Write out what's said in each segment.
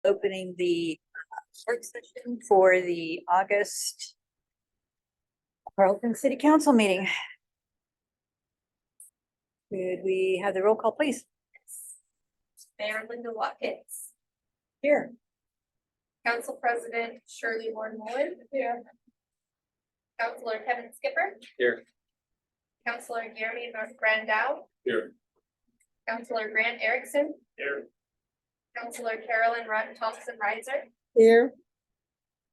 Opening the work session for the August Carlton City Council meeting. Could we have the roll call, please? Mayor Linda Watkins, Here. Council President Shirley Warren Mullen. Here. Councilor Kevin Skipper. Here. Councilor Jeremy North Brandow. Here. Councilor Grant Erickson. Here. Councilor Carolyn Thompson Riser. Here.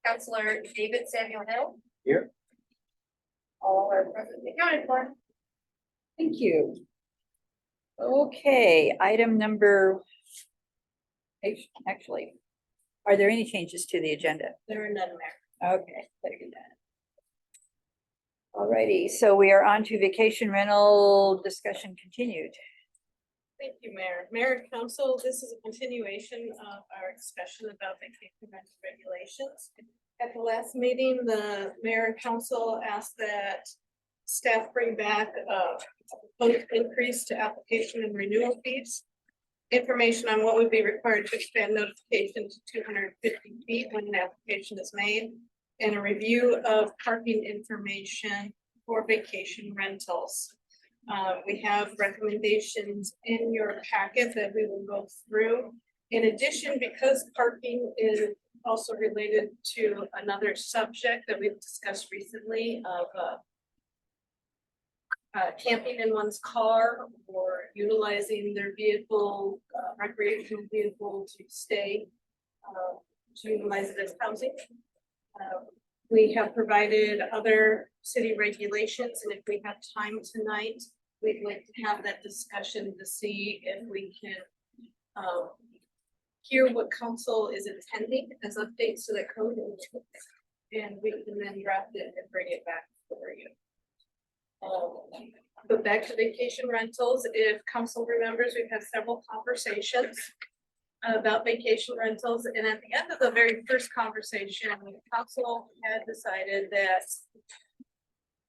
Councilor David Samuel Hill. Here. All are present and accounted for. Thank you. Okay, item number. Actually, are there any changes to the agenda? There are none, Mayor. Okay, better do that. Alrighty, so we are on to vacation rental discussion continued. Thank you, Mayor. Mayor and Council, this is a continuation of our discussion about vacation rental regulations. At the last meeting, the Mayor and Council asked that staff bring back a proposed increase to application and renewal fees. Information on what would be required to expand notification to 250 feet when an application is made, and a review of parking information for vacation rentals. We have recommendations in your packet that we will go through. In addition, because parking is also related to another subject that we've discussed recently of camping in one's car or utilizing their vehicle, recreational vehicle to stay, to utilize it as housing. We have provided other city regulations, and if we have time tonight, we'd like to have that discussion to see if we can hear what council is intending as updates to the code, and we can then draft it and bring it back for you. But back to vacation rentals, if council remembers, we've had several conversations about vacation rentals, and at the end of the very first conversation, the council had decided that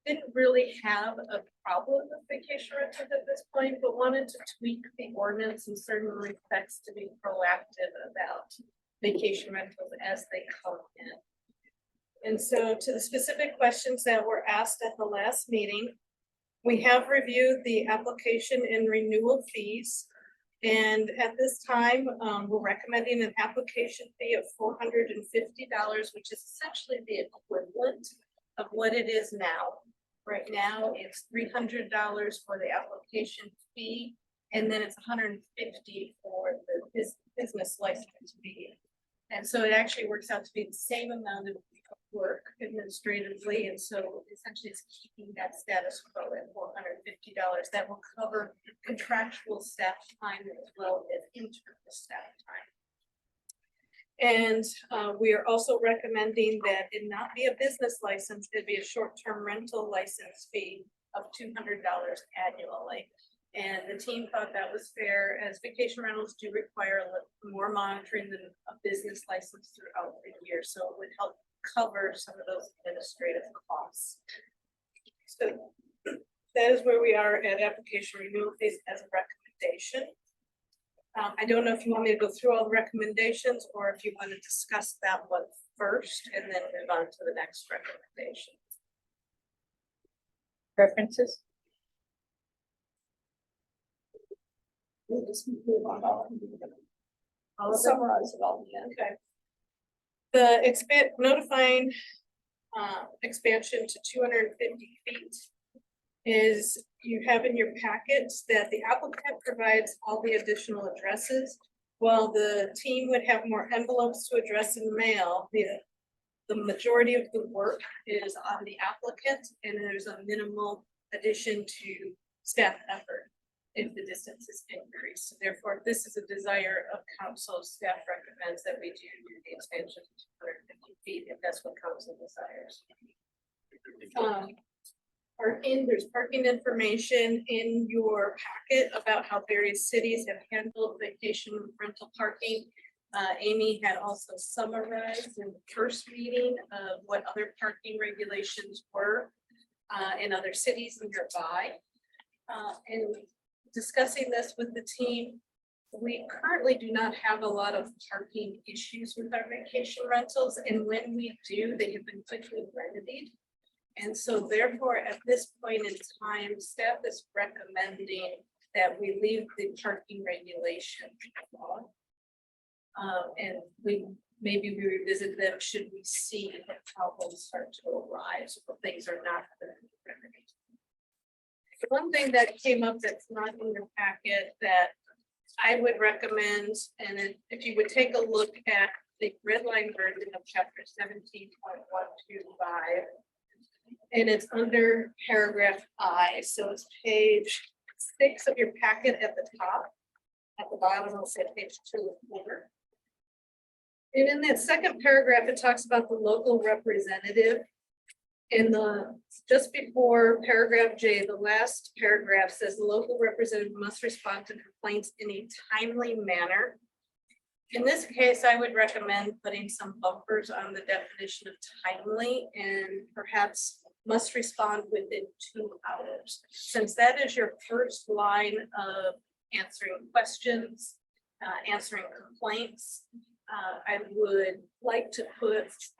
didn't really have a problem with vacation rentals at this point, but wanted to tweak the ordinance in certain respects to be proactive about vacation rentals as they come in. And so to the specific questions that were asked at the last meeting, we have reviewed the application and renewal fees. And at this time, we're recommending an application fee of $450, which is essentially the equivalent of what it is now. Right now, it's $300 for the application fee, and then it's $150 for the business license fee. And so it actually works out to be the same amount of work administratively, and so essentially it's keeping that status quo at $450. That will cover contractual staff time as well as internal staff time. And we are also recommending that it not be a business license, it'd be a short-term rental license fee of $200 annually. And the team thought that was fair, as vacation rentals do require a little more monitoring than a business license throughout the year, so it would help cover some of those administrative costs. So that is where we are at application renewal fees as a recommendation. I don't know if you want me to go through all the recommendations or if you want to discuss that one first and then move on to the next recommendation. Preferences? We'll just move on all of them. I'll summarize it all. Okay. The notifying expansion to 250 feet is, you have in your packets that the applicant provides all the additional addresses, while the team would have more envelopes to address in the mail. The majority of the work is on the applicant, and there's a minimal addition to staff effort if the distance is increased. So therefore, this is a desire of council. Staff recommends that we do the expansion to 250 feet if that's what council desires. There's parking information in your packet about how various cities have handled vacation rental parking. Amy had also summarized in the first meeting of what other parking regulations were in other cities nearby. And discussing this with the team, We currently do not have a lot of parking issues with our vacation rentals, and when we do, they have been quickly remedied. And so therefore, at this point in time, staff is recommending that we leave the parking regulation law. And maybe we revisit them should we see that problems start to arise or things are not remedied. One thing that came up that's not in your packet that I would recommend, and if you would take a look at the red line version of chapter 17.125. And it's under paragraph I, so it's page 6 of your packet at the top. At the bottom, it'll say page 2 of 4. And in that second paragraph, it talks about the local representative. In just before paragraph J, the last paragraph says the local representative must respond to complaints in a timely manner. In this case, I would recommend putting some bumpers on the definition of timely and perhaps must respond within 2 hours. Since that is your first line of answering questions, answering complaints,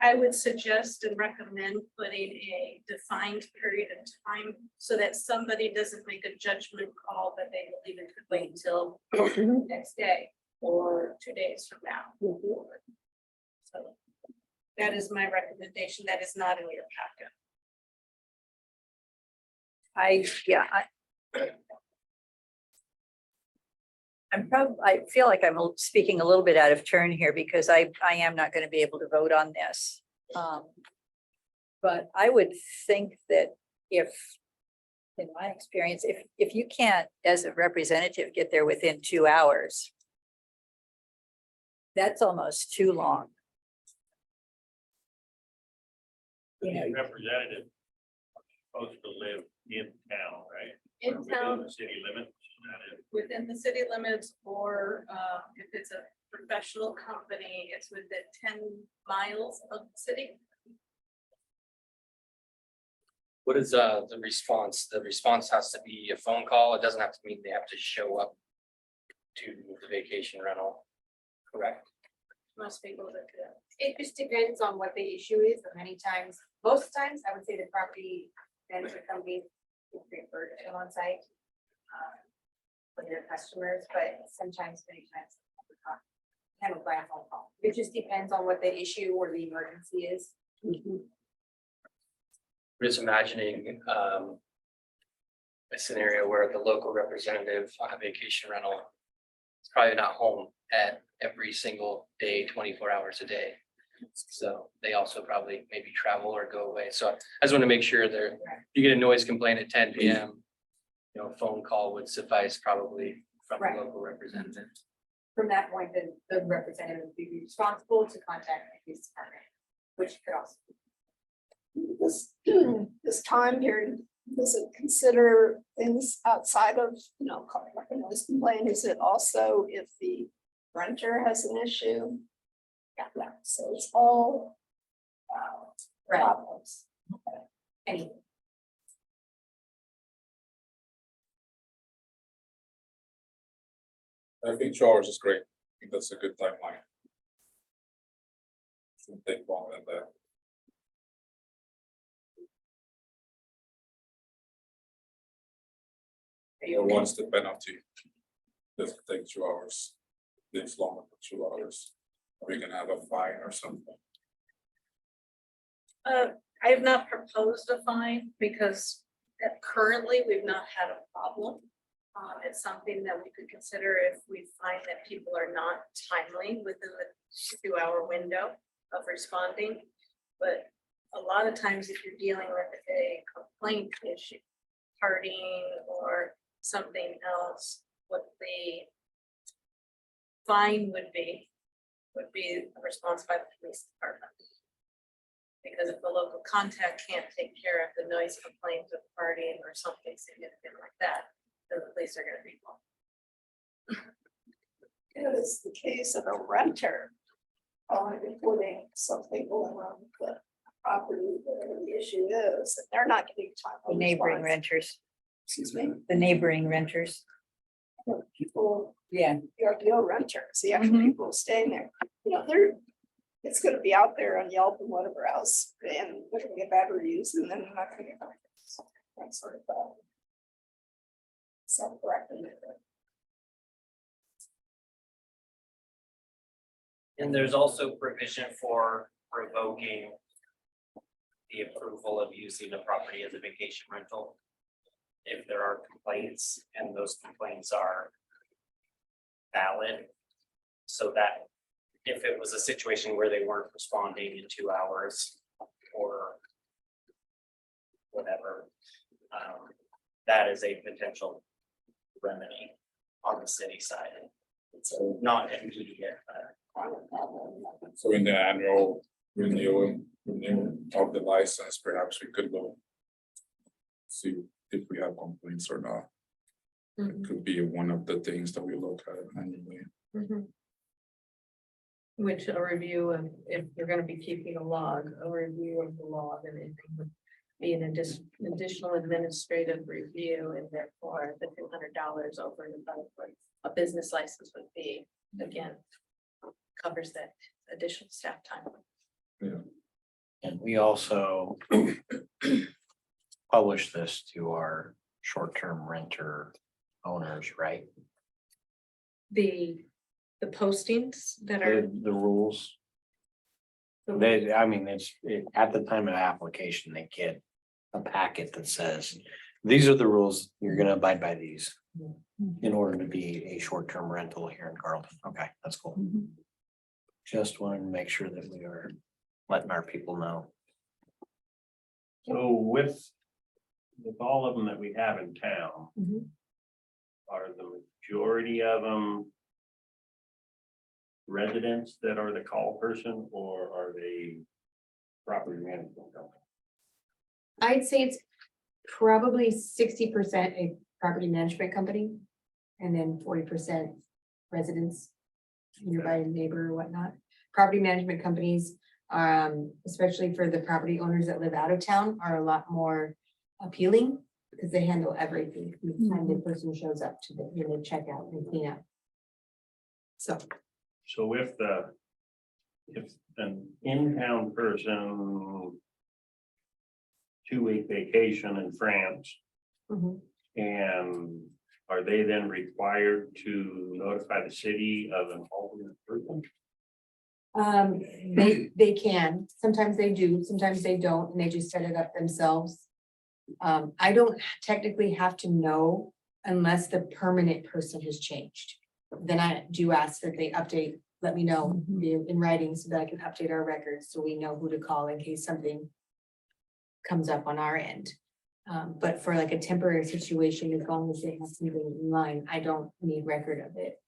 I would suggest and recommend putting a defined period of time so that somebody doesn't make a judgment call that they will even wait until next day or 2 days from now. So that is my recommendation. That is not in your packet. I feel like I'm speaking a little bit out of turn here because I am not going to be able to vote on this. But I would think that if, in my experience, if you can't, as a representative, get there within 2 hours, that's almost too long. You know, Representative are supposed to live in town, right? In Or within town. the city limits. That is- Within the city limits, or if it's a professional company, it's within 10 miles of the city. What is the response? The response has to be a phone call. It doesn't have to mean they have to show up to the vacation rental. Correct? Most people that do that. It just depends on what the issue is, but many times, most times, I would say the property management company will prefer to come on site. For their customers, but sometimes, many times. Kind of by a phone call. It just depends on what the issue or the emergency is. Just imagining a scenario where the local representative on a vacation rental is probably not home at every single day, 24 hours a day. So they also probably maybe travel or go away. So I just want to make sure there, you get a noise complaint at 10 PM. You know, a phone call would suffice probably from Right. the local representative. From that point, then the representative would be responsible to contact the police department, which could also. This time period, does it consider things outside of, like a noise complaint? Is it also if the renter has an issue? Yeah, so it's all problems. Any. I think 2 hours is great. I think that's a good timeline. Shouldn't take longer than that. Or once the penalty. Doesn't take 2 hours. Takes longer than 2 hours. Or we can have a fine or something. I have not proposed a fine because currently we've not had a problem. It's something that we could consider if we find that people are not timely within the 2-hour window of responding. But a lot of times if you're dealing with a complaint issue, partying or something else, what the fine would be a response by the police department. Because if the local contact can't take care of the noise complaint of partying or something significant like that, then the police are gonna be involved. It is the case of a renter. Reporting something going on with the property, whatever the issue is, and they're not getting time. the neighboring renters, Excuse me. the neighboring renters. People, Yeah. the RDO renters, the actual Mhm. people staying there, it's gonna be out there on Yelp and whatever else, and they're gonna get bad reviews, and then they're not gonna get back. That sort of self-correcting. And there's also provision for revoking the approval of using a property as a vacation rental. If there are complaints and those complaints are valid. So that if it was a situation where they weren't responding in 2 hours or whatever, that is a potential remedy on the city side. It's not immediate, So in the annual renewal of the license, perhaps we could look. See if we have complaints or not. It could be one of the things that we look at annually. Which a review of, if you're gonna be keeping a log, a review of the log and it would be an additional administrative review and therefore the $200 over and above what a business license would be, again, covers that additional staff time. And we also publish this to our short-term renter owners, right? The postings that are. The rules. They, I mean, at the time of application, they get a packet that says, these are the rules, you're gonna abide by these. In order to be a short-term rental here in Carlton. Okay, that's cool. Just wanted to make sure that we are letting our people know. So with all of them that we have in town, Mhm. are the majority of them residents that are the call person, or are they property management company? I'd say it's probably 60% a property management company. And then 40% residents, nearby neighbor or whatnot. Property management companies, especially for the property owners that live out of town, are a lot more appealing. Because they handle everything, from the time the person shows up to the, you know, check out and clean up. So, So if an in-town person 2-week vacation in France, mhm. and are they then required to notify the city of an alternate person? They can, sometimes they do, sometimes they don't, and they just set it up themselves. I don't technically have to know unless the permanent person has changed. Then I do ask that they update, let me know in writing so that I can update our records, so we know who to call in case something comes up on our end. But for like a temporary situation, as long as they have something in line, I don't need record of it.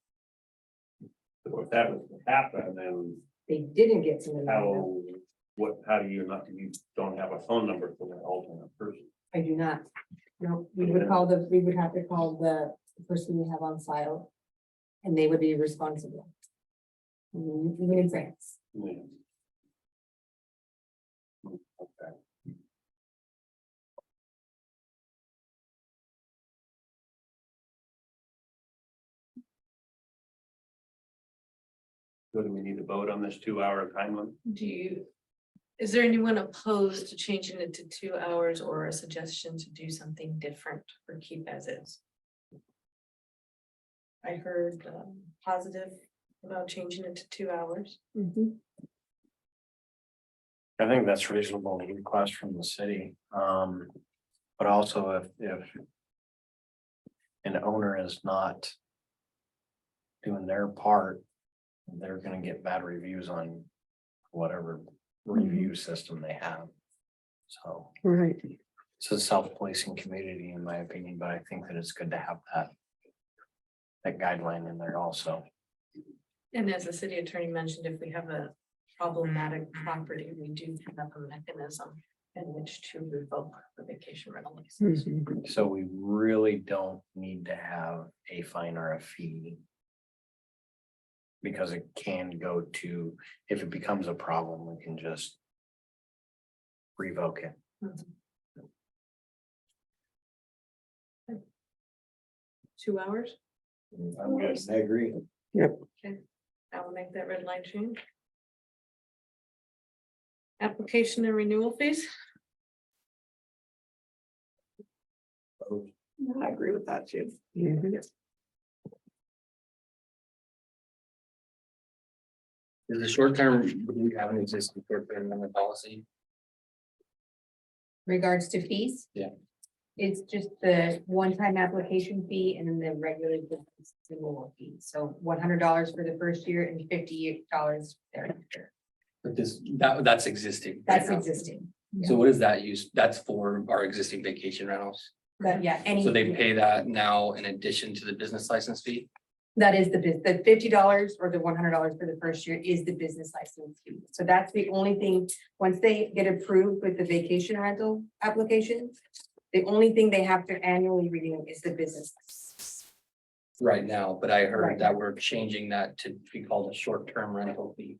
So if that was to happen, then They didn't get something. how do you not, you don't have a phone number for that alternate person? I do not. No, we would have to call the person we have on file. And they would be responsible. Even in France. Yeah. Okay. So do we need to vote on this 2-hour time limit? Is there anyone opposed to changing it to 2 hours or a suggestion to do something different or keep as is? I heard positive about changing it to 2 hours. I think that's reasonable to request from the city. But also if an owner is not doing their part, they're gonna get bad reviews on whatever review system they have. So Right. it's a self-policing community, in my opinion, but I think that it's good to have that guideline in there also. And as the city attorney mentioned, if we have a problematic property, we do have a mechanism in which to revoke the vacation rental license. So we really don't need to have a fine or a fee. Because it can go to, if it becomes a problem, we can just revoke it. 2 hours? I'm good, I agree. I will make that red line change. Application and renewal fees. I agree with that too. Is the short term, do we have an existing short term limit policy? Regards to fees? Yeah. It's just the one-time application fee and then the regular renewal fee. So $100 for the first year and $58 thereafter. But that's existing. right That's now. existing. So what is that use? That's for our existing vacation rentals. But yeah, any. So they pay that now in addition to the business license fee? That is the $50 or the $100 for the first year is the business license fee. So that's the only thing, once they get approved with the vacation rental application, the only thing they have to annually renew is the business. license. Right now, but I Right. heard that we're changing that to be called a short-term rental fee.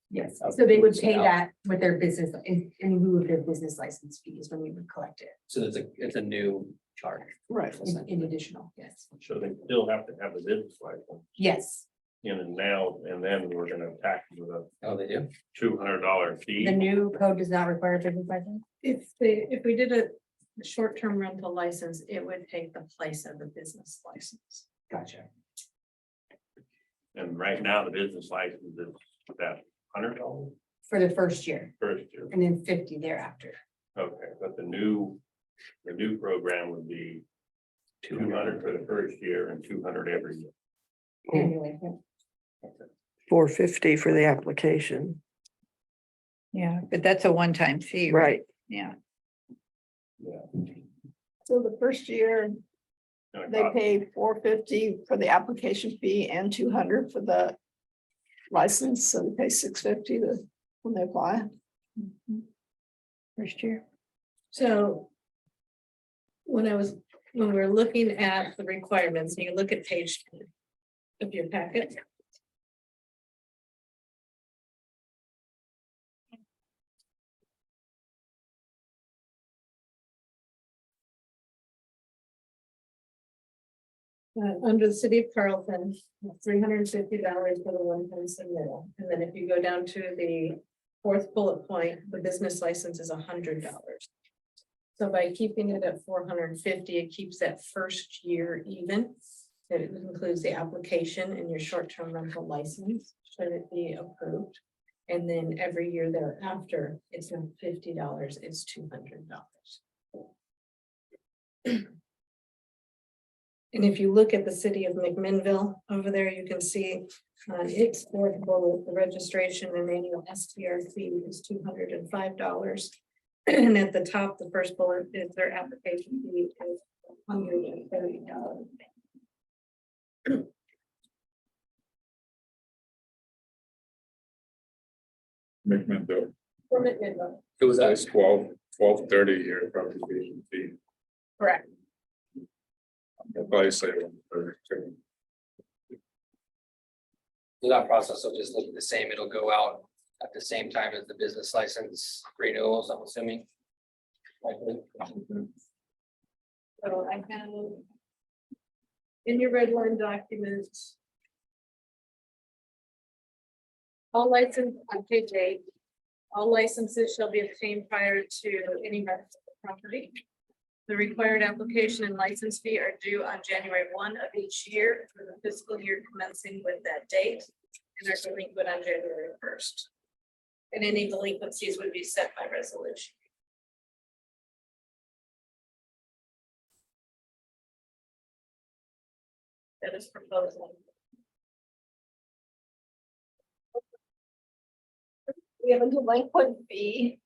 Yes, so they would pay that with their business, in lieu of their business license fees when we would collect it, So it's a new charge. Right. in additional, yes. So they still have to have a business license Yes, in and now, and then we're gonna attack with a Oh, they do? $200 fee. the new code does not require a business license. If we did a short-term rental license, it would take the place of the business license. Gotcha. And right now, the business license is that $100 For the first year first year. and then 50 thereafter. Okay, but the new program would be 200 for the first year and 200 every year. Annually. $450 for the application, Yeah, but that's a one-time fee. right? Yeah. Yeah. So the first year, And it they costs- pay $450 for the application fee and $200 for the license, so they pay $650 when they apply. First year. So when we were looking at the requirements, and you look at page 10 of your packet. Under the city of Carlton, $350 for the one-time submittal. And then if you go down to the fourth bullet point, the business license is $100. So by keeping it at $450, it keeps that first year even. That it includes the application and your short-term rental license, should it be approved. And then every year thereafter, it's not $50, it's $200. And if you look at the city of McMinnville over there, you can see on its fourth bullet, the registration and annual STR fee is $205. And at the top, the first bullet is their application fee is $130. McMinnville, For McMinnville, It was that's 1230 year application fee. correct. I'll probably say 130. So that process will just look the same. It'll go out at the same time as the business license renewals, I'm assuming. Likely. So I have in your red line documents. All license on page 8. All licenses shall be obtained prior to any rental property. The required application and license fee are due on January 1 of each year for the fiscal year commencing with that date. And are delinquent on January 1st. And any delinquencies would be set by resolution. That is proposed. We have a delinquent fee.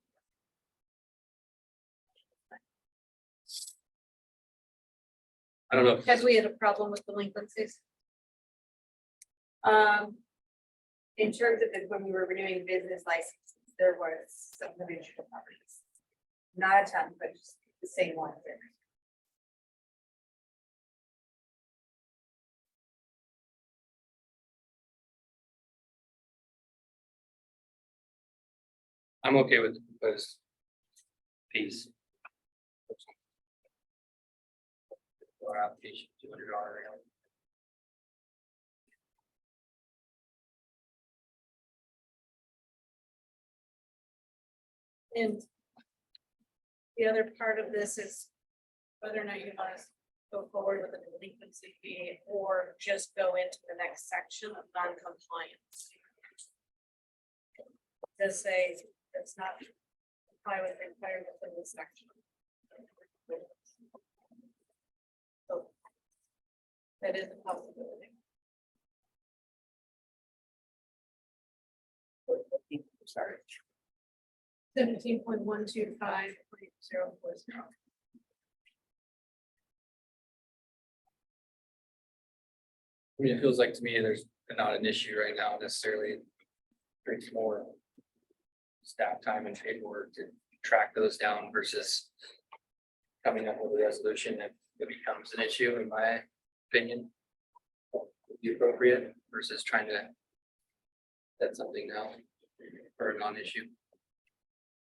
I don't know. Because we had a problem with delinquencies. In terms of it, when we were renewing business licenses, there was some habitual properties. Not a ton, but just the same ones. I'm okay with the proposed fees. Our application, $200. And the other part of this is whether or not you want to go forward with a delinquency fee or just go into the next section of non-compliance. Does say it's not comply with the requirements of this section. So that is a possibility. Sorry. 17.125.040. I mean, it feels like to me, there's not an issue right now necessarily. There's more staff time and paperwork to track those down versus coming up with a resolution if it becomes an issue, in my opinion. Would be appropriate versus trying to set something now for a non-issue.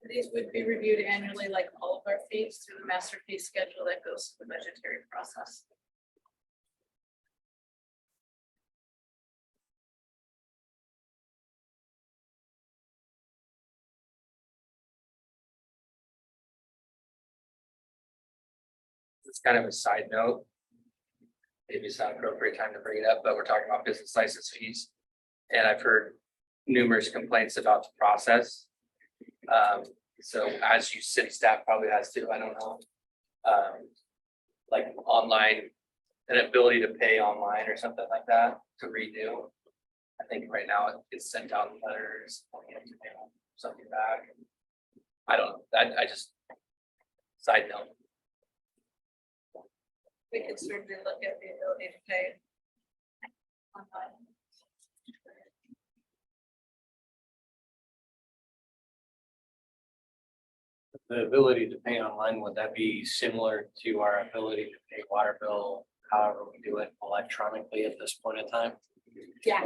These would be reviewed annually, like all of our fees, through the master fee schedule that goes through the budgetary process. It's kind of a side note. Maybe it's not appropriate time to bring it up, but we're talking about business license fees. And I've heard numerous complaints about the process. So as you city staff probably has to, I don't know. Like online, an ability to pay online or something like that to renew. I think right now it gets sent out in letters, you have to mail something back. I don't know, I just, side note. We can certainly look at the ability to pay online. The ability to pay online, would that be similar to our ability to pay water bill, however we do it electronically at this point in time? Yeah.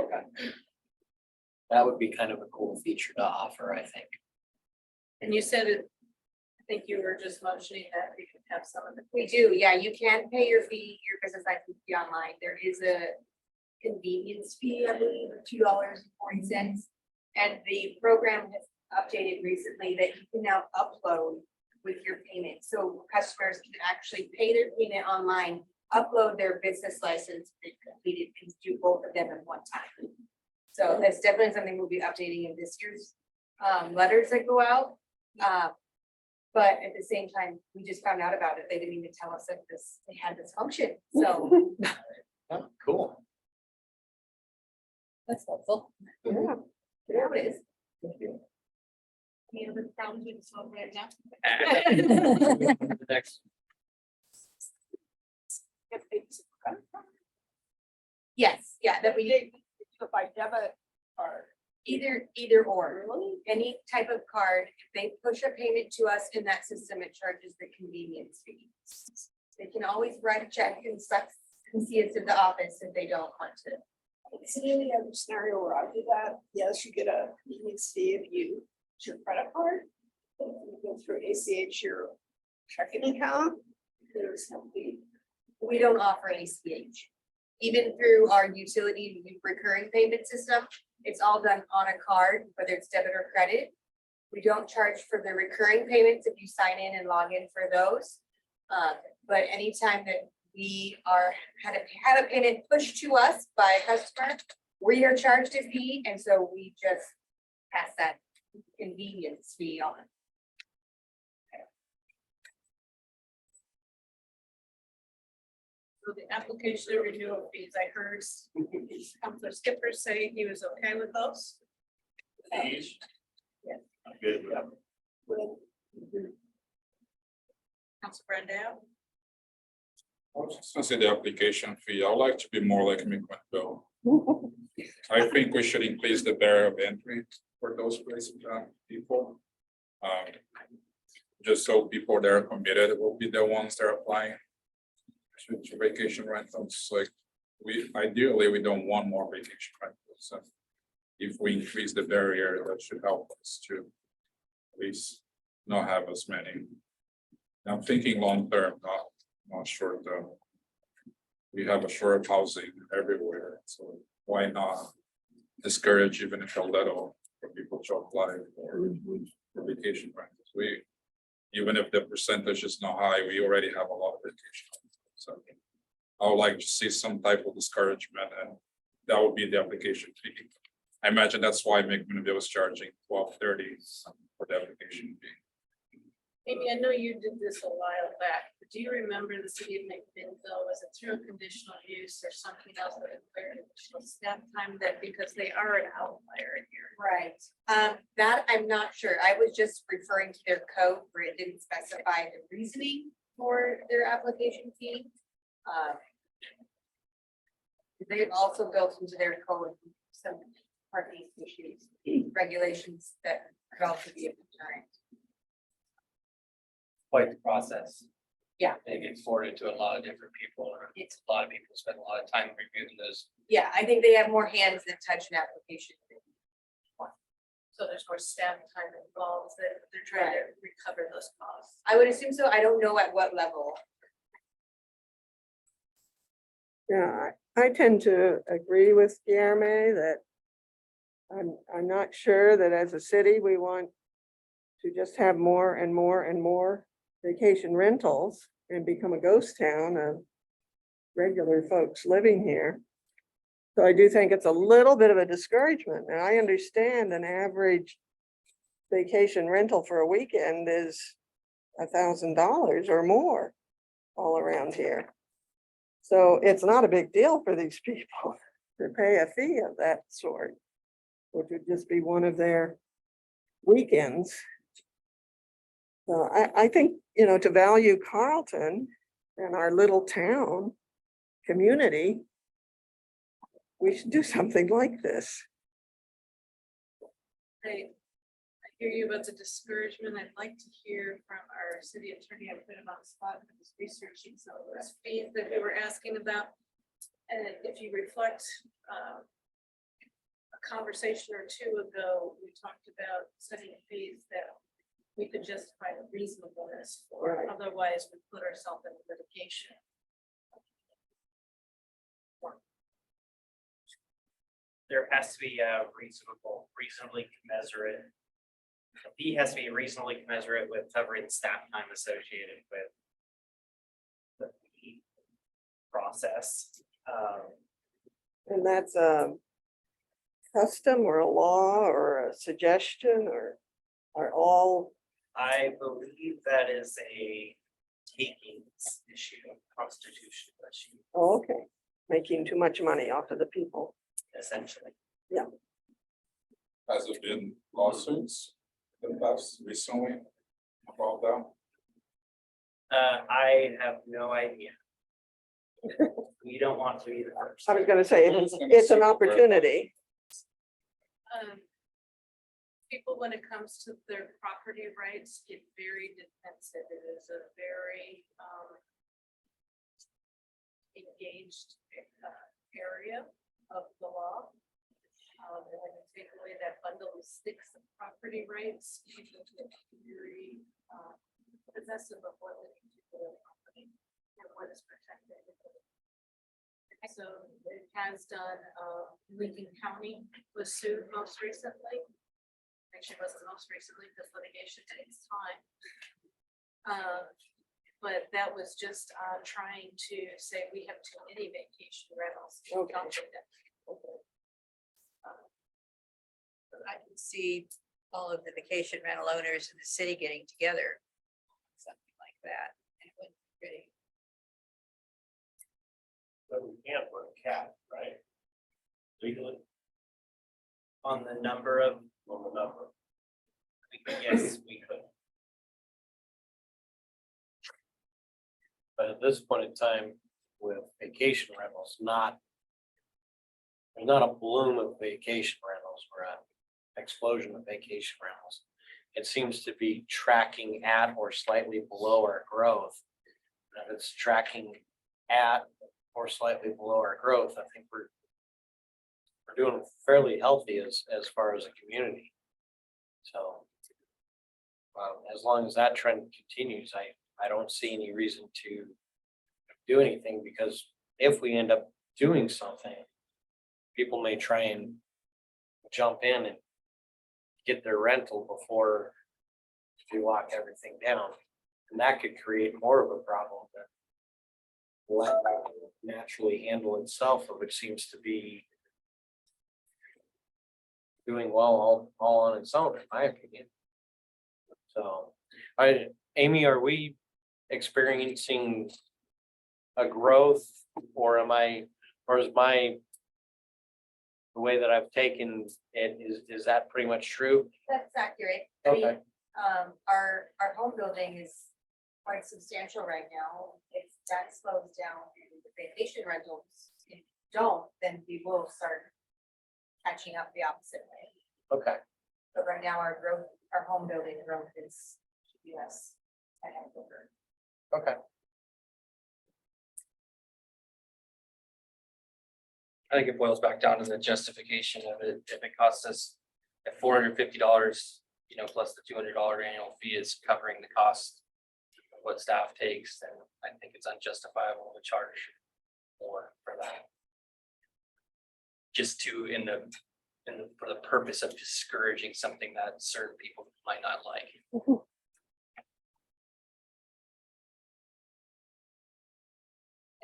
That would be kind of a cool feature to offer, I think. And you said it, I think you were just mentioning that we could have some of the. We do, yeah, you can pay your fee, your business license fee online. There is a convenience fee, I believe, of $2.40. And the program has updated recently that you can now upload with your payment. So customers can actually pay their payment online, upload their business license, and complete it, and do both of them at one time. So that's definitely something we'll be updating in this year's letters that go out. But at the same time, we just found out about it. They didn't even tell us that they had this function, so. Oh, cool. That's helpful. Yeah, there it is. Any other problems with this one right now? The next, Yes, yeah, that we did By debit or. either or. Any type of card, if they push a payment to us in that system, it charges the convenience fee. They can always write a check and see it to the office if they don't want to. See any other scenario where I do that? Yes, you get a convenience fee if you use your credit card. If you go through ACH, your checking account, there's no fee. We don't offer ACH. Even through our utility recurring payment system, it's all done on a card, whether it's debit or credit. We don't charge for the recurring payments if you sign in and log in for those. But anytime that we had a payment pushed to us by a customer, we are charged a fee, and so we just pass that convenience fee on. So the application and renewal fees, I heard Counselor Skipper say he was okay with those. Fees? I'm good with that. Counselor Brandao. I was just gonna say the application fee, I would like to be more like Midwest Bill. I think we should increase the barrier of entry for those places, people. Just so people that are committed will be the ones that are applying to vacation rentals, like ideally, we don't want more vacation rentals. So if we increase the barrier, that should help us to at least not have as many. I'm thinking long term, not short term. We have a short of housing everywhere, so why not discourage even if a little for people to apply for vacation rentals? We, even if the percentage is not high, we already have a lot of vacation. So I would like to see some type of discouragement, and that would be the application fee. I imagine that's why McMinnville was charging $12.30 for the application fee. Amy, I know you did this a while back, but do you remember the city of McMinnville, was it through a conditional use or something else that required additional staff time that because they are an outlier here? Right, that I'm not sure. I was just referring to their code where it didn't specify the reasoning for their application fee. They've also built into their code some parking issues, regulations that could also be a deterrent. Quite the process. Yeah. It gets forwarded to a lot of different people, and It's, a lot of people spend a lot of time reviewing those. yeah, I think they have more hands that touch an application. So there's more staff time involved, that they're trying to recover those costs. I would assume so. I don't know at what level. Yeah, I tend to agree with Guillerme that I'm not sure that as a city, we want to just have more and more and more vacation rentals and become a ghost town of regular folks living here. So I do think it's a little bit of a discouragement, and I understand an average vacation rental for a weekend is $1,000 or more all around here. So it's not a big deal for these people to pay a fee of that sort, which would just be one of their weekends. So I think, you know, to value Carlton and our little town community, we should do something like this. I hear you about the discouragement. I'd like to hear from our city attorney. I put him on the spot for his researching some of those fees that we were asking about. And if you reflect, a conversation or two ago, we talked about setting fees that we could justify the reasonableness for, Right. otherwise we put ourselves in litigation. There has to be a reasonably commensurate. The fee has to be reasonably commensurate with covering the staff time associated with the fee process. And that's a custom or a law or a suggestion or are all, I believe that is a takings issue, constitutional issue, oh, okay, making too much money off of the people. essentially. Has there been lawsuits in the past recently about that? I have no idea. We don't want to be the first. I was gonna say, it's an opportunity. People, when it comes to their property rights, get very defensive. It is a very engaged area of the law. And when you take away that bundle of sticks of property rights, people get very possessive of what they can do to their property and what is protected. So it has done, Lincoln County was sued most recently. Actually, wasn't most recently because litigation takes time. But that was just trying to say we have too many vacation rentals. Okay. I can see all of the vacation rental owners in the city getting together, something like that. And it wouldn't be pretty. But we can't put a cap, right? Legally. On the number of. On the number. Yes, we could. But at this point in time, with vacation rentals, there's not a bloom of vacation rentals, or an explosion of vacation rentals. It seems to be tracking at or slightly below our growth. And if it's tracking at or slightly below our growth, I think we're doing fairly healthy as far as a community. So as long as that trend continues, I don't see any reason to do anything, because if we end up doing something, people may try and jump in and get their rental before if you lock everything down. And that could create more of a problem than let it naturally handle itself, which seems to be doing well all on its own, in my opinion. So, Amy, are we experiencing a growth, or is the way that I've taken it, is that pretty much true? That's accurate. I mean, Okay. our home building is quite substantial right now. If that slows down and the vacation rentals don't, then we will start catching up the opposite way. Okay, But right now, our growth, our home building growth is US. okay. I think it boils back down to the justification of it. If it costs us at $450, plus the $200 annual fee is covering the cost of what staff takes, then I think it's unjustifiable to charge more for that. Just for the purpose of discouraging something that certain people might not like.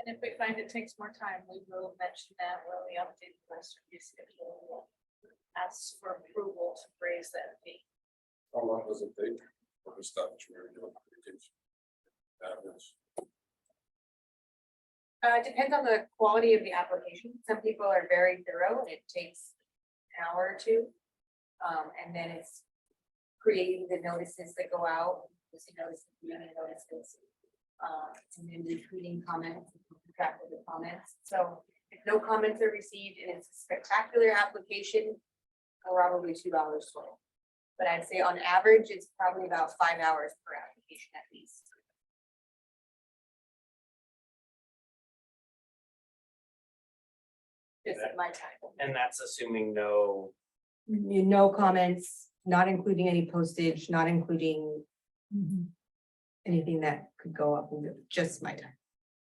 And if we find it takes more time, we will mention that when we update the master fee schedule. We'll ask for approval to raise that fee. How long does it take for the statutory application? Average. It depends on the quality of the application. Some people are very thorough and it takes an hour or two. And then it's creating the notices that go out, notices, and then retweeting comments, track of the comments. So if no comments are received and it's a spectacular application, probably $2 total. But I'd say on average, it's probably about 5 hours per application at least. Just my time. And that's assuming no, No comments, not including any postage, not including anything that could go up, with just my time.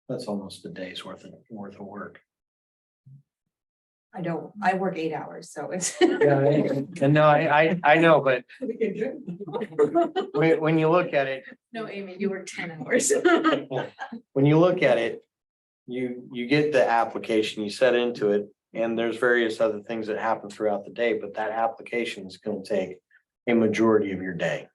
That's almost a day's worth of work. I work 8 hours, so it's. And no, I know, but when you look at it, No, Amy, you work 10 hours. when you look at it, you get the application, you set into it, and there's various other things that happen throughout the day, but that application is gonna take a majority of your day.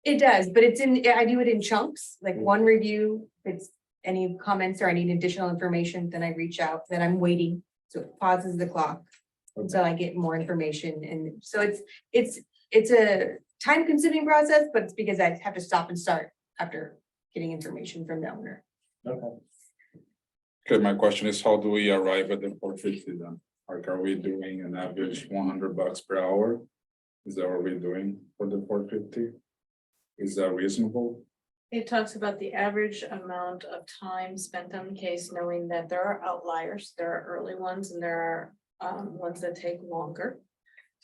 It does, but I do it in chunks, like one review, if it's any comments or I need additional information, then I reach out, then I'm waiting. So it pauses the clock until I get more information. And so it's a time consuming process, but it's because I have to stop and start after getting information from the owner. Okay, my question is, how do we arrive at the 450 then? Like, are we doing an average $100 per hour? Is that what we're doing for the 450? Is that reasonable? It talks about the average amount of time spent on the case, knowing that there are outliers, there are early ones, and there are ones that take longer.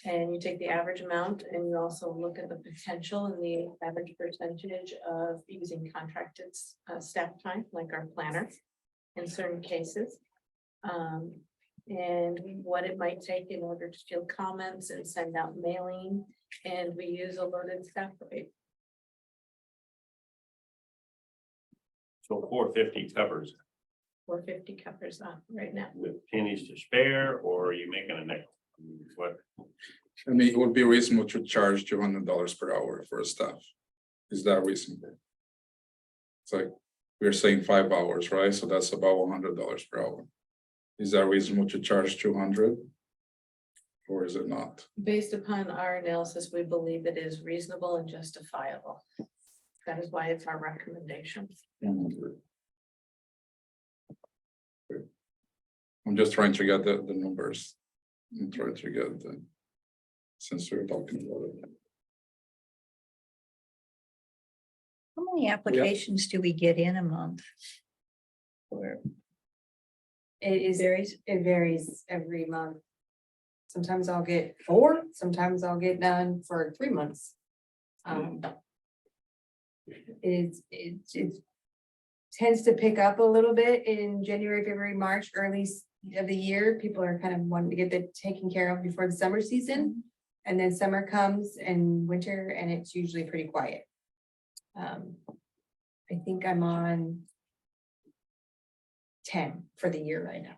And you take the average amount and you also look at the potential and the average percentage of using contracted staff time, like our planner in certain cases. And what it might take in order to field comments and send out mailing, and we use a loaded staff rate. So 450 covers 450 covers that right now. with pennies to spare, or are you making a nickel? What? I mean, it would be reasonable to charge $200 per hour for a staff. Is that reasonable? It's like, we're saying 5 hours, right? So that's about $100 per hour. Is that reasonable to charge 200? Or is it not? Based upon our analysis, we believe it is reasonable and justifiable. That is why it's our recommendation. 100. Good. I'm just trying to get the numbers. I'm trying to get the, since we're talking about it. How many applications do we get in a month? Or It varies every month. Sometimes I'll get 4, sometimes I'll get done for 3 months. It tends to pick up a little bit in January, February, March, early of the year. People are kind of wanting to get that taken care of before the summer season. And then summer comes and winter, and it's usually pretty quiet. I think I'm on 10 for the year right now.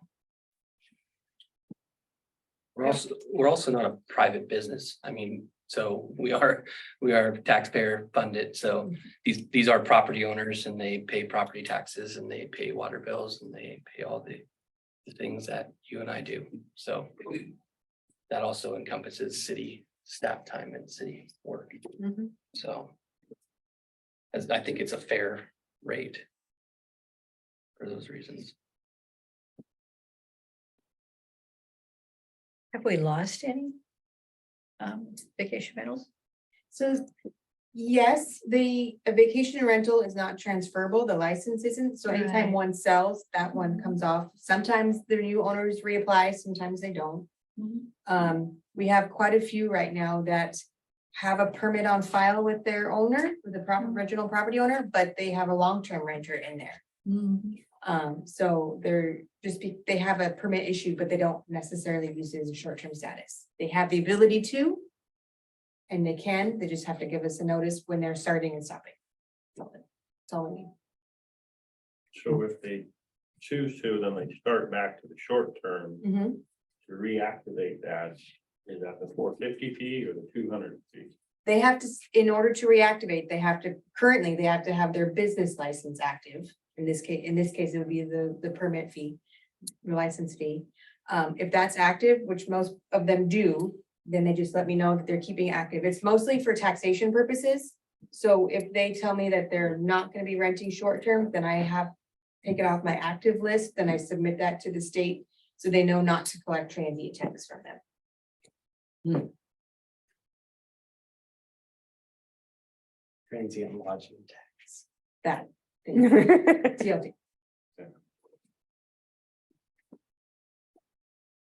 We're also not a private business. I mean, so we are taxpayer funded. So these are property owners and they pay property taxes and they pay water bills and they pay all the things that you and I do. So that also encompasses city staff time and city work. So as I think it's a fair rate for those reasons. Have we lost any? Vacation rentals? So yes, the a vacation rental is not transferable, the license isn't, so anytime Right. one sells, that one comes off. Sometimes the new owners reapply, sometimes they don't. We have quite a few right now that have a permit on file with their owner, with the original property owner, but they have a long-term renter in there. So they're they have a permit issue, but they don't necessarily use it as a short-term status. They have the ability to. And they just have to give us a notice when they're starting and stopping. That's all we need. So if they choose to, then they start back to the short term to reactivate that. Is that the 450 fee or the 200 fee? They have to, in order to reactivate, currently they have to have their business license active. In this case, it would be the permit fee, the license fee. If that's active, which most of them do, then they just let me know that they're keeping active. It's mostly for taxation purposes. So if they tell me that they're not gonna be renting short term, then I have take it off my active list, then I submit that to the state so they know not to collect transient tax from them. Transient lodging tax. That. TLD.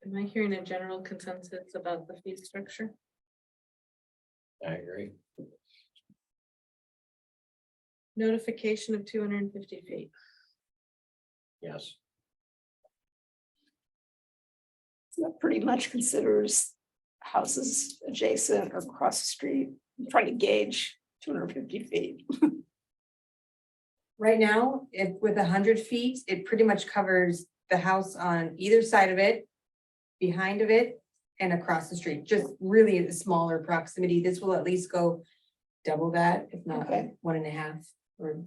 Am I hearing a general consensus about the fee structure? I agree. Notification of 250 feet. Yes. So that pretty much considers houses adjacent or across the street. I'm trying to gauge 250 feet. Right now, with 100 feet, it pretty much covers the house on either side of it, behind of it, and across the street, just really a smaller proximity. This will at least go double that, if not Okay. 1.5 or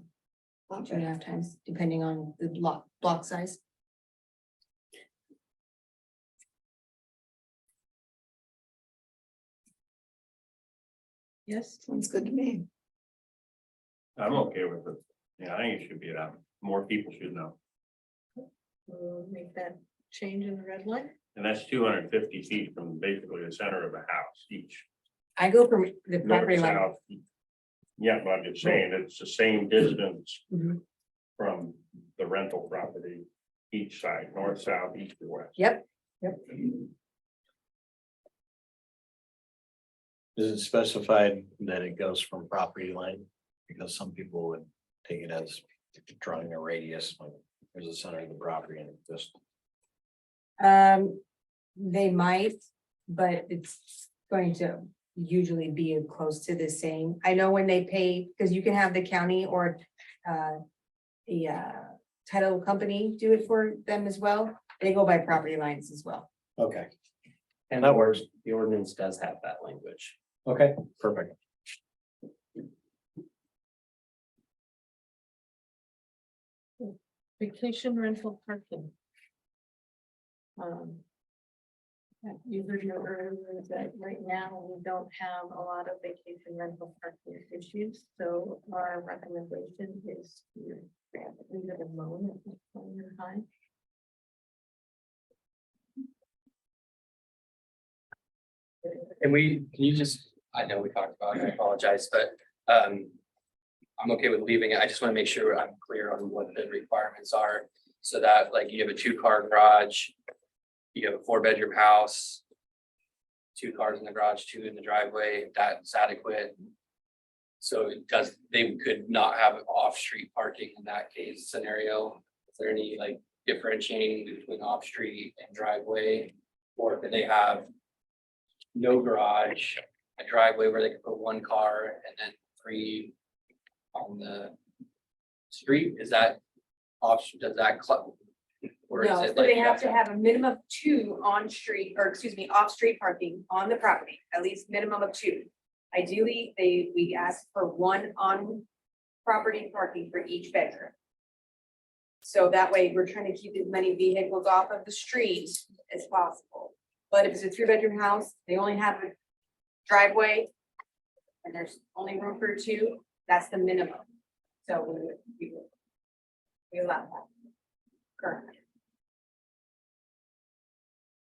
2.5 times, depending on the block size. Yes. Sounds good to me. I'm okay with it. Yeah, I think it should be that. More people should know. We'll make that change in the red line. And that's 250 feet from basically the center of the house each. I go from the North, property line. south. Yeah, but I'm just saying, it's the same distance Mhm. from the rental property, each side, north, south, east, or west. Yep, Is it specified that it goes from property line? Because some people would take it as drawing a radius, like there's the center of the property and just. they might, but it's going to usually be close to the same. I know when they pay, because you can have the county or the title company do it for them as well. They go by property lines as well. Okay, And that works. the ordinance does have that language. Okay, perfect. Vacation rental parking. You heard earlier that right now we don't have a lot of vacation rental parking issues, so our recommendation is to grant leave it alone at this point in time. Can you just, I know we talked about it, I apologize, but I'm okay with leaving it. I just want to make sure I'm clear on what the requirements are. So that like you have a 2-car garage, you have a 4-bedroom house, 2 cars in the garage, 2 in the driveway, that's adequate. So they could not have off-street parking in that case scenario. Is there any like differentiating between off-street and driveway? Or could they have no garage, a driveway where they could put one car and then 3 on the street, is that option, does that club? Or is No, it so like they you have to have a minimum of 2 on street, or excuse me, off street parking on the property, at least minimum of 2. Ideally, we ask for 1 on property parking for each bedroom. So that way, we're trying to keep as many vehicles off of the street as possible. But if it's a 3-bedroom house, they only have a driveway. And there's only room for 2, that's the minimum. So we allow that. Currently.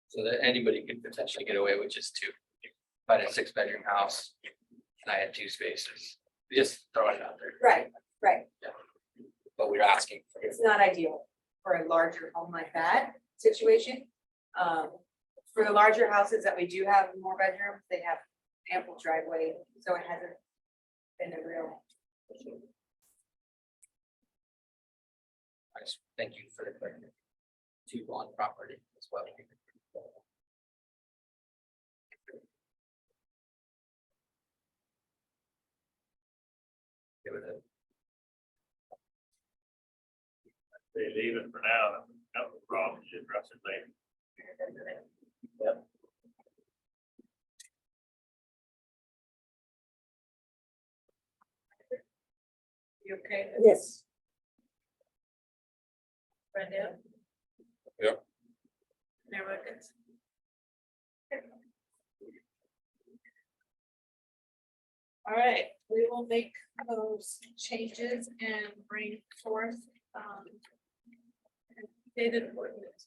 So that anybody could potentially get away with just 2. If I had a 6-bedroom house and I had 2 spaces, just throw it out there, Right, right. but we're asking for it. It's not ideal for a larger home like that situation. For the larger houses that we do have more bedrooms, they have ample driveway, so it hasn't been a real issue. I just thank you for the question. 2 on property as well. Give it a They leave it for now, that's the problem, you address it later. You okay? Yes. Brenda? Yep. Mayor Wilkins? All right, we will make those changes and bring forth, dated ordinance.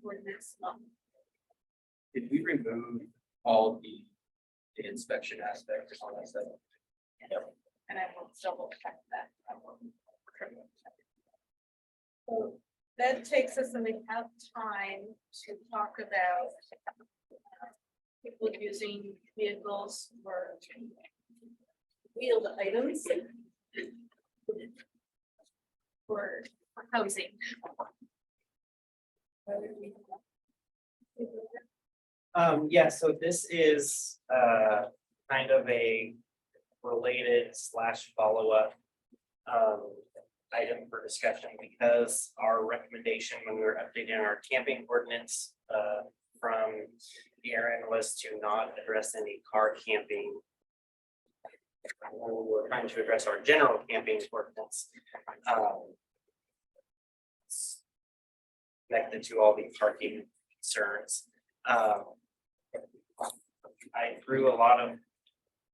Ordinance, Did we remove all the inspection aspects on that stuff? and I will double check that. I will triple check. So that takes us, and we have time to talk about people using vehicles for wheeled items for housing. Yeah, so this is kind of a related / follow-up item for discussion, because our recommendation when we were updating our camping ordinance from Aaron was to not address any car camping. We're trying to address our general camping ordinance. Connected to all the parking concerns. I threw a lot of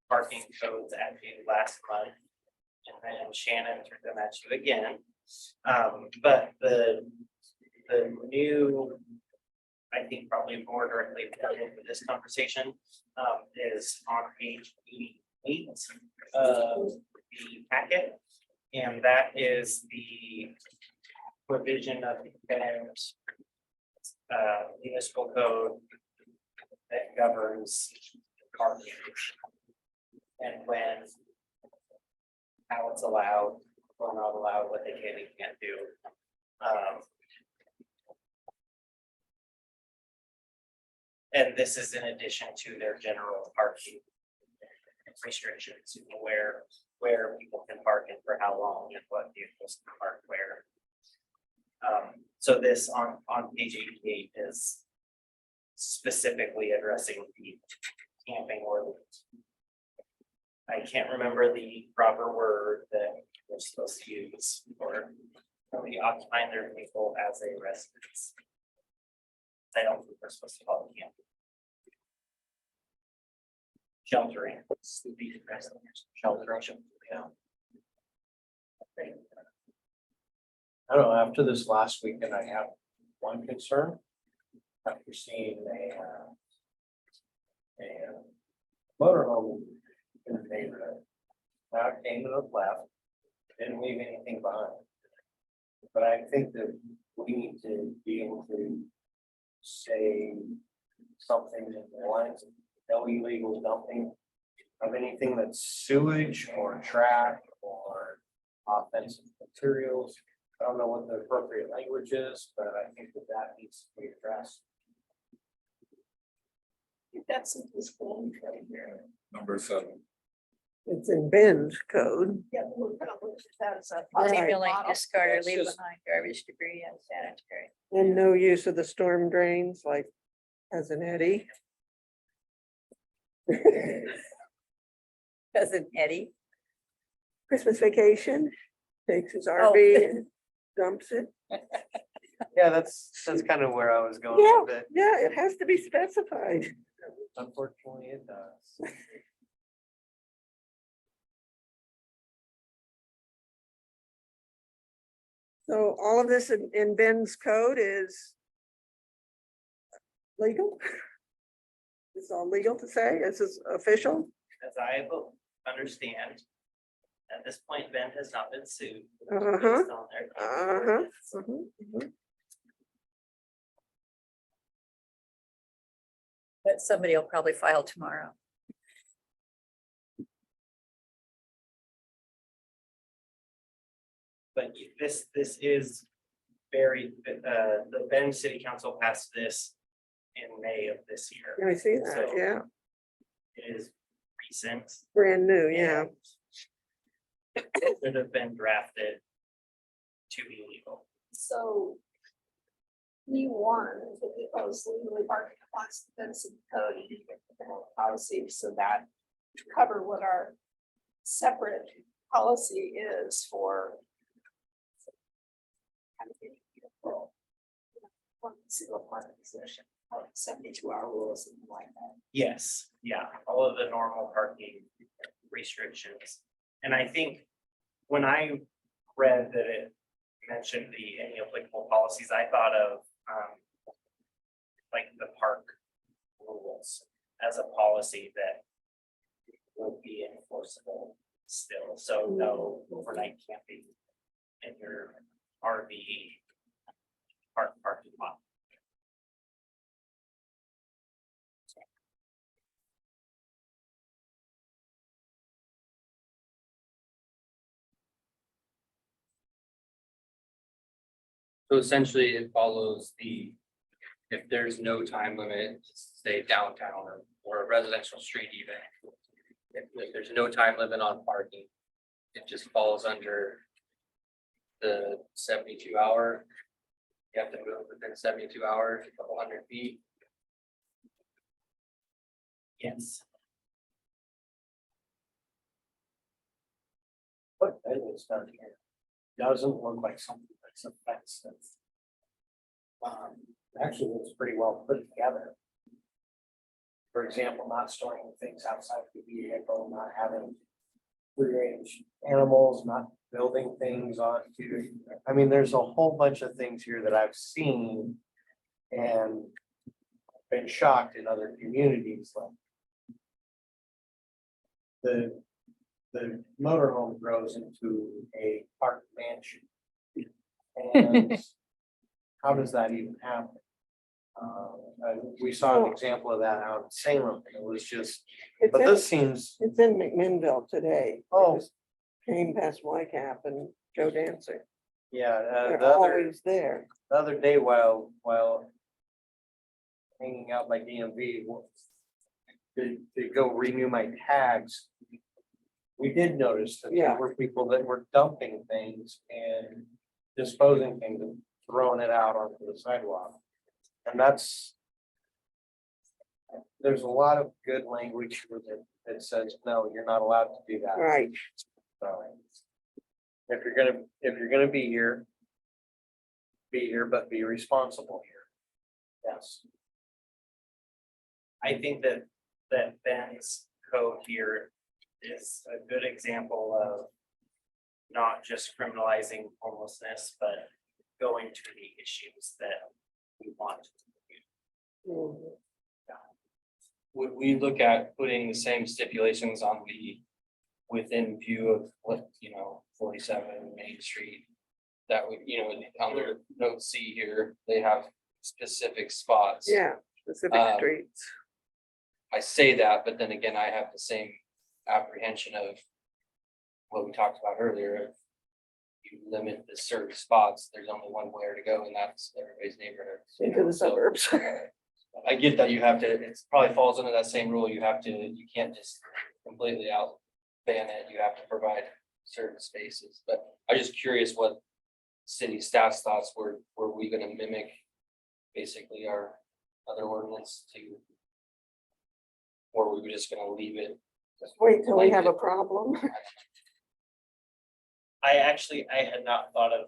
parking codes at you last month. And then Shannon threw them at you again. But the new, I think probably more directly relevant to this conversation, is on page 88 of the packet. And that is the provision of the municipal code that governs parking. And when, how it's allowed or not allowed, what they can and can't do. And this is in addition to their general parking restrictions, where people can park and for how long and what vehicles can park where. So this on page 88 is specifically addressing the camping ordinance. I can't remember the proper word that we're supposed to use for somebody occupying their vehicle as a residence. I don't think we're supposed to call it camping. Sheltering. Sheltering, yeah. I don't know, after this last weekend, I have one concern. After seeing a motorhome in the neighborhood. Now it came to the left, didn't leave anything behind. But I think that we need to be able to say something in the lines of no illegal dumping of anything that's sewage or trash or offensive materials. I don't know what the appropriate language is, but I think that needs to be addressed. That's this one right here. Number 7. It's in Ben's code. Yeah, we're gonna look at that as a. Right. Stimulate, model. discard, or That's leave just- behind garbage, debris, and sanitary. And no use of the storm drains like as an eddy. Cousin Eddie. Christmas vacation, takes his Oh. RV and dumps it. Yeah, that's kind of where I was going Yeah, with it. yeah, it has to be specified. Unfortunately, it does. So all of this in Ben's code is legal? It's all legal to say, this is official? As I understand, at this point, Ben has not been sued. Uh-huh, based on their uh-huh. ordinance. But somebody will probably file tomorrow. But this is very, the Bend City Council passed this in May of this year. I see that, So yeah, it is recent. brand new, yeah. and it Should have been drafted to be legal. So. E1, if it was legally bargained upon the code, you get the whole policy, so that to cover what our separate policy is for. Kind of getting people, one single part of the position, 72-hour rules and like that. Yes, yeah, all of the normal parking restrictions. And I think when I read that it mentioned any applicable policies, I thought of like the park rules as a policy that would be enforceable still. So no overnight camping in your RV parking lot. So essentially it follows if there's no time limit, say downtown or a residential street even. If there's no time limit on parking, it just falls under the 72-hour. You have to move within 72 hours, a couple hundred feet. Yes. What Ben has done here doesn't look like something that's offensive. Actually, it's pretty well put together. For example, not storing things outside the vehicle, not having free range animals, not building things onto. I mean, there's a whole bunch of things here that I've seen and been shocked in other communities like. The motorhome grows into a park mansion. And how does that even happen? We saw an example of that out in Salem. It was just, It's but in, this seems, it's in McMinnville today. Oh. I just Came past Whitecap and Joe Dancer, yeah, they're the always there. other day while hanging out by DMV, to go renew my tags. We did notice that Yeah. there were people that were dumping things and disposing things and throwing it out onto the sidewalk. And there's a lot of good language here that says, no, you're not allowed to do that. Right, So, if you're gonna be here, but be responsible here. Yes. I think that Ben's code here is a good example of not just criminalizing homelessness, but going to the issues that we want. Would we look at putting the same stipulations on the within view of what, 47 Main Street? That would, on their note C here, they have specific spots. yeah, specific streets. I say that, but then again, I have the same apprehension of what we talked about earlier. If you limit the certain spots, there's only one way to go, and that's everybody's neighborhood. Into the So, suburbs. I get that you have to, it probably falls under that same rule. You have to, you can't just completely out ban it. You have to provide certain spaces, but I'm just curious what city staff's thoughts were we gonna mimic basically our other ordinance to? Or were we just gonna leave it? Wait till we have a problem. I had not thought of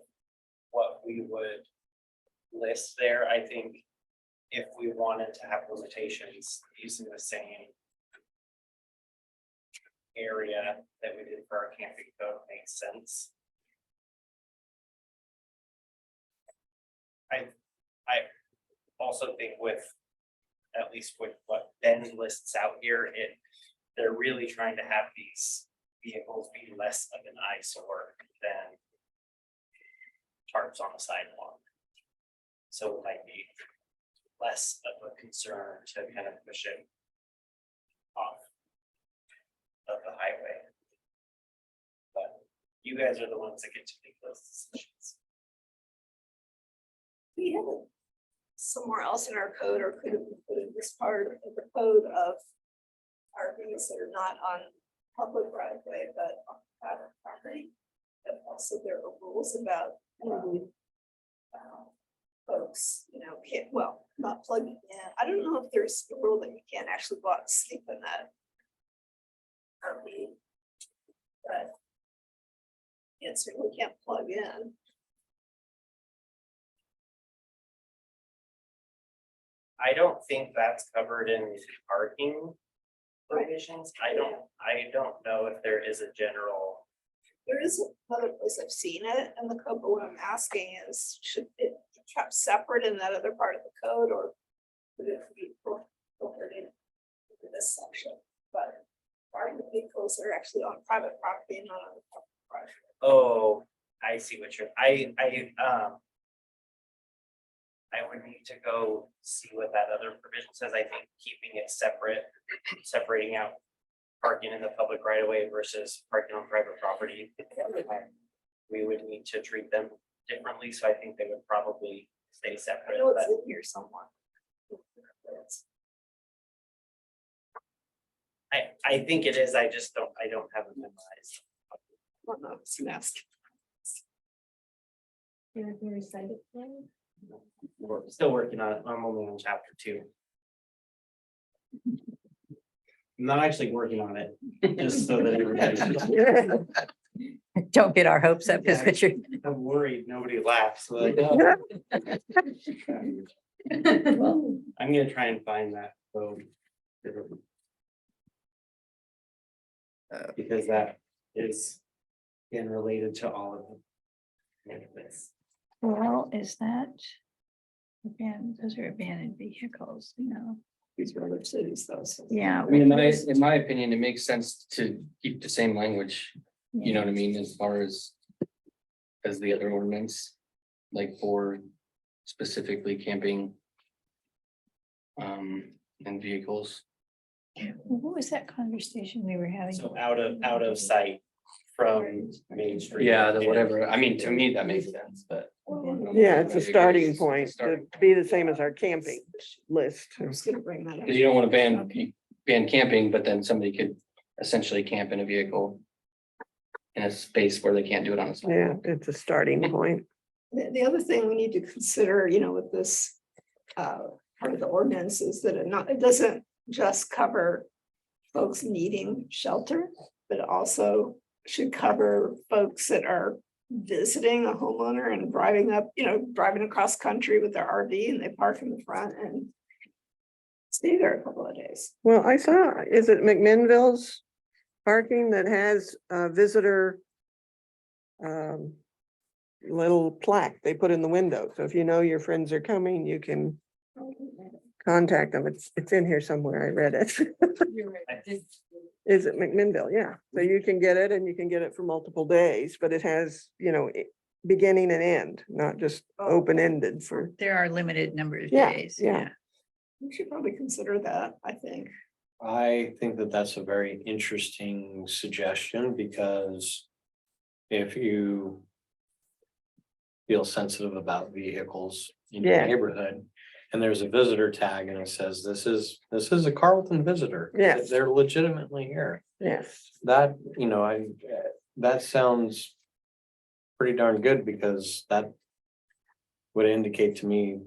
what we would list there. I think if we wanted to have limitations using the same area that we did for our camping code makes sense. I also think with, at least with what Ben lists out here, they're really trying to have these vehicles be less of an eyesore than tarps on the sidewalk. So it might be less of a concern to kind of push it off of the highway. But you guys are the ones that get to make those decisions. We have it somewhere else in our code, or could have been put in this part of the code of RVs that are not on public right of way, but on private property. But also there are rules about, folks, can't, well, not plugging in. I don't know if there's a rule that you can't actually go out and sleep in that RV. But it certainly can't plug in. I don't think that's covered in parking provisions. I don't know if there is a general. There is another place I've seen it in the code, but what I'm asking is, should it be kept separate in that other part of the code, or would it be filtered into this section? But part of the vehicles are actually on private property and not on the public property. Oh, I see what you're, I would need to go see what that other provision says. I think keeping it separate, separating out parking in the public right of way versus parking on private property. We would need to treat them differently, so I think they would probably stay I separate. know it's But in here somewhere. I think it is, I don't have it memorized. I don't know, it's an ask. We're still working on it. I'm only on chapter 2. I'm not actually working on it, just so that everybody. Don't get our hopes up, is what you're. I'm worried nobody laughs. Like, I'm gonna try and find that code. Because that is again related to all of them. Well, is that? Again, those are abandoned vehicles, These are other cities though. so- Yeah. I mean, in my opinion, it makes sense to keep the same language, you know what I mean, as far as the other ordinance, like for specifically camping and vehicles. What was that conversation we were having? So out of sight from Main Street. Yeah, the whatever, I mean, to me, that makes sense, but. Yeah, it's a starting point to be the same as our camping list. I was gonna bring that up. Because you don't want to ban camping, but then somebody could essentially camp in a vehicle in a space where they can't do it on a side. Yeah, it's a starting point. The other thing we need to consider, with this part of the ordinance is that it doesn't just cover folks needing shelter, but it also should cover folks that are visiting a homeowner and driving up, driving across country with their RV and they park in the front and stay there a couple of days. Well, I saw, is it McMinnville's parking that has a visitor little plaque they put in the window. So if you know your friends are coming, you can contact them. It's in here somewhere. I read it. Is it McMinnville? Yeah. So you can get it and you can get it for multiple days, but it has, beginning and end, not just open-ended for, There are limited number of Yeah, days. yeah. We should probably consider that, I think. I think that that's a very interesting suggestion because if you feel sensitive about vehicles in your Yeah. neighborhood, and there's a visitor tag and it says, this is a Carlton visitor. Yes. They're legitimately here. Yes, That, that sounds pretty darn good because that would indicate to me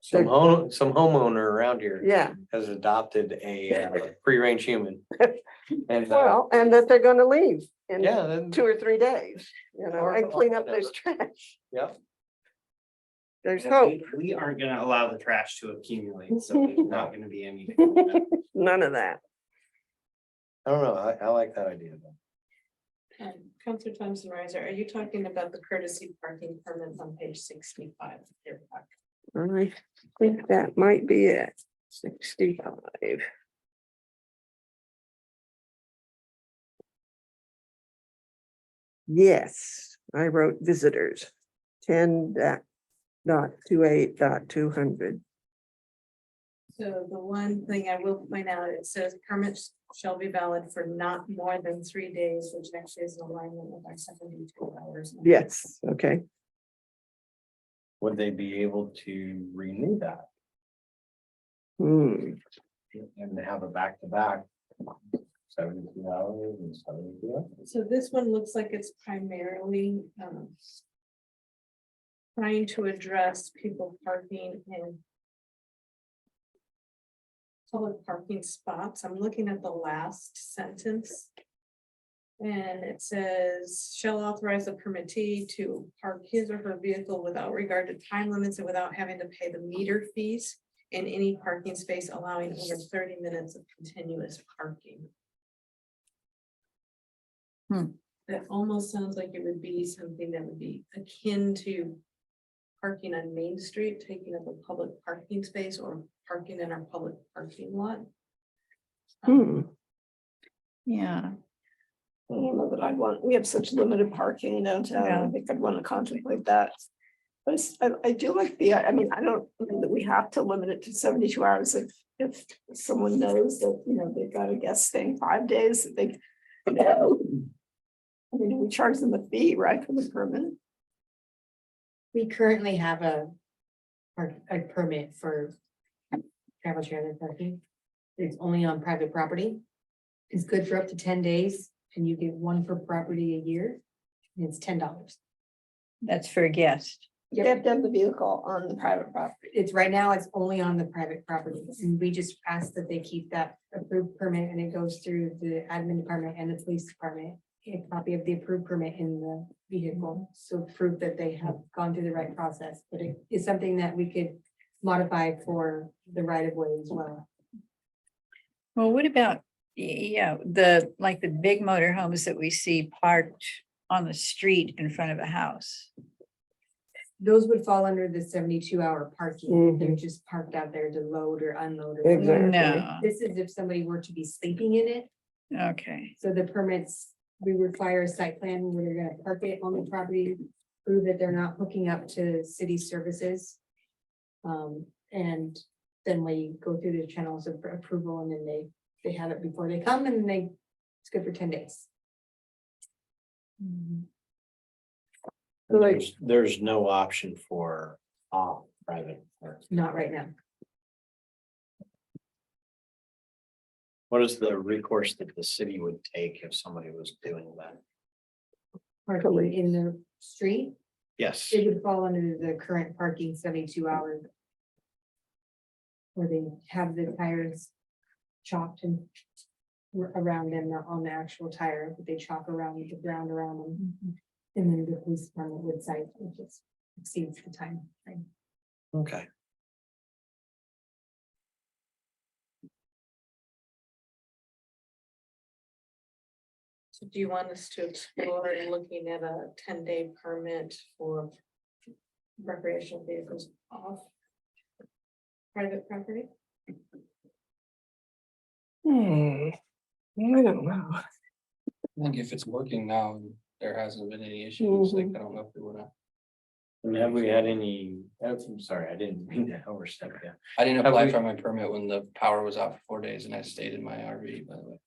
some homeowner around here yeah, has adopted a free range human. And, well, and that they're gonna leave in yeah, then, 2 or 3 days, Or- and clean up whatever. those trash. yeah, There's hope. We aren't gonna allow the trash to accumulate, so there's not gonna be any. None of that. I don't know, I like that idea though. Counselor Thompson Riser, are you talking about the courtesy parking permits on page 65? of your packet? I think that might be it. 65. Yes, I wrote visitors. 10.28.200. So the one thing I will point out, it says permits shall be valid for not more than 3 days, which actually is in alignment with our 72 hours. Yes, okay. Would they be able to renew that Hmm, and have a back to back? 72 hours and 72 hours? So this one looks like it's primarily trying to address people parking in public parking spots. I'm looking at the last sentence. And it says, shall authorize the permittee to park his or her vehicle without regard to time limits and without having to pay the meter fees in any parking space allowing over 30 minutes of continuous parking. That almost sounds like it would be something that would be akin to parking on Main Street, taking up a public parking space or parking in our public parking lot. hmm. Yeah. I don't know that I'd want, we have such limited parking downtown, I think I'd want to contemplate that. But I do like I mean, I don't know that we have to limit it to 72 hours if someone knows that, they've got a guest staying 5 days, that they. I mean, we charge them a fee, right, for the permit? We currently have a permit for travel trailer parking. It's only on private property. It's good for up to 10 days and you get one per property a year. And it's $10. That's for a guest. You have to have the vehicle on the private property. It's right now, it's only on the private property. And we just ask that they keep that approved permit and it goes through the admin department and the police department. A copy of the approved permit in the vehicle, so proof that they have gone through the right process, but it is something that we could modify for the right of way as well. Well, what about, like the big motorhomes that we see parked on the street in front of a house? Those would fall under the 72-hour parking. Mhm. They're just parked out there to load or unload. or Exactly. No, This is if somebody were to be sleeping in it. okay. So the permits, we require a site plan where they're gonna park it on the property, prove that they're not hooking up to city services. And then we go through the channels of approval and then they have it before they come and it's good for 10 days. Like- There's no option for private parking. Not right now. What is the recourse that the city would take if somebody was doing that? Parking in the street, Yes, it would fall under the current parking 72 hours. Where they have the tires chalked and around them, not on the actual tire, but they chalk around the ground around them. And then the police department would cite, which just exceeds the time frame. okay. So do you want us to explore looking at a 10-day permit for recreational vehicles off private property? I don't know. I think if it's working now, there hasn't been any issues, like, I don't know if there would have. And have we had any, I'm sorry, I didn't mean to overstep that. I didn't Have apply we- for my permit when the power was out for 4 days and I stayed in my RV, by the way.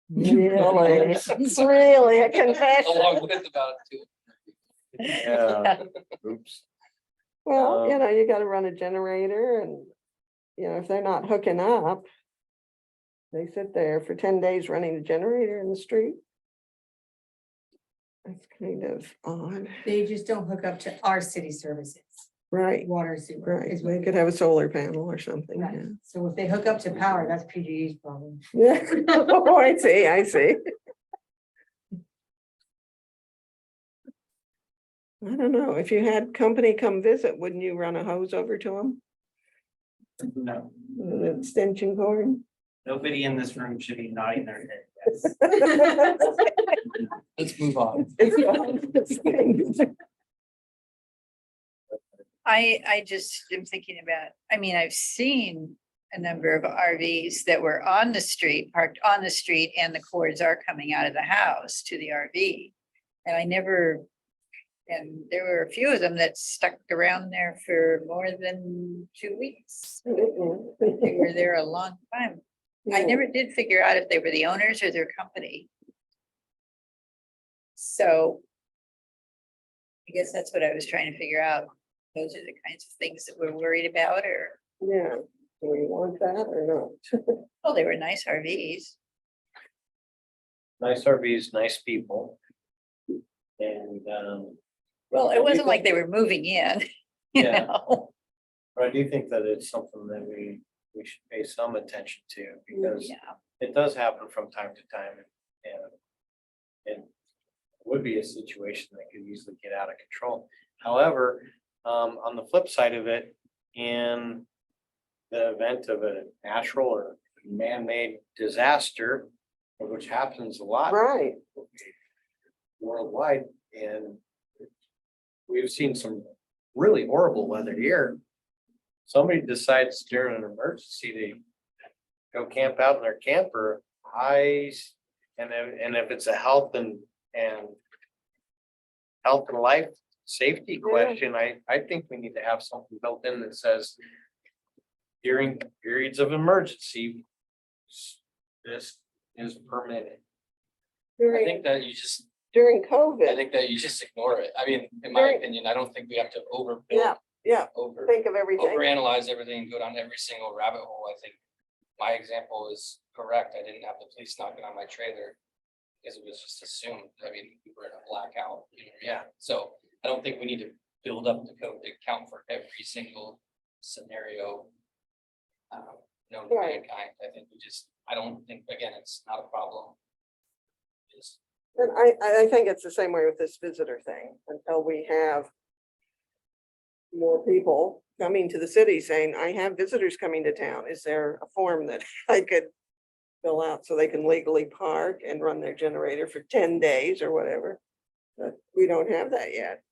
Really, it's really a confession. Along with about it too. Yeah, oops. Well, Um, you gotta run a generator and you know, if they're not hooking up, they sit there for 10 days running the generator in the street. That's kind of odd, They just don't hook up to our city services, right? water, sewer. Right, is what they could have a solar panel or something, Right. yeah. So if they hook up to power, that's PG&E's problem. Yeah, oh, I see, I see. I don't know, if you had company come visit, wouldn't you run a hose over to them? No, An extension cord? nobody in this room should be nodding their head. Yes. Let's move on. I just am thinking about, I mean, I've seen a number of RVs that were on the street, parked on the street, and the cords are coming out of the house to the RV. And I never, and there were a few of them that stuck around there for more than 2 weeks. They were there a long time. I never did figure out if they were the owners or their company. So I guess that's what I was trying to figure out. Those are the kinds of things that we're worried about, or, Yeah, do we want that or not? oh, they were nice RVs. Nice RVs, nice people. And, Well, it wasn't like they were moving in, you Yeah. know? but I do think that it's something that we should pay some attention to, because Yeah, it does happen from time to time. And it would be a situation that could easily get out of control. However, on the flip side of it, in the event of a natural or man-made disaster, which happens a lot Right, worldwide, and we've seen some really horrible weather here. Somebody decides during an emergency to go camp out in their camper, and if it's a health and life safety question, I think we need to have something built in that says during periods of emergency, this is permitted. during, that you just, during COVID, think that you just ignore it. I mean, in my Very- opinion, I don't think we have to yeah, yeah, over think of everything. overanalyze everything and go down every single rabbit hole. I think my example is correct. I didn't have the police knocking on my trailer because it was just assumed. I mean, we were in a blackout, you know, yeah. So I don't think we need to build up the code to account for every single scenario. Known to Right. mankind. I think I don't think, again, it's not a problem. Just And I think it's the same way with this visitor thing, until we have more people coming to the city saying, I have visitors coming to town. Is there a form that I could fill out so they can legally park and run their generator for 10 days or whatever? But we don't have that yet.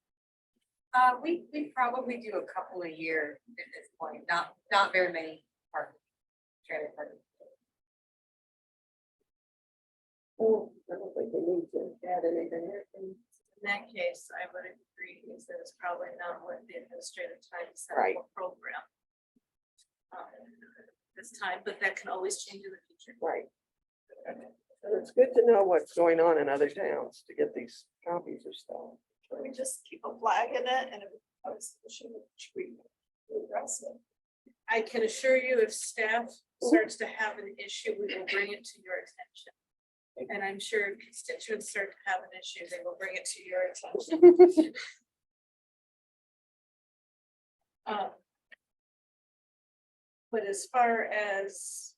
We probably do a couple a year at this point, not very many parking. Trailer parking. Oh, I don't think we need to add anything. In that case, I would agree, is that it's probably not worth the administrative time to set Right. up a program. This time, but that can always change in the future. Right. And it's good to know what's going on in other towns to get these copies of stuff. We just keep a flag in it and if it's an issue, we address it. I can assure you, if staff starts to have an issue, we will bring it to your attention. And I'm sure if constituents start to have an issue, they will bring it to your attention. But as far as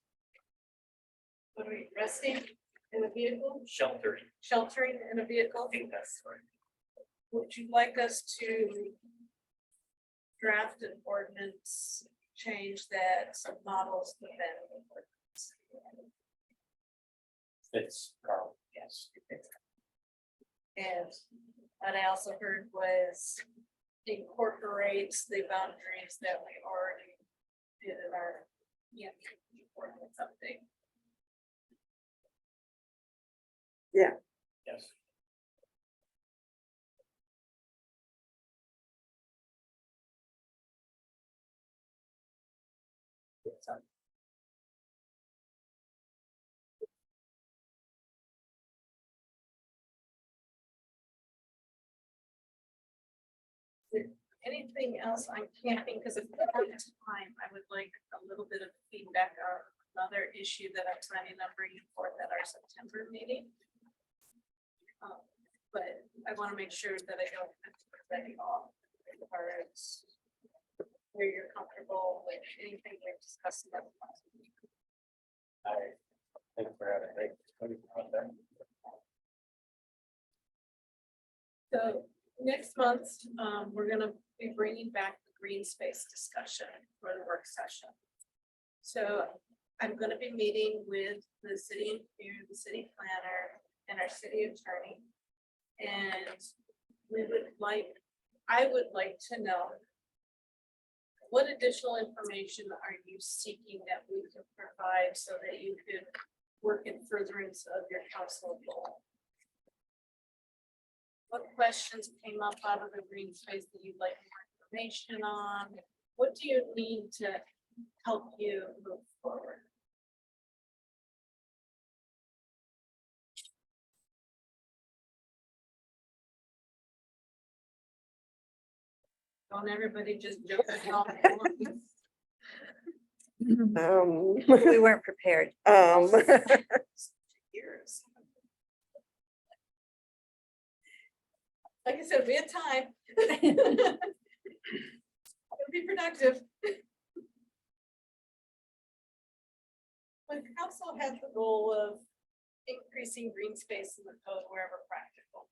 what are we, resting in a vehicle, Sheltering, sheltering in a vehicle? I think that's right. Would you like us to draft an ordinance change that models the family ordinance? It's, yes. And what I also heard was incorporates the boundaries that we already did in our, ordinance update. Yes. Anything else on camping? Because if we have time, I would like a little bit of issue that I'm planning on bringing forth at our September meeting. But I want to make sure that I don't have to put that off as far as where you're comfortable with anything we've discussed. in the past. Thanks for having me. So next month, we're gonna be bringing back the green space discussion for the work session. So I'm gonna be meeting with the city engineer, the city planner, and our city attorney. And I would like to know what additional information are you seeking that we can provide so that you could work in furtherance of your council goal? What questions came up out of the green space that you'd like more information on? What do you need to help you move forward? Don't everybody just jump in all at once. We weren't prepared. Years. Like I said, we had time. It'll be productive. When council had the goal of increasing green space in the code wherever practical.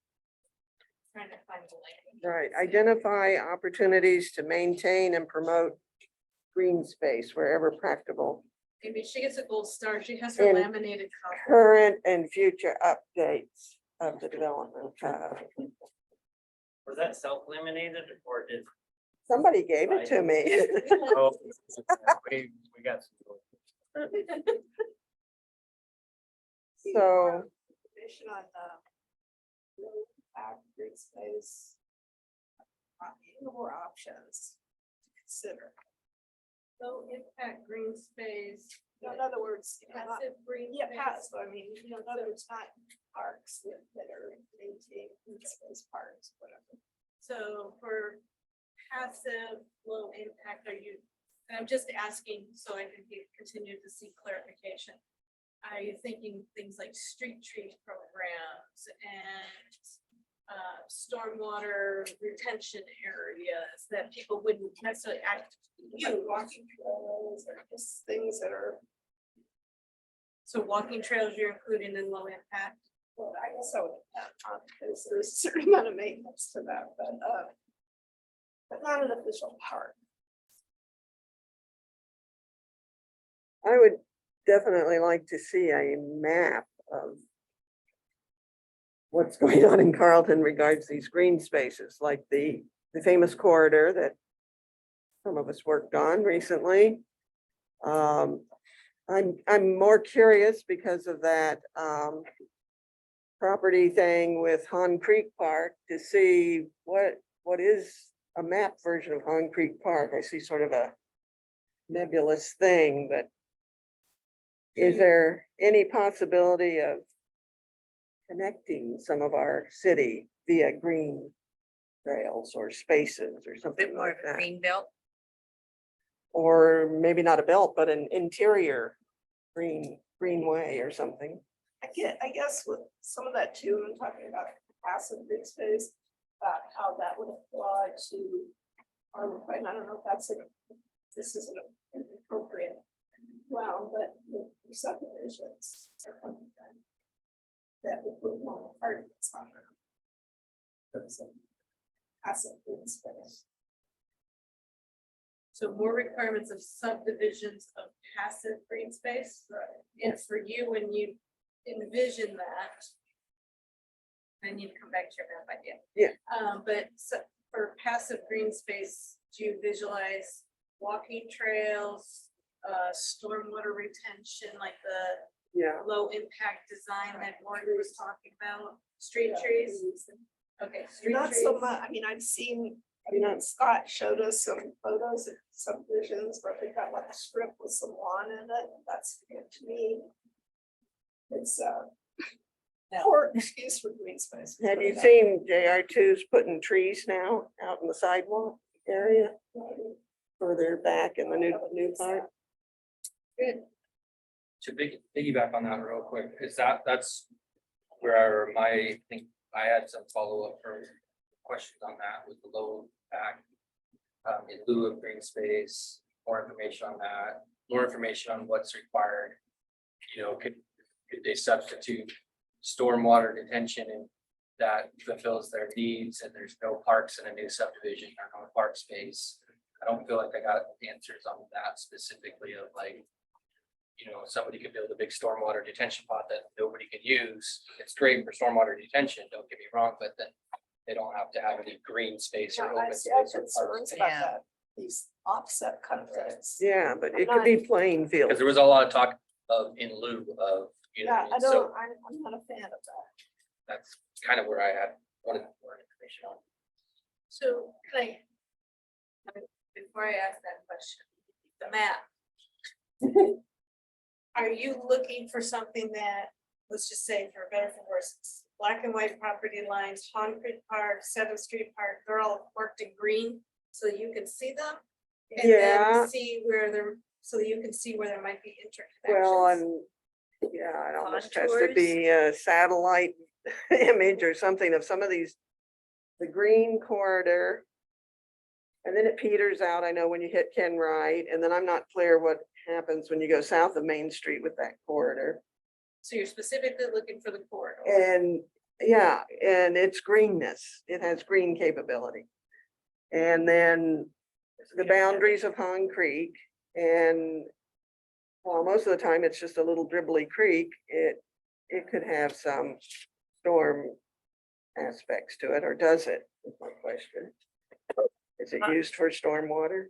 Trying to find the language. Right, identify opportunities to maintain and promote green space wherever practicable. Maybe she gets a gold star. She has her And laminated copy. Current and future updates of the development. Was that self-eliminated or did? Somebody gave it to me. Oh, we got some. So, Information on the green space. More options to consider. So impact green space. In other words, Passive green. yeah, space. passive, I mean, in other words, not parks that are maintained, green space parks, whatever. So for passive, low impact, are you, and I'm just asking so I can continue to see clarification. Are you thinking things like street tree programs and stormwater retention areas that people wouldn't necessarily act Like walking trails or just things that are, So walking trails you're including in low impact? well, I guess I would, because there's a certain amount of maintenance to that, but not an official park. I would definitely like to see a map of what's going on in Carlton regards these green spaces, like the famous corridor that some of us worked on recently. I'm more curious because of that property thing with Han Creek Park to see what is a map version of Han Creek Park. I see sort of a nebulous thing, but is there any possibility of connecting some of our city via green trails or spaces or A bit something more like of a that? green belt. Or maybe not a belt, but an interior greenway or something. I guess with some of that too, I'm talking about passive green space, how that would apply to and I don't know if this isn't appropriate. Well, but the subdivisions are coming down. That would put more apartments on them. So, passive green space. So more requirements of subdivisions of passive green space. And for you, when you envision that, I need to come back to your map idea. Yeah. But for passive green space, do you visualize walking trails, stormwater retention, like the Yeah. low impact design that Morgan was talking about, street trees? Okay, street Not trees. so much, I mean, Scott showed us some photos of subdivisions where they got like a strip with some lawn in it, that's good to me. It's poor excuse for green space. Have you seen JR2's putting trees now out in the sidewalk area? Further back in the new part? Good. To piggyback on that real quick, that's where I think I had some follow-up or questions on that with the low impact. In lieu of green space, more information on that, more information on what's required. You know, could they substitute stormwater detention and that fulfills their needs and there's no parks in a new subdivision or no park space? I don't feel like I got answers on that specifically of like, you know, somebody could build a big stormwater detention pot that nobody can use. It's great for stormwater detention, don't get me wrong, but then they don't have to have any green space or I open see, I have space. or park concerns space. about Yeah. that, these offset kind of things. Yeah, but it could be plain field. Because there was a lot of talk of in lieu of, you know, Yeah, I so don't, I'm not a fan of that. that's kind of where I had wanted more information on. So, can before I ask that question, the map. Are you looking for something that, let's just say for better for worse, black and white property lines, Concrete Park, 7th Street Park, they're all marked in green, so you can see them? And Yeah. then see where they're, so you can see where there might be Well, interconnections. and yeah, it almost has to be a satellite image or something of some of these, the green corridor. And then it peters out, I know, when you hit Ken Wright, and then I'm not clear what happens when you go south of Main Street with that corridor. So you're specifically looking for the corridor. And yeah, and it's greenness, it has green capability. And then the boundaries of Han Creek and well, most of the time it's just a little dribbly creek. It could have some storm aspects to it, or does it? Is my question. Is it used for stormwater?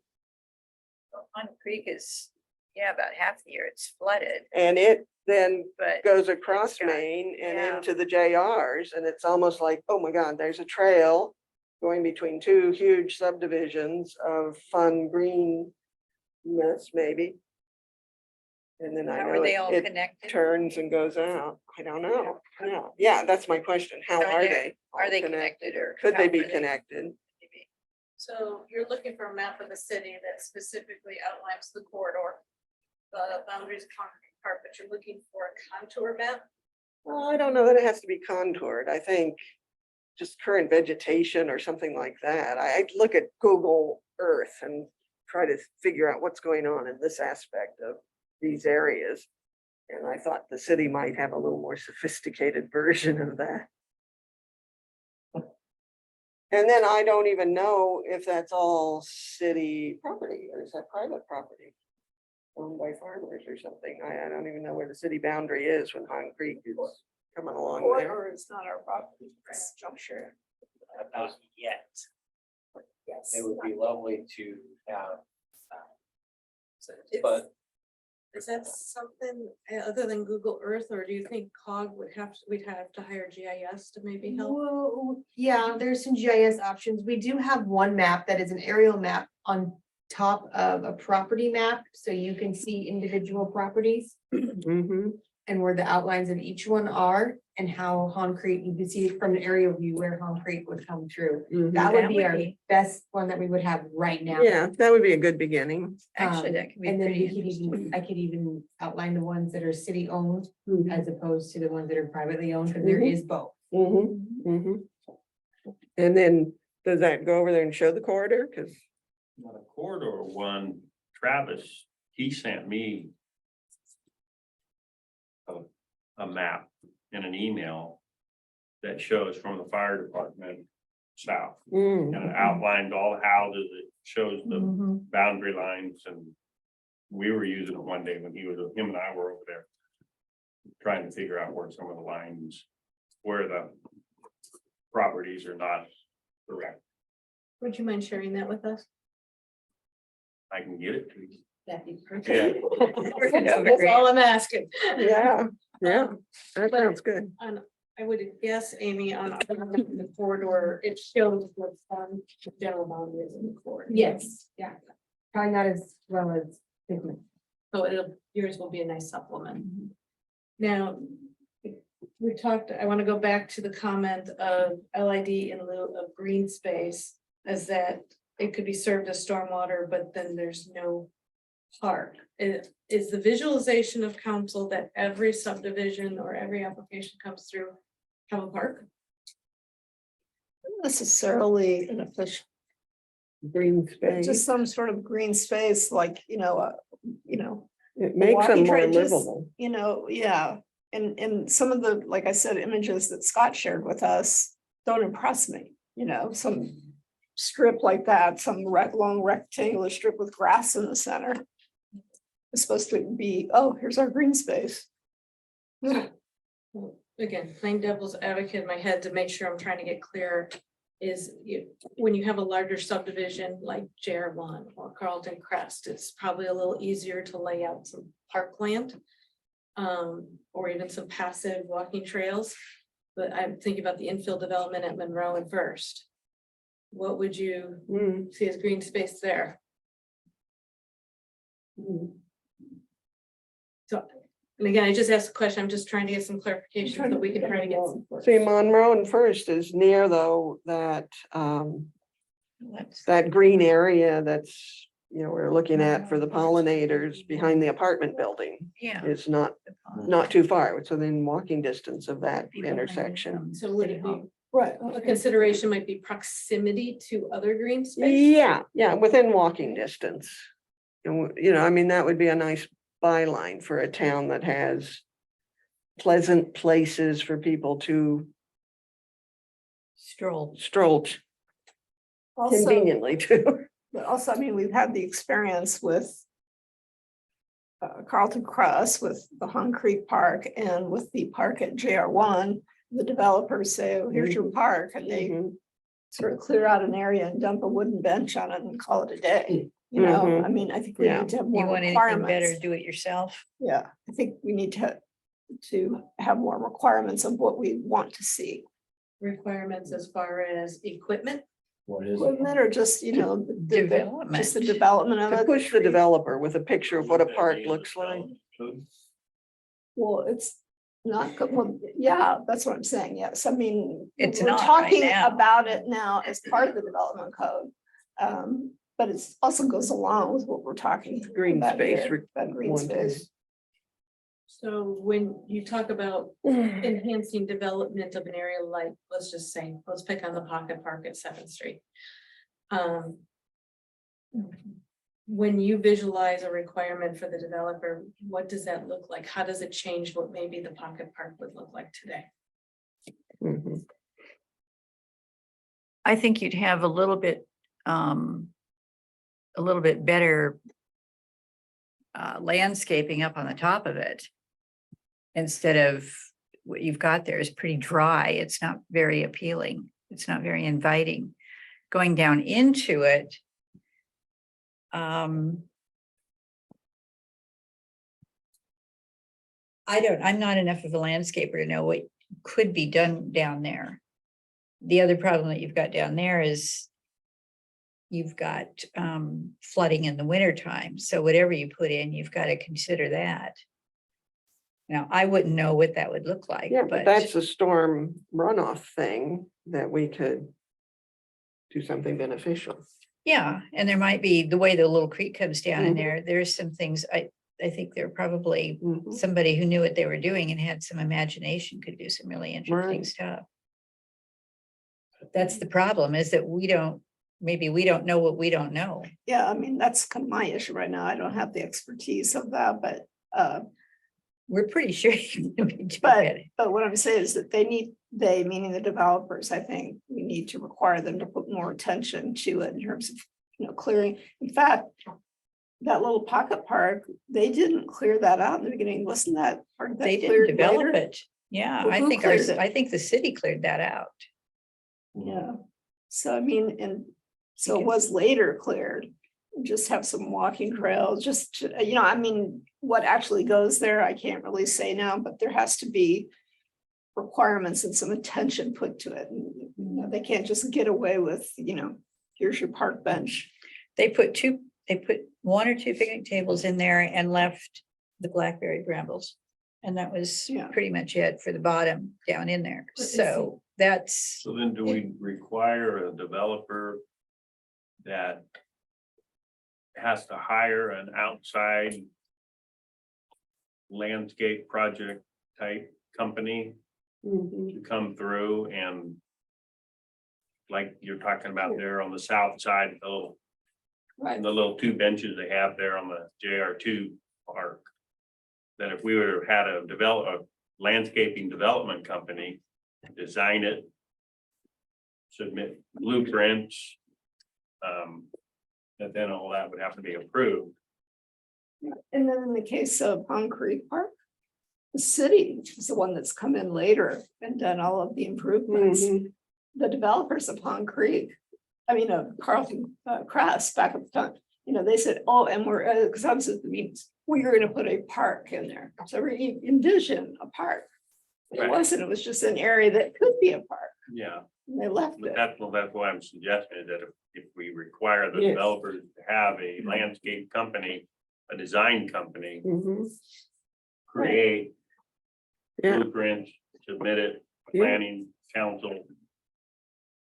Pond Creek is, yeah, about half the year it's flooded, And it then but goes across got- Main and yeah. into the JRs, and it's almost like, oh my God, there's a trail going between two huge subdivisions of fun greenness, maybe. And then I how know are they all it connected? turns and goes out. I don't know. No, yeah, that's my question. How Are are they- they? Are all they connected or? Could they how be are connected? maybe? So you're looking for a map of the city that specifically outlines the corridor, the boundaries of Concrete Park, but you're looking for a contour map? Well, I don't know that it has to be contoured. I think just current vegetation or something like that. I'd look at Google Earth and try to figure out what's going on in this aspect of these areas. And I thought the city might have a little more sophisticated version of that. And then I don't even know if that's all city property or is that private property owned by farmers or something. I don't even know where the city boundary is when Han Creek is coming along there. Corridor is not our property, at this juncture. Not yet. Yes. It would be lovely to have. It's- But Is that something other than Google Earth, or do you think COG we'd have to hire GIS to maybe help? Well, yeah, there's some GIS options. We do have one map that is an aerial map on top of a property map, so you can see individual properties Mm-hmm. and where the outlines of each one are and how Han Creek, you can see from an aerial view where Han Creek would come through. That would be our best one that we would have right now. Yeah, that would be a good beginning. Actually, that could be And then pretty we could even, interesting. I could even outline the ones that are city owned Mhm. as opposed to the ones that are privately owned, because there Mhm. is both. Mm-hmm, mm-hmm. And then does that go over there and show the corridor? Cause Now, the corridor one, Travis, he sent me a map in an email that shows from the fire department south, and it outlined all the houses, it shows the Mhm. boundary lines, and we were using it one day when him and I were over there trying to figure out where some of the lines, where the properties are not correct. Would you mind sharing that with us? I can get it to you. That'd be Yeah. perfect. That's all I'm asking. yeah, yeah, that sounds good. And I would guess, Amy, on the corridor, it shows what's on the general boundaries in the corridor. Yes, yeah. Probably not as well as Pigment. So yours will be a nice supplement. Now, we talked, I want to go back to the comment of LID in lieu of green space, as that it could be served as stormwater, but then there's no park, is the visualization of council that every subdivision or every application comes through have a park? Not necessarily an official, Green just space, some sort of green space, like, it makes walking them more trail, just, livable. yeah. And some of the, like I said, images that Scott shared with us don't impress me, some strip like that, some long rectangular strip with grass in the center. It's supposed to be, oh, here's our green space. Again, playing devil's advocate in my head to make sure I'm trying to get clear is when you have a larger subdivision like JR1 or Carlton Crest, it's probably a little easier to lay out some parkland. Or even some passive walking trails. But I'm thinking about the infill development at Monroe and First. What would you see as green space there? So, and again, I just asked a question, I'm just trying to get some clarification so we can try to get some. See, Monroe and First is near though that, that green area that's, we're looking at for the pollinators behind the apartment building. Yeah. Is not too far. It's within walking distance of that intersection. So would it be, Right. a consideration might be proximity to other green space? Yeah, within walking distance. And, I mean, that would be a nice byline for a town that has pleasant places for people to Stroll. stroll Also, conveniently to. but also, I mean, we've had the experience with Carlton Crest, with the Hun Creek Park, and with the park at JR1. The developers say, oh, here's your park, and they Mhm. sort of clear out an area and dump a wooden bench on it and call it a day. Mhm. I mean, I think we Yeah. need to have You more want anything better, requirements. do it yourself. Yeah, I think we need to have more requirements of what we want to see. Requirements as far as equipment? What is it? Equipment or just, just the Development. development of To it. push the developer with a picture of what a park looks like. Well, it's not, well, yeah, that's what I'm saying, yes, I mean. It's we're not right talking now. about it now as part of the development code. But it's also goes along with what we're talking. Green about space here, that green one, too. space. So when you talk about enhancing development of an area like, let's just say, let's pick on the pocket park at 7th Street. When you visualize a requirement for the developer, what does that look like? How does it change what maybe the pocket park would look like today? Mhm. I think you'd have a little bit better landscaping up on the top of it. Instead of what you've got there is pretty dry. It's not very appealing. It's not very inviting. Going down into it. I'm not enough of a landscaper to know what could be done down there. The other problem that you've got down there is you've got flooding in the winter time. So whatever you put in, you've got to consider that. Now, I wouldn't know what that would look like, Yeah, but but that's a storm runoff thing that we could do something beneficial. yeah, and there might be the way the little creek comes down in Mhm. there. There's some things I think they're probably Mhm. somebody who knew what they were doing and had some imagination could do some really interesting Right. stuff. That's the problem, is that maybe we don't know what we don't know. Yeah, I mean, that's kind of my issue right now. I don't have the expertise of that, but We're pretty sure you can do But- it. what I'm saying is that they, meaning the developers, I think we need to require them to put more attention to it in terms of, clearing. In fact, that little pocket park, they didn't clear that out in the beginning. Wasn't that part of that? They didn't cleared develop later? it. Yeah, Well, I who think cleared it? I think the city cleared that out. Yeah, so I mean, and so it Because- was later cleared. Just have some walking trails, just, I mean, what actually goes there, I can't really say now, but there has to be requirements and some attention put to it. And, they can't just get away with, here's your park bench. They put one or two picnic tables in there and left the blackberry brambles. And that was Yeah. pretty much it for the bottom down in there. But is So that's, So then do we require a developer that has to hire an outside landscape project type company to come through and like you're talking about there on the south side, Right. the little two benches they have there on the JR2 park. That if we were had a landscaping development company, design it, submit blueprints, and then all that would have to be approved. And then in the case of Pond Creek Park, the city is the one that's come in later and done all of the improvements. The developers of Pond Creek, I mean, Carlton Crest back at the time, you know, they said, oh, and we're, because I was at the meetings, we're gonna put a park in there. So we envision a park. It Right. wasn't, it was just an area that could be a park. Yeah, And they left but it. that's why I'm suggesting that if we require the Yes. developers to have a landscape company, a design company, create Yeah. blueprints, submit it, Yeah. planning council.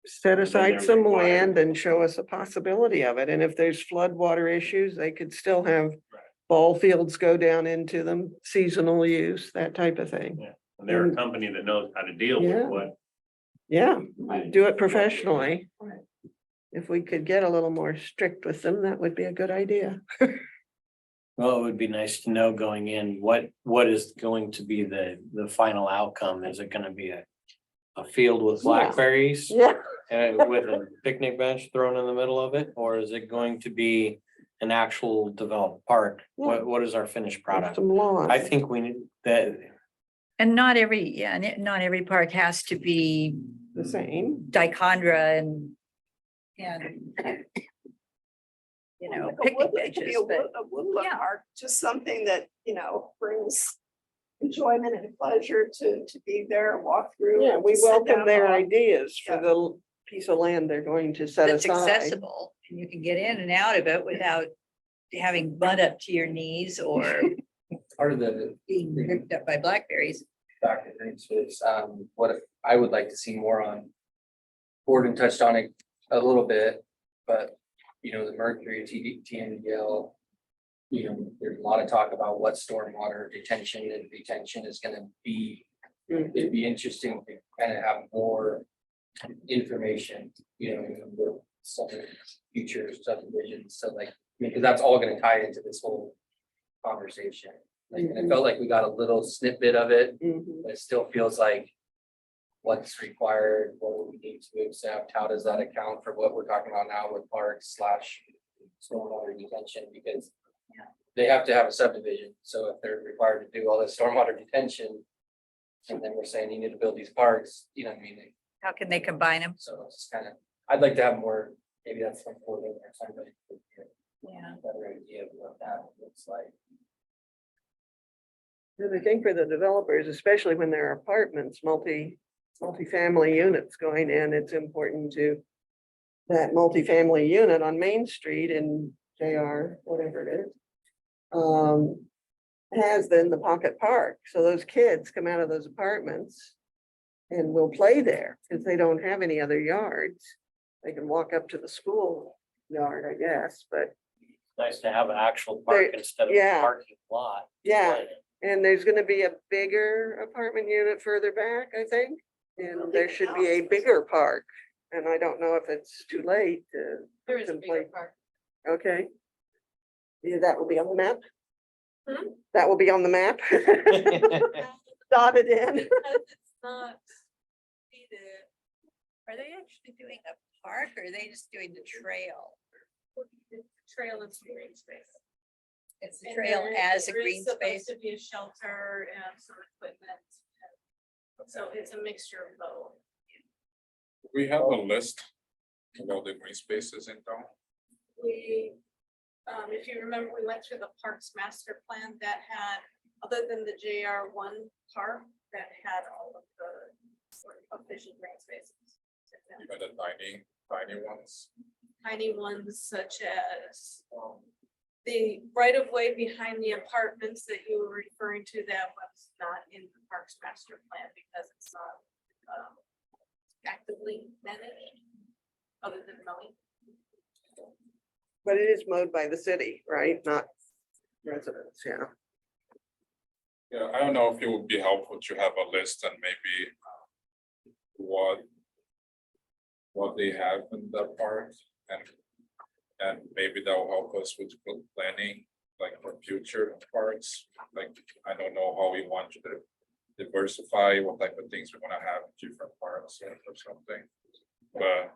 Set they're aside some required. land and show us a possibility of it. And if there's floodwater issues, they could still have ball fields go down into them, seasonal use, that type of thing. Yeah. And they're a And- company that knows how to deal Yeah. with what. Yeah, do it professionally. If we could get a little more strict with them, that would be a good idea. Well, it would be nice to know going in, what is going to be the final outcome? Is it gonna be a field with Yeah. blackberries? Yeah. With a picnic bench thrown in the middle of it, or is it going to be an actual developed park? What is our finished product? Some lawn. I think we need that, And not not every park has to be The same. dichondra and. You know, Like a picnic wood- it could be benches, a but wood- a woodland yeah. park, just something that, you know, brings enjoyment and pleasure to be there, walk through. Yeah, and we to sit welcome down their on. ideas for Yeah. the piece of land they're going to set that's aside. accessible and you can get in and out of it without having mud up to your knees or Part of the being ripped up by blackberries. Dr. Green Space, what I would like to see more on. Gordon touched on it a little bit, but you know, the mercury, TNDL. You know, there's a lot of talk about what stormwater detention and retention is gonna be. It'd be interesting to kind of have more information, you know, with some future subdivisions, so like, because that's all gonna tie into this whole conversation. Like, and it felt like we got a little snippet of it, Mhm. but it still feels like what's required, what do we need to accept, how does that account for what we're talking about now with parks / stormwater detention, because they have to have a subdivision, so if they're required to do all this stormwater detention, and then we're saying you need to build these parks, you know what I mean? How can they combine them? So it's kind of, I'd like to have more, maybe that's like for them or somebody. could get Yeah. a Better idea of what that looks like. And I think for the developers, especially when there are apartments, multifamily units going in, it's important to. That multifamily unit on Main Street in JR, whatever it is. Has then the pocket park, so those kids come out of those apartments. And will play there, because they don't have any other yards. They can walk up to the school yard, I guess, but nice to have an actual park There- instead of a yeah. parking lot. yeah. And there's gonna be a bigger apartment unit further back, I think. And there should be a bigger park. And I don't know if it's too late to There is a bigger contemplate. park. Okay. Yeah, that will be on the map. Hmm? That will be on the map. Dotted in. It's not needed. Are they actually doing a park or are they just doing the trail? The trail is green space. It's the And trail there- as a there is green supposed space? To be a shelter and some equipment. So it's a mixture of both. We have a list of all the green spaces in town. We, if you remember, we went through the parks master plan that had, other than the JR1 park, that had all of the sort of official green spaces. Even the tiny ones. Tiny ones such as the right of way behind the apartments that you were referring to, that was not in the parks master plan because it's not actively managed other than mowing. But it is mowed by the city, right? Not residents, yeah. Yeah, I don't know if it would be helpful to have a list and maybe what they have in the park and maybe that will help us with planning, like for future parks. Like, I don't know how we want to diversify, what type of things we want to have in different parks or something. But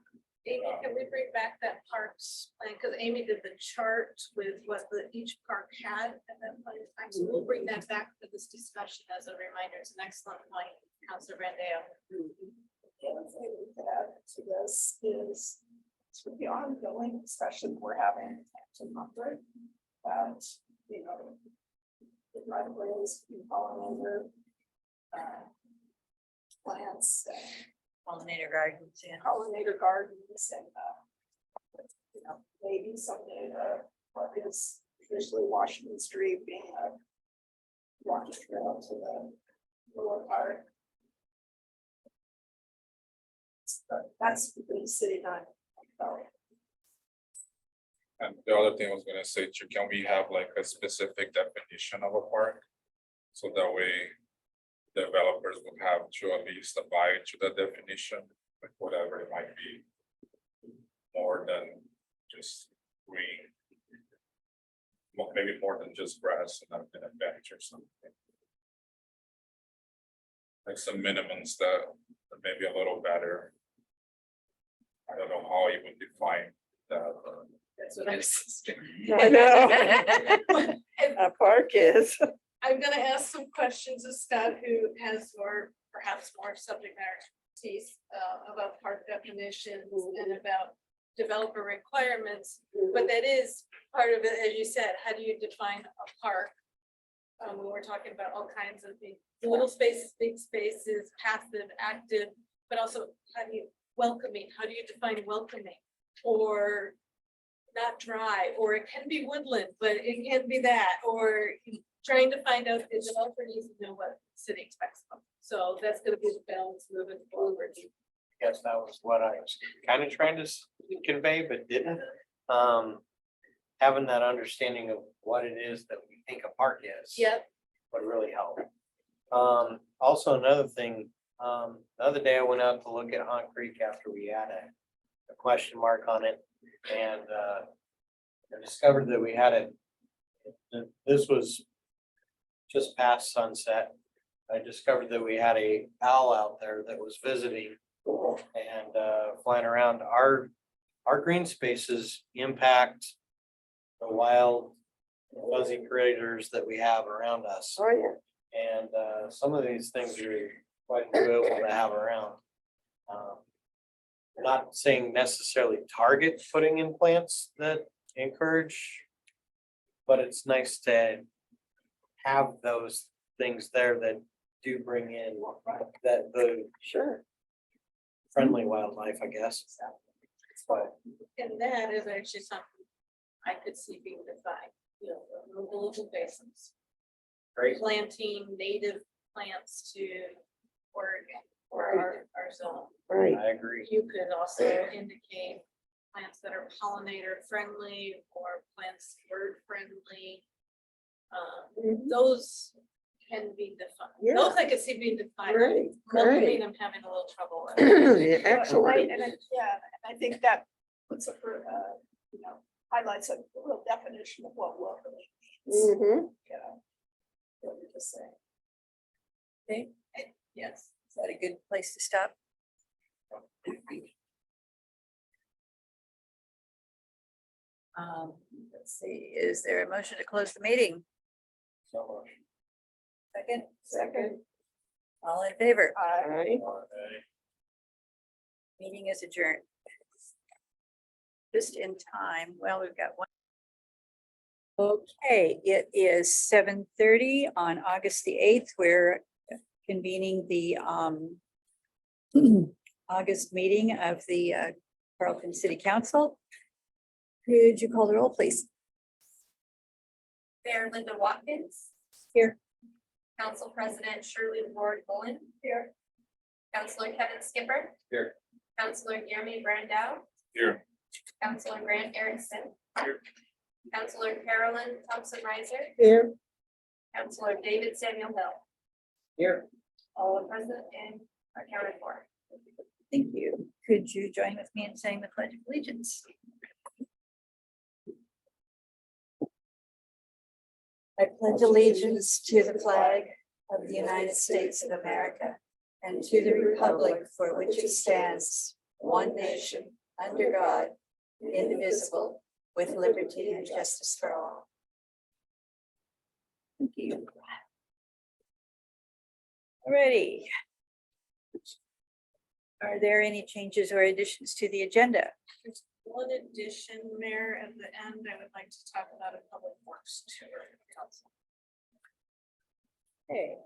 Amy, can we bring back that parks plan? Because Amy did the chart with what each park had at that point in time. So we'll bring that back for this discussion as a reminder. It's an excellent point, Councilor Brandeo. The other thing we could add to this is sort of the ongoing discussion we're having to Montford about, you know, the right of ways, pollinator plants, Pollinator gardens, yeah. pollinator gardens and, you know, maybe someday what is traditionally Washington Street being a walking trail to the lower part. But that's the city not. and the other thing I was gonna say too, can we have like a specific definition of a park? So that way developers would have to at least abide to the definition, like whatever it might be. More than just green. Well, maybe more than just grass and a bench or something. Like some minimums that may be a little better. I don't know how you would define that. That's what I was thinking. I know. A park is. I'm gonna ask some questions of Scott, who has more, perhaps more subject matter expertise about park definitions and about developer requirements. But that is part of it, as you said, how do you define a park? When we're talking about all kinds of things, little spaces, big spaces, passive, active, but also how do you welcoming, how do you define welcoming? Or not dry, or it can be woodland, but it can be that, or trying to find out, the developer needs to know what the city expects of them. So that's gonna be the balance moving forward. Guess that was what I was kind of trying to convey, but didn't. Having that understanding of what it is that we think a park is. Yep. Would really help. Also another thing, the other day I went out to look at Hunt Creek after we had a question mark on it. And I discovered that we had this was just past sunset. I discovered that we had a owl out there that was visiting and flying around. Our green spaces impact the wild fuzzy critters that we have around us. Oh, yeah. And some of these things are quite enjoyable to have around. Not saying necessarily target putting in plants that encourage, but it's nice to have those things there that do bring in that the Sure. friendly wildlife, I guess. But And that is actually something I could see being defined, you know, removal of invasives. great, Planting native plants to Oregon or our zone. Right. I agree. You could also indicate plants that are pollinator friendly or plants bird friendly. Mhm. Those can be defined. Those I could see being defined. Great, Welcoming, great. I'm having a little trouble with. Yeah, excellent. Right, and yeah, and I think that puts you know, highlights a real definition of what welcoming means, Mhm. you know. What we just say. Okay, yes, is that a good place to stop? Let's see, is there a motion to close the meeting? So much. Second, all in favor? Right. Meeting is adjourned. Just in time, well, we've got one. Okay, it is 7:30 on August the 8th. We're convening the August meeting of the Carlton City Council. Could you call the roll, please? Mayor Linda Watkins. Here. Council President Shirley Ward Bullen. Here. Councilor Kevin Skipper. Here. Councilor Jeremy Brandow. Here. Councilor Grant Erickson. Counselor Carolyn Thompson Riser, Here, Counselor David Samuel Hill. Here. All are present and accounted for. Thank you. Could you join with me in saying the Pledge of Allegiance? I pledge allegiance to the flag of the United States of America and to the republic for which it stands, one nation, under God, indivisible, with liberty and justice for all. Thank you. Alrighty. Are there any changes or additions to the agenda? There's one addition, Mayor, at the end, I would like to talk about a public works tour. Council. Okay.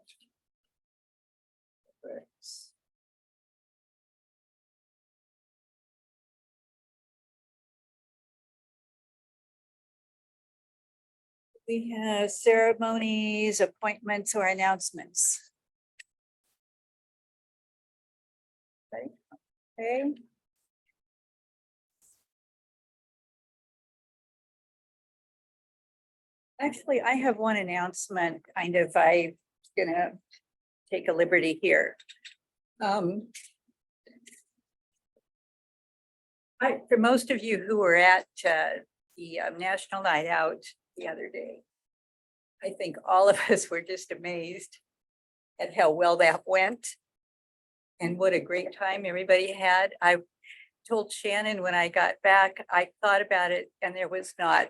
We have ceremonies, appointments, or announcements. Okay. Actually, I have one announcement, kind of, I'm gonna take a liberty here. For most of you who were at the National Night Out the other day, I think all of us were just amazed at how well that went. And what a great time everybody had. I told Shannon when I got back, I thought about it and there was not,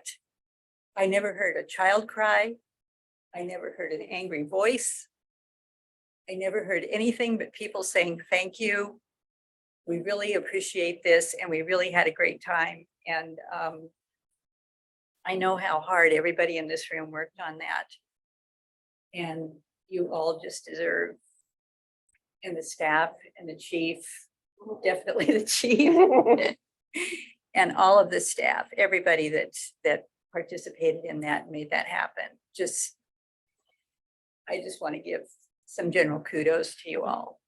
I never heard a child cry. I never heard an angry voice. I never heard anything but people saying, thank you. We really appreciate this and we really had a great time. And I know how hard everybody in this room worked on that. And you all just deserve, and the staff and the chief, definitely the chief, and all of the staff, everybody that participated in that and made that happen. I just want to give some general kudos to you all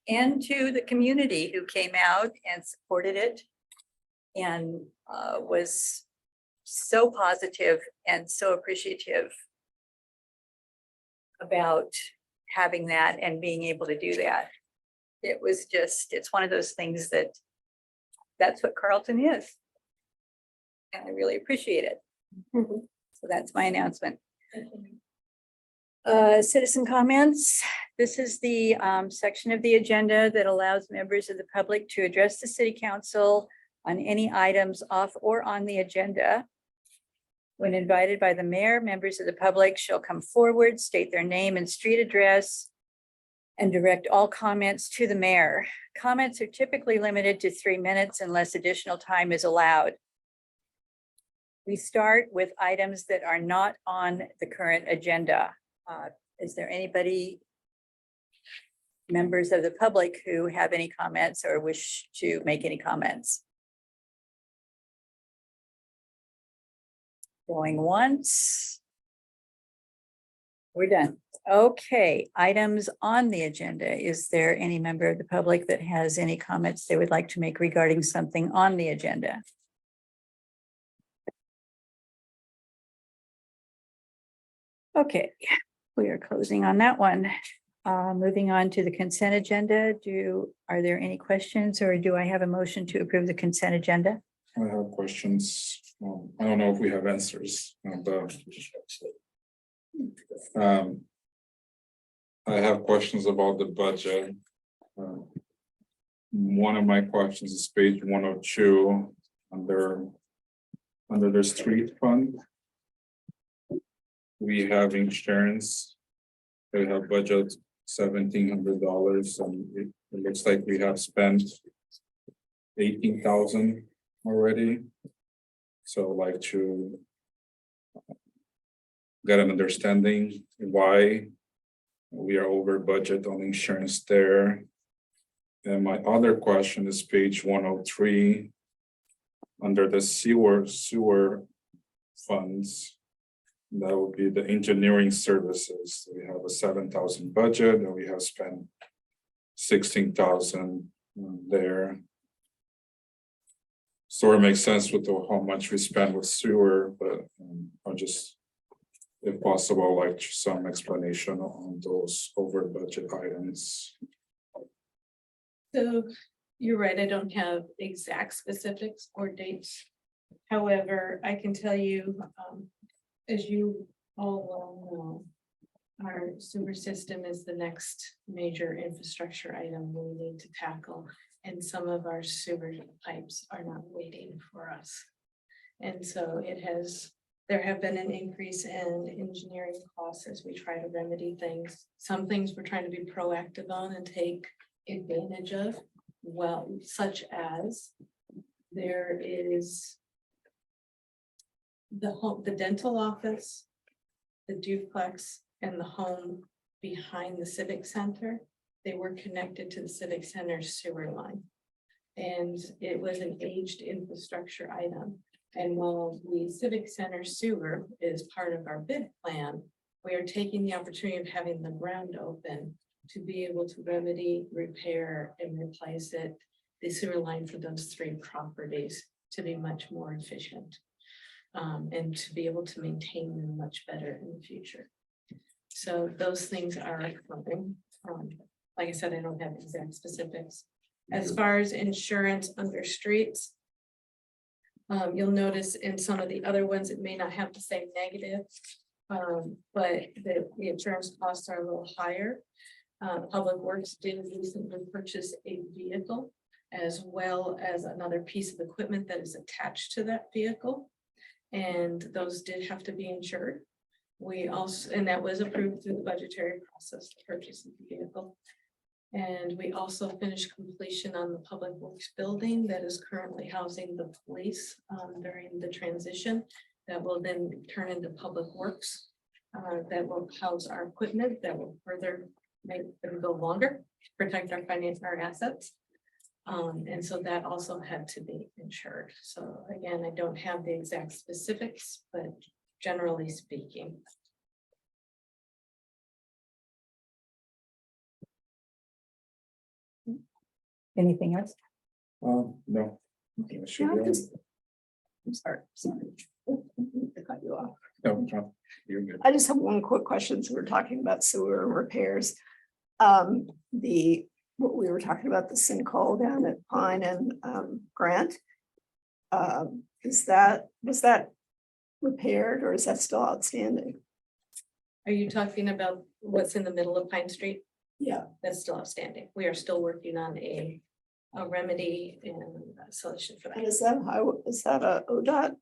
and to the community who came out and supported it and was so positive and so appreciative about having that and being able to do that. It was just, it's one of those things that's what Carlton is. And I really appreciate it. So that's my announcement. Citizen comments. This is the section of the agenda that allows members of the public to address the city council on any items off or on the agenda. When invited by the mayor, members of the public shall come forward, state their name and street address, and direct all comments to the mayor. Comments are typically limited to 3 minutes unless additional time is allowed. We start with items that are not on the current agenda. Is there anybody, members of the public, who have any comments or wish to make any comments? Going once. We're done. Okay, items on the agenda. Is there any member of the public that has any comments they would like to make regarding something on the agenda? Okay, we are closing on that one. Moving on to the consent agenda. Are there any questions or do I have a motion to approve the consent agenda? I have questions. I don't know if we have answers, but I have questions about the budget. One of my questions is page 102 under the street fund. We have insurance. We have budget $1,700 and it looks like we have spent 18,000 already. So I'd like to get an understanding why we are over budget on insurance there. And my other question is page 103 under the sewer funds. That would be the engineering services. We have a 7,000 budget and we have spent 16,000 there. Story makes sense with how much we spend with sewer, but I'll just. If possible, like some explanation on those over budget items. So you're right, I don't have exact specifics or dates. However, I can tell you, as you all well know, our sewer system is the next major infrastructure item we need to tackle. And some of our sewer pipes are not waiting for us. And so there have been an increase in engineering costs as we try to remedy things. Some things we're trying to be proactive on and take advantage of. Well, such as there is the dental office, the duplex, and the home behind the civic center. They were connected to the civic center sewer line. And it was an aged infrastructure item. And while the civic center sewer is part of our bid plan, we are taking the opportunity of having the ground open to be able to remedy, repair, and replace it, the sewer line for those 3 properties to be much more efficient. And to be able to maintain them much better in the future. So those things are coming. Like I said, I don't have exact specifics. As far as insurance under streets, you'll notice in some of the other ones, it may not have the same negative, but the insurance costs are a little higher. Public Works did recently purchase a vehicle as well as another piece of equipment that is attached to that vehicle. And those did have to be insured. We also, and that was approved through the budgetary process to purchase the vehicle. And we also finished completion on the Public Works building that is currently housing the police during the transition. That will then turn into Public Works. That will house our equipment, that will further make them go longer, protect our assets. And so that also had to be insured. So again, I don't have the exact specifics, but generally speaking. Anything else? No. I should Yeah, be on. I'm sorry. I cut you off. No, you're good. I just have one quick question. So we're talking about sewer repairs. What we were talking about, the sinkhole down at Pine and Grant. Was that repaired or is that still outstanding? Are you talking about what's in the middle of Pine Street? Yeah. That's still outstanding. We are still working on a remedy and a solution for And that. is that a ODOT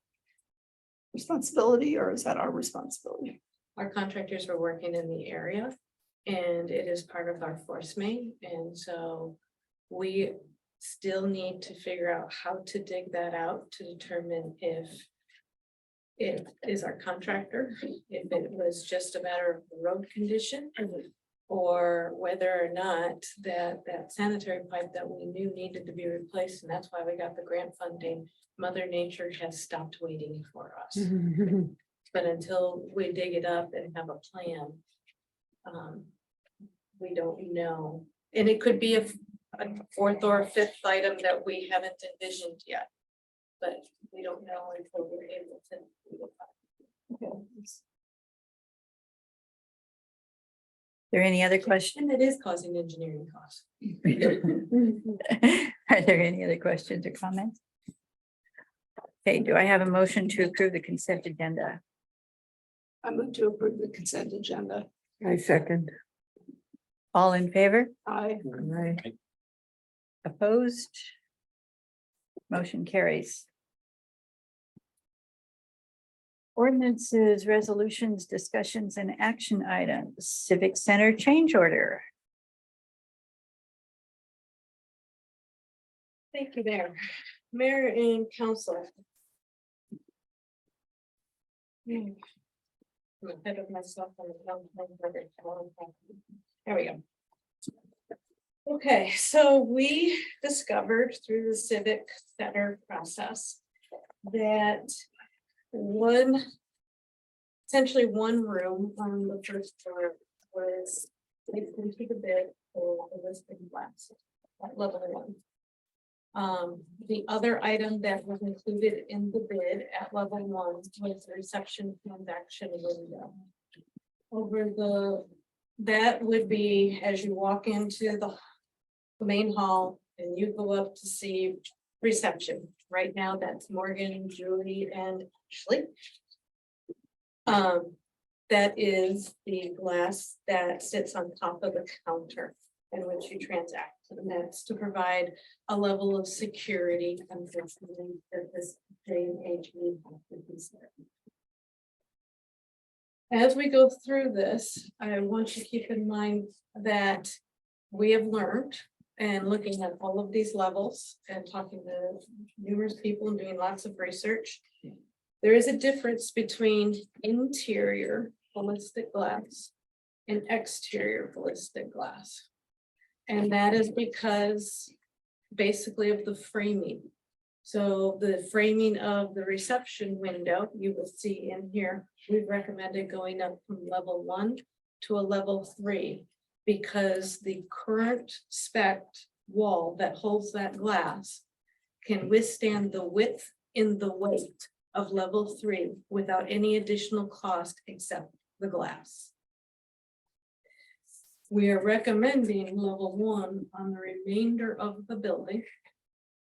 responsibility or is that our responsibility? Our contractors were working in the area and it is part of our force main. And so we still need to figure out how to dig that out to determine if it is our contractor, if it was just a matter of road condition, or whether or not that sanitary pipe that we knew needed to be replaced, and that's why we got the grant funding. Mother Nature has stopped waiting for us. But until we dig it up and have a plan, we don't know. And it could be a 4th or a 5th item that we haven't envisioned yet. But we don't know until we're able to. Okay. There any other questions? And it is causing engineering costs. Are there any other questions or comments? Okay, do I have a motion to approve the consent agenda? I move to approve the consent agenda. I second. All in favor? Right. Opposed? Motion carries. Ordinances, resolutions, discussions, and action items. Civic Center change order. Thank you, Mayor and council. I'm ahead of myself on the. There we go. Okay, so we discovered through the Civic Center process that essentially one room on the first floor was placed into the bid for the listing glass at level 1. The other item that was included in the bid at level 1 was the reception transaction window. That would be as you walk into the main hall and you go up to see reception. Right now, that's Morgan, Julie, and Ashley. That is the glass that sits on top of the counter in which you transact. And that's to provide a level of security. Unfortunately, that this day and age we have to consider. As we go through this, I want you to keep in mind that we have learned, and looking at all of these levels and talking to numerous people and doing lots of research, there is a difference between interior ballistic glass and exterior ballistic glass. And that is because basically of the framing. So the framing of the reception window, you will see in here, we've recommended going up from level 1 to a level 3 because the current spec wall that holds that glass can withstand the width in the weight of level 3 without any additional cost except the glass. We are recommending level 1 on the remainder of the building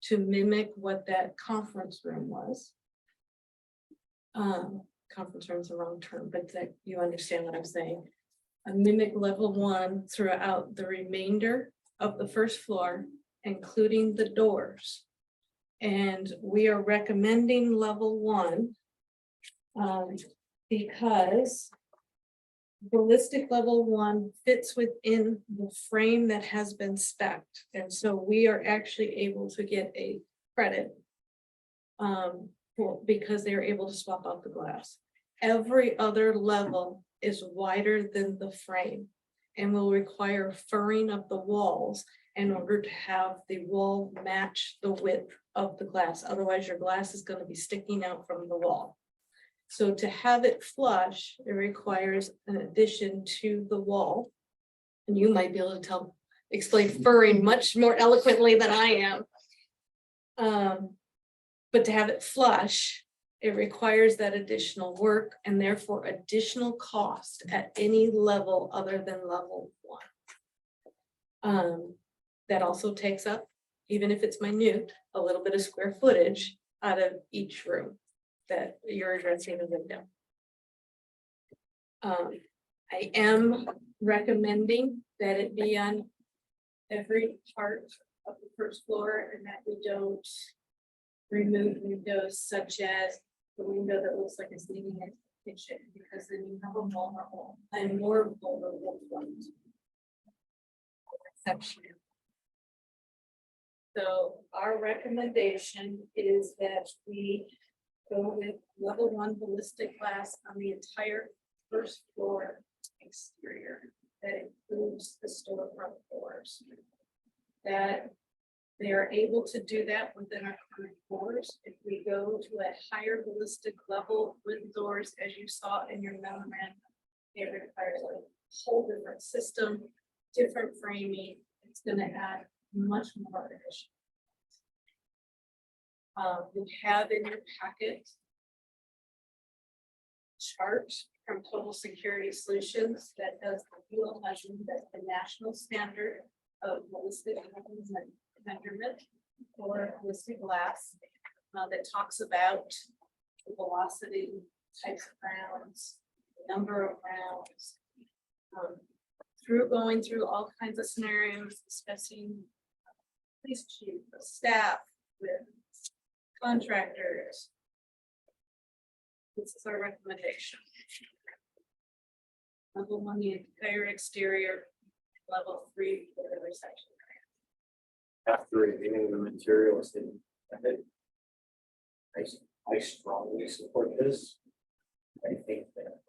to mimic what that conference room was. Conference room is the wrong term, but that you understand what I'm saying. A mimic level 1 throughout the remainder of the first floor, including the doors. And we are recommending level 1 because ballistic level 1 fits within the frame that has been spec'd. And so we are actually able to get a credit because they're able to swap out the glass. Every other level is wider than the frame and will require furring of the walls in order to have the wall match the width of the glass. Otherwise, your glass is going to be sticking out from the wall. So to have it flush, it requires an addition to the wall. And you might be able to explain furring much more eloquently than I am. But to have it flush, it requires that additional work and therefore additional cost at any level other than level 1. That also takes up, even if it's minute, a little bit of square footage out of each room that you're addressing the window. I am recommending that it be on every part of the first floor and that we don't remove windows such as the window that looks like it's leading into the kitchen, because then you have a vulnerable and more vulnerable front section. So our recommendation is that we go with level 1 ballistic glass on the entire first floor exterior. That includes the storefront doors. That they are able to do that within our current doors. If we go to a higher ballistic level with doors, as you saw in your memorandum, it requires a whole different system, different framing. It's going to add much more addition. We have in your packet chart from Total Security Solutions that does the UL measurement, that's the national standard of ballistic measurement for ballistic glass that talks about the velocity, types of rounds, number of rounds, going through all kinds of scenarios, discussing police chief, staff, with contractors. This is our recommendation. Level 1, the entire exterior, level 3 for the reception. After reviewing the materials, I strongly support this. I think that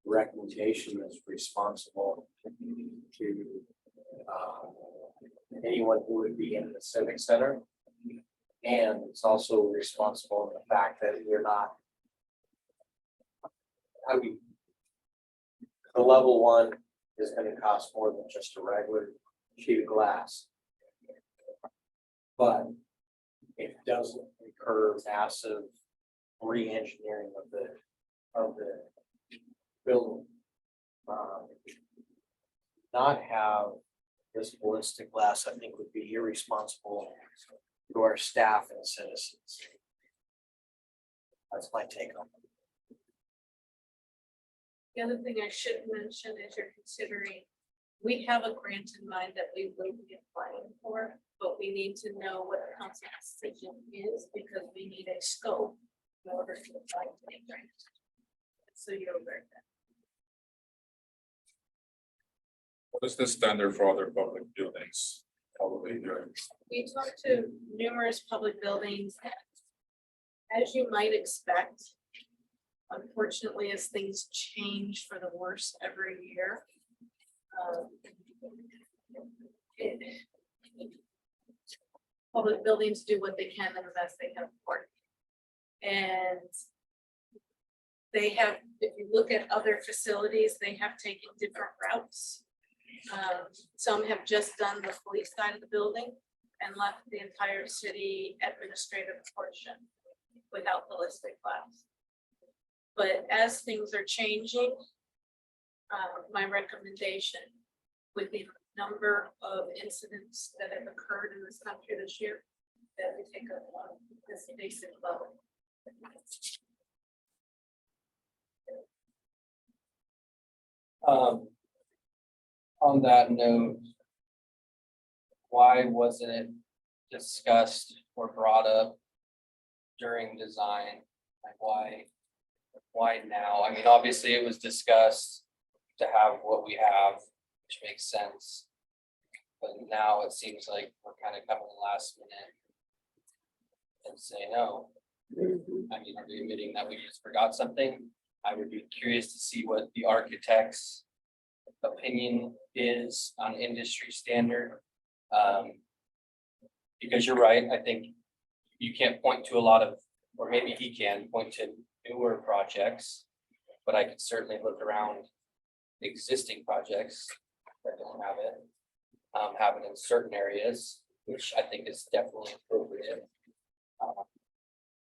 recommendation is responsible to anyone who would be in the civic center. And it's also responsible in the fact that you're not. The level 1 is going to cost more than just a regular sheet of glass. But it doesn't incur massive re-engineering of the building. Not have this ballistic glass, I think would be irresponsible to our staff and citizens. That's my take on it. The other thing I should mention is you're considering, we have a grant in mind that we will be applying for, but we need to know what the council decision is because we need a scope in order to apply for the grant. So you're aware of that. What is the standard for other public buildings? Probably here. We talked to numerous public buildings. As you might expect, unfortunately, as things change for the worse every year. it- Public buildings do what they can and the best they can afford. And they have, if you look at other facilities, they have taken different routes. Some have just done the police side of the building and left the entire city administrative portion without ballistic glass. But as things are changing, my recommendation with the number of incidents that have occurred in this country this year, that we take a this basic level. On that note, why wasn't it discussed or brought up during design? Like why now? I mean, obviously it was discussed to have what we have, which makes sense. But now it seems like we're kind of coming last minute and say no. I mean, are we admitting that we just forgot something? I would be curious to see what the architect's opinion is on industry standard. Because you're right, I think you can't point to a lot of, or maybe he can point to newer projects, but I could certainly look around existing projects that don't have it. Have it in certain areas, which I think is definitely appropriate.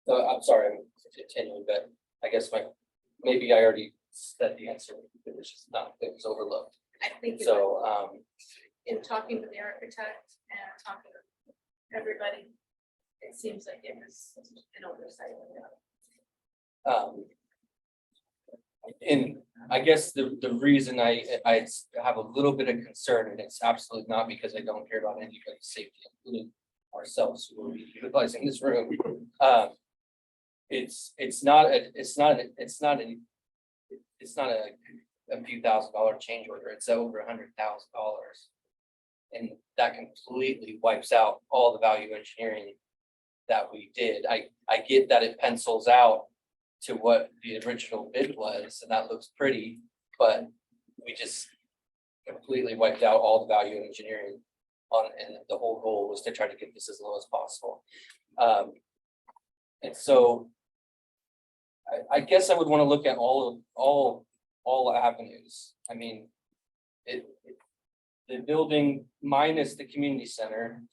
So I'm sorry, I'm continuing, but I guess maybe I already said the answer, it was just not, it was overlooked. I think So, in talking to the architect and talking to everybody, it seems like it was an oversight. And I guess the reason I have a little bit of concern, and it's absolutely not because I don't care about anybody's safety, including ourselves who will be utilizing this room. It's not a few $1,000s change order, it's over $100,000. And that completely wipes out all the value engineering that we did. I get that it pencils out to what the original bid was, and that looks pretty, but we just completely wiped out all the value engineering on, and the whole goal was to try to get this as low as possible. And so I guess I would want to look at all avenues. I mean, the building minus the community center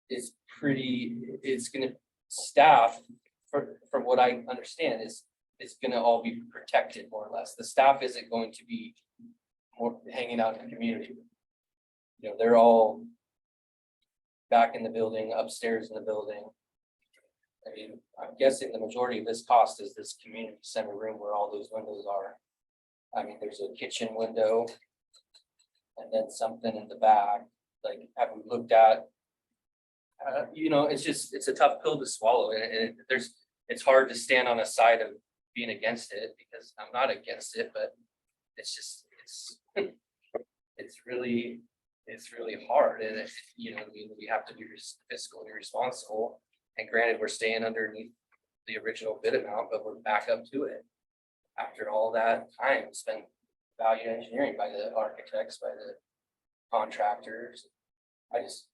is it's gonna staff, from what I understand, it's gonna all be protected more or less. The staff isn't going to be more hanging out in the community. You know, they're all back in the building, upstairs in the building. I mean, I'm guessing the majority of this cost is this community center room where all those windows are. I mean, there's a kitchen window and then something in the back. Like, have we looked at? You know, it's a tough pill to swallow, and it's hard to stand on a side of being against it, because I'm not against it, but it's really hard, and you know, we have to be fiscally responsible. And granted, we're staying underneath the original bid amount, but we're back up to it after all that time spent value engineering by the architects, by the contractors. I just,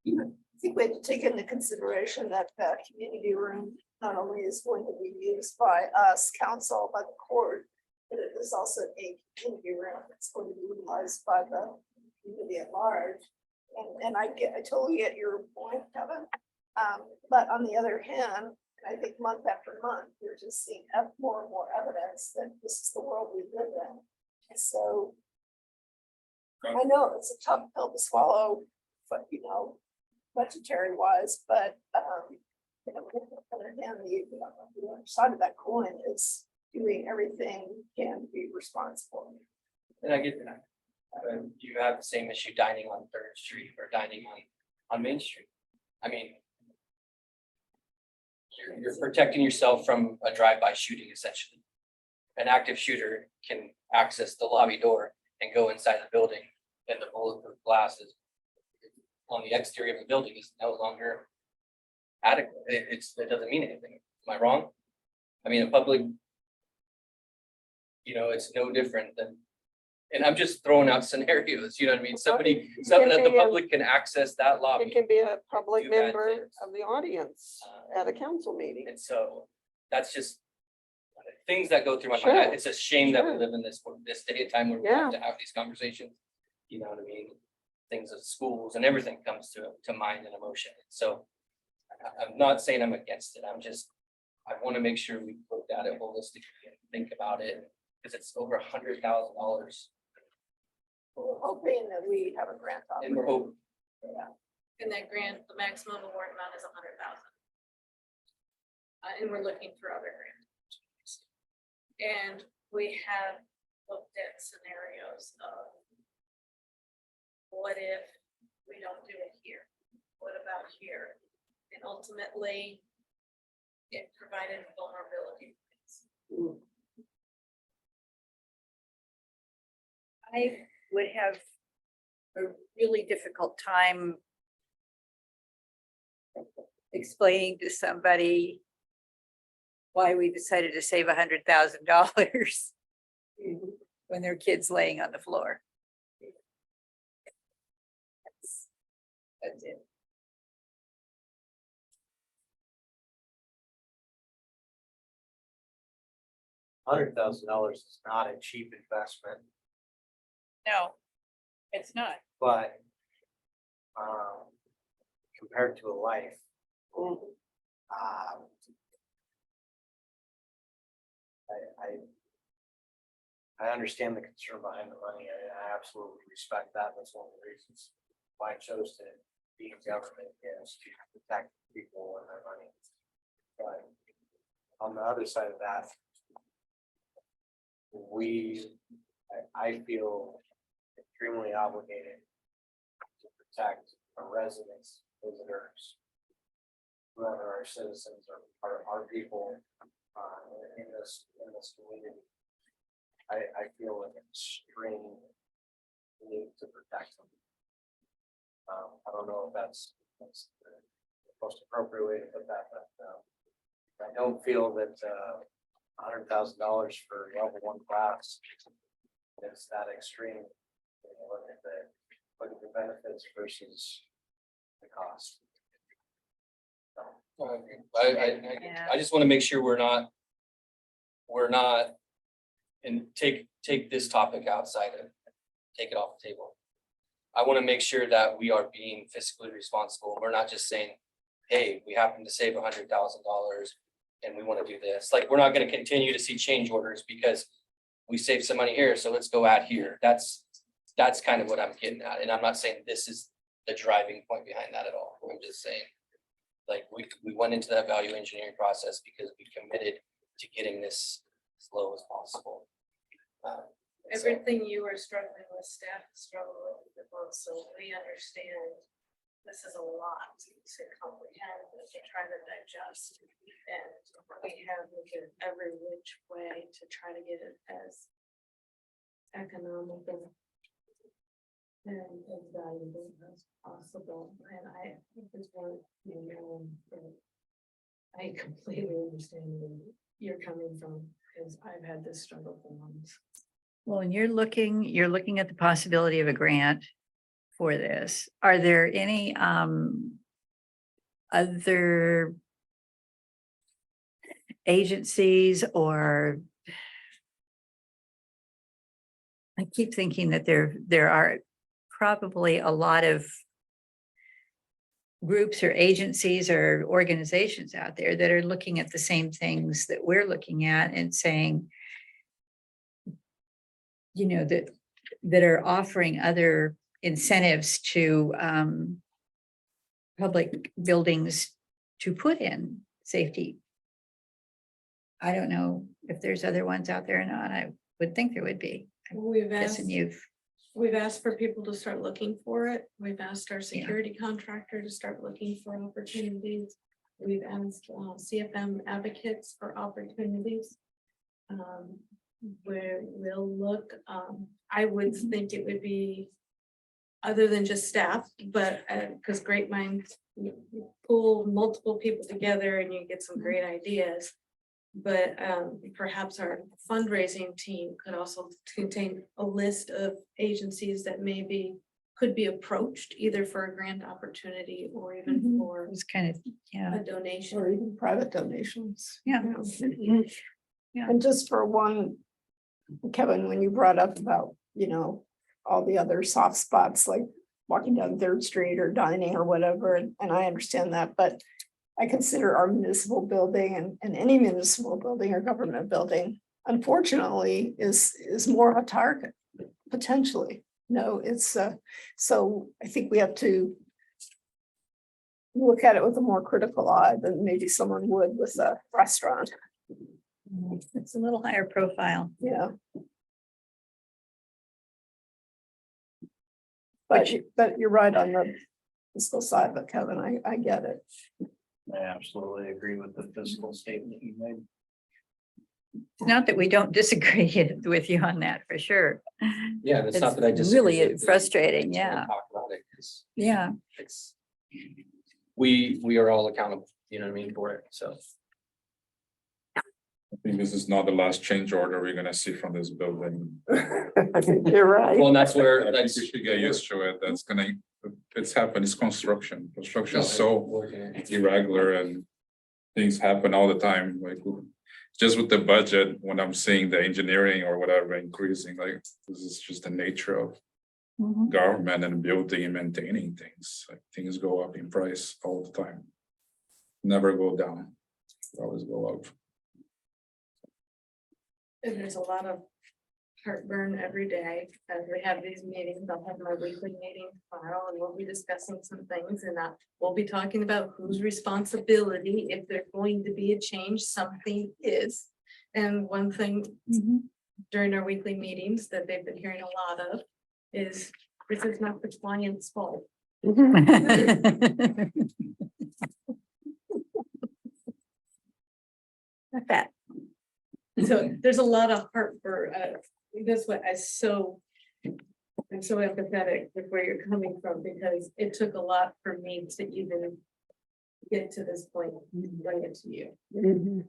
you know. I think we have to take into consideration that the community room not only is going to be used by us, council, by the court, but it is also a community room that's going to be utilized by the community at large. And I totally get your point, Kevin. But on the other hand, I think month after month, you're just seeing more and more evidence that this is the world we live in. And so I know it's a tough pill to swallow, but budgetary wise, but on the other hand, the other side of that coin is doing everything we can to be responsible. And I get that. You have the same issue dining on Third Street or dining on Main Street. I mean, you're protecting yourself from a drive-by shooting essentially. An active shooter can access the lobby door and go inside the building, and the bulletproof glass is on the exterior of the building is no longer adequate. It doesn't mean anything. Am I wrong? I mean, a public, it's no different than, and I'm just throwing out scenarios, you know what I mean? Something that the public can access that It lobby. can be a public Do bad member things. of the audience at a council meeting. And so that's just things that go through my Sure. mind. It's a shame that we Sure. live in this day and time where we have to have these conversations. You know what I mean? Things of schools and everything comes to mind and emotion. So I'm not saying I'm against it. I want to make sure we look at it holistically and think about it because it's over $100,000. We're hoping that we have a grant. And we're hoping. And that grant, the maximum award amount is 100,000. And we're looking for other grants. And we have looked at scenarios of what if we don't do it here? What about here? And ultimately, it provided vulnerability. I would have a really difficult time explaining to somebody why we decided to save $100,000 when their kid's laying on the floor. That's it. $100,000 is not a cheap investment, No, it's not. but compared to a life, um, I understand the concern behind the money. I absolutely respect that. That's one of the reasons why I chose to be in government, is to protect people and their money. But on the other side of that, I feel extremely obligated to protect our residents, visitors, whoever our citizens are people in this community. I feel an extreme need to protect them. I don't know if that's the most appropriate way to put that, but I don't feel that $100,000 for level 1 class is that extreme. Look at the benefits versus the cost. I just want to make sure we're not, and take this topic outside of, take it off the table. I want to make sure that we are being fiscally responsible. We're not just saying, hey, we happen to save $100,000 and we want to do this. Like, we're not going to continue to see change orders because we saved some money here, so let's go out here. That's kind of what I'm getting at. And I'm not saying this is the driving point behind that at all. I'm just saying, like, we went into that value engineering process because we committed to getting this as low as possible. So- Everything you are struggling with, staff is struggling with it both, so we understand this is a lot to comprehend, and to try to digest. And we have looked at every which way to try to get it as economical and as valuable as possible. And I just want you to know that I completely understand where you're coming from, because I've had this struggle for months. Well, and you're looking at the possibility of a grant for this. Are there any other agencies, or I keep thinking that there are probably a lot of groups or agencies or organizations out there that are looking at the same things that we're looking at and saying, you know, that are offering other incentives to public buildings to put in safety. I don't know if there's other ones out there or not. I would think there would be. I'm We've asked, guessing you've, we've asked for people to start looking for it. We've asked our security contractor to start looking for opportunities. We've asked CFM advocates for opportunities. Where we'll look, I would think it would be other than just staff, but because great minds pull multiple people together and you get some great ideas. But perhaps our fundraising team could also contain a list of agencies that maybe could be approached either for a grant opportunity or even Mhm. for it was kind of, yeah, a donation. Or even private donations. Yeah. You know. Yeah. And just for one, Kevin, when you brought up about, all the other soft spots, like walking down Third Street or dining or whatever, and I understand that, but I consider our municipal building and any municipal building or government building, unfortunately, is more of a target, potentially. No, it's, so I think we have to look at it with a more critical eye than maybe someone would with a restaurant. it's a little higher profile. Yeah. But you're right on the fiscal side, but Kevin, I get it. I absolutely agree with the fiscal statement you made. It's not that we don't disagree with you on that, for sure. Yeah, and it's not It's that I disagree. really with it, frustrating, it's when we yeah. talk about it, 'cause Yeah, it's. We are all accountable, you know what I mean, for it, so. I think this is not the last change order we're gonna see from this building. I think you're right. Well, and that's where, I think that's. we should get used to it. That's gonna, it's happened, it's construction. Construction is so irregular and things happen all the time, like just with the budget, when I'm seeing the engineering or whatever increasing, like this is just the nature of Mhm. government and building and maintaining things. Like things go up in price all the time. Never go down, always go up. And there's a lot of heartburn every day as we have these meetings. I'll have my weekly meeting tomorrow and we'll be discussing some things and we'll be talking about whose responsibility, if there's going to be a change, something is. And one thing Mhm. during our weekly meetings that they've been hearing a lot of is this is not the client's fault. Not bad. So there's a lot of heartburn. That's what I'm so empathetic with where you're coming from, because it took a lot for me to even get to this point, bring it to you.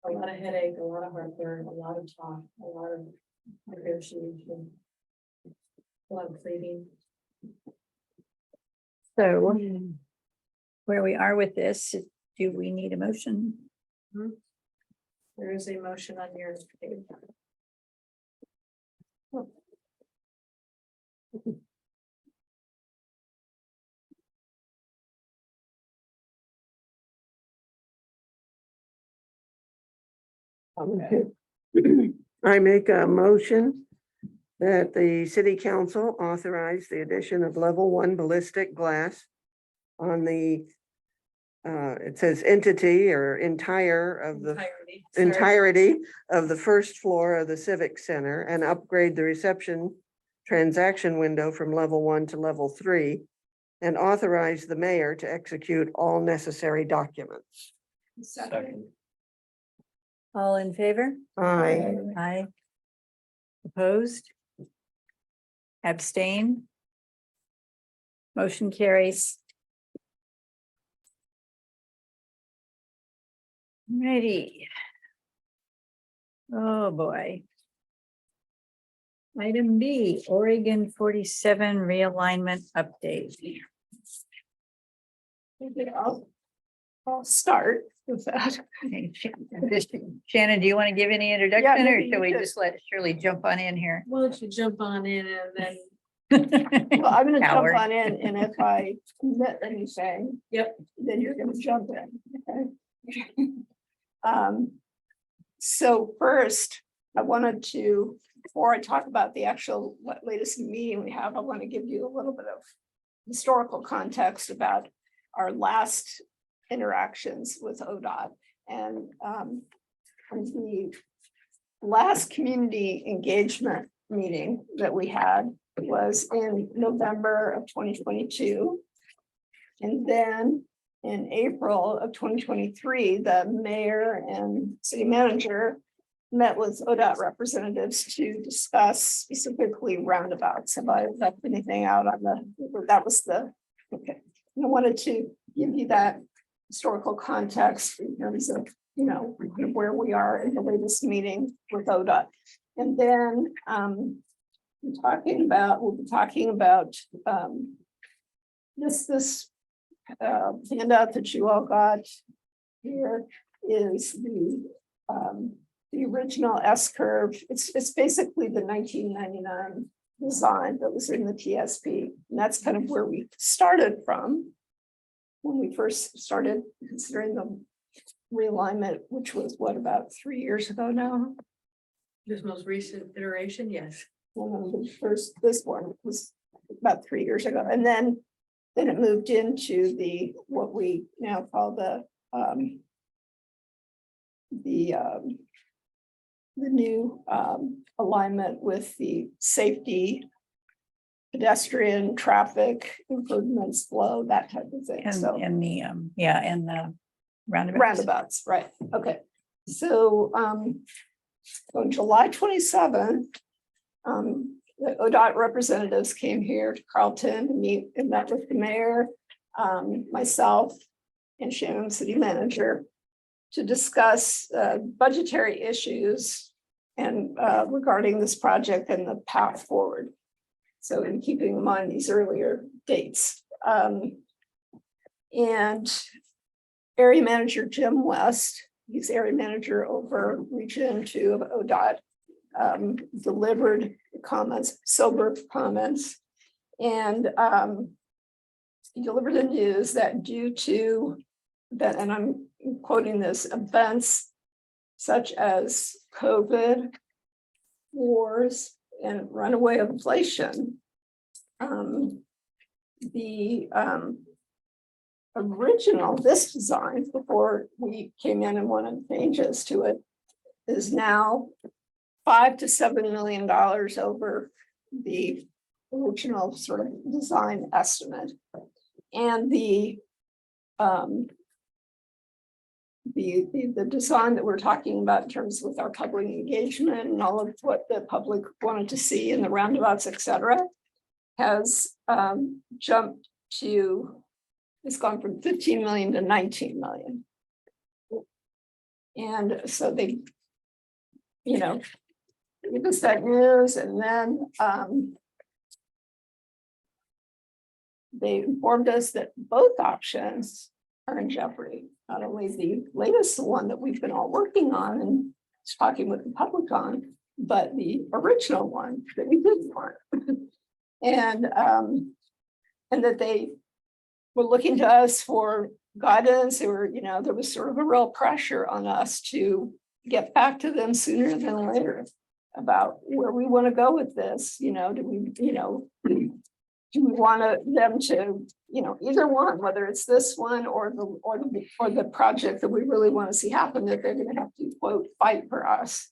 A lot of headache, a lot of heartburn, a lot of talk, a lot of negotiation. A lot of pleading. So where we are with this, do we need a motion? There is a motion on your page. I make a motion that the city council authorize the addition of level 1 ballistic glass on the, it says entity or entire of the Entirety. Sorry. entirety of the first floor of the Civic Center and upgrade the reception transaction window from level 1 to level 3 and authorize the mayor to execute all necessary documents. Second. All in favor? Aye. Aye. Opposed? Abstain? Motion carries. Righty. Oh, boy. Item B, Oregon 47 realignment update. I'll start with that. Okay, Shannon, do you want to give any introduction or maybe shall you we could. just let Shirley jump on in here? Why don't you jump on in and then Well, I'm gonna jump Coward. on in, and if I omit anything. Yep. Then you're gonna jump in, okay? So first, I wanted to, before I talk about the actual latest meeting we have, I want to give you a little bit of historical context about our last interactions with ODOT. And the last community engagement meeting that we had was in November of 2022. And then in April of 2023, the mayor and city manager met with ODOT representatives to discuss specifically roundabouts. Have I left anything out on that was the, okay. And I wanted to give you that historical context in terms of, where we are in the latest meeting with ODOT. And then we'll be talking about this handout that you all got here is the original S-curve. It's basically the 1999 design that was in the TSP. And that's kind of where we started from when we first started considering the realignment, which was what, about 3 years ago now? This most recent iteration, yes. This one was about 3 years ago. And then it moved into what we now call the new alignment with the safety, pedestrian, traffic improvements, flow, that type of thing. So And the roundabouts. roundabouts, right? Okay. So on July 27th, the ODOT representatives came here to Carlton to meet and met with the mayor, myself, and Shannon, city manager, to discuss budgetary issues and regarding this project and the path forward. So in keeping in mind these earlier dates. And area manager Jim West, he's area manager over Region 2 of ODOT, delivered comments, sober comments. And he delivered the news that due to that, and I'm quoting this, events such as COVID, wars, and runaway inflation, the original, this design, before we came in and wanted changes to it, is now $5 to $7 million over the original sort of design estimate. And the design that we're talking about in terms with our public engagement and all of what the public wanted to see in the roundabouts, et cetera, has jumped to, it's gone from 15 million to 19 million. And so they, give us that news, and then they informed us that both options are in jeopardy. Not only the latest one that we've been all working on and talking with the public on, but the original one that we didn't want. And that they were looking to us for guidance, or, there was sort of a real pressure on us to get back to them sooner than later about where we want to go with this. Do we want them to, either one, whether it's this one or the project that we really want to see happen, that they're going to have to, quote, fight for us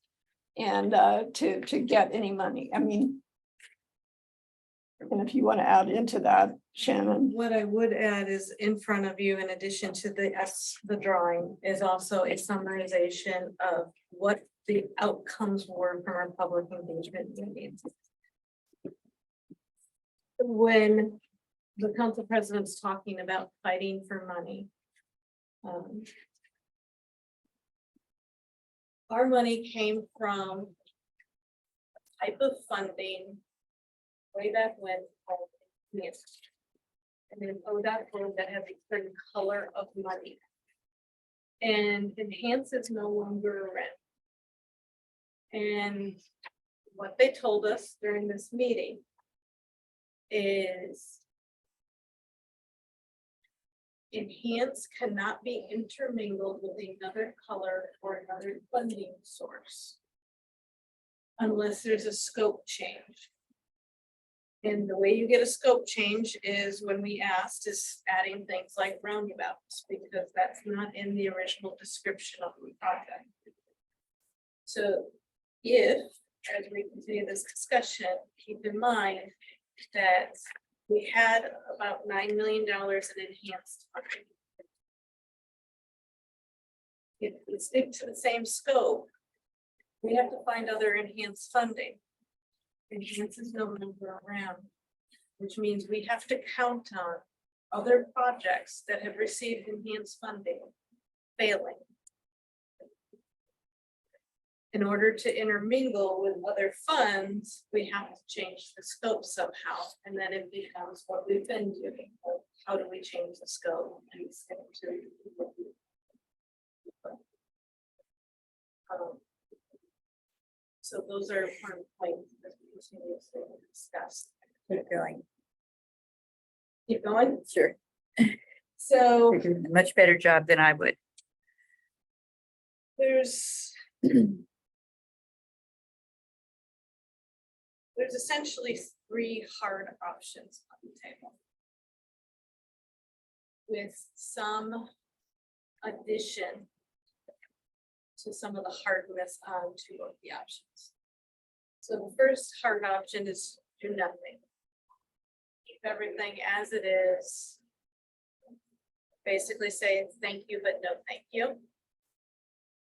and to get any money. I mean, and if you want to add into that, Shannon. What I would add is in front of you, in addition to the drawing, is also a summarization of what the outcomes were from our public engagement meetings. When the council president's talking about fighting for money, our money came from a type of funding way back when. And then ODOT code that has a certain color of money. And Enhance is no longer around. And what they told us during this meeting is enhance cannot be intermingled with another color or another funding source unless there's a scope change. And the way you get a scope change is when we asked is adding things like roundabouts, because that's not in the original description of the project. So if, as we continue this discussion, keep in mind that we had about $9 million in enhanced funding. If we stick to the same scope, we have to find other enhanced funding. Enhance is no longer around, which means we have to count on other projects that have received enhanced funding failing. In order to intermingle with other funds, we have to change the scope somehow, and then it becomes what we've been doing. How do we change the scope and stick to? So those are part of the points that we continuously discuss. Keep going. Keep going. Sure. So You're doing a much better job than I would. there's essentially three hard options on the table, with some addition to some of the hardness on two of the options. So the first hard option is do nothing. Keep everything as it is. Basically say thank you, but no thank you.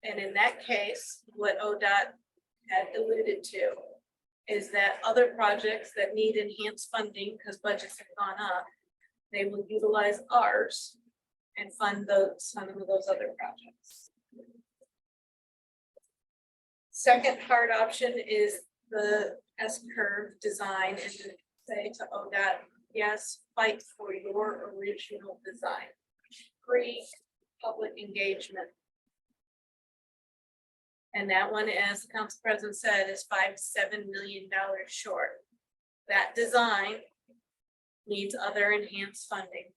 And in that case, what ODOT had alluded to is that other projects that need enhanced funding because budgets have gone up, they will utilize ours and fund some of those other projects. Second hard option is the S-curve design and to say to ODOT, yes, fight for your original design. Free public engagement. And that one, as the council president said, is $5 to $7 million short. That design needs other enhanced funding.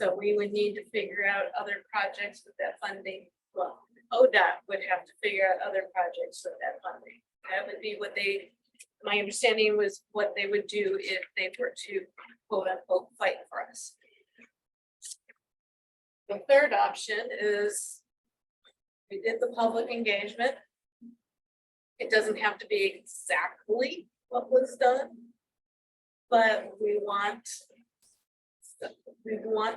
So we would need to figure out other projects with that funding. Well, ODOT would have to figure out other projects with that funding. That would be what they, my understanding was what they would do if they were to quote unquote fight for us. The third option is we did the public engagement. It doesn't have to be exactly what was done, but we want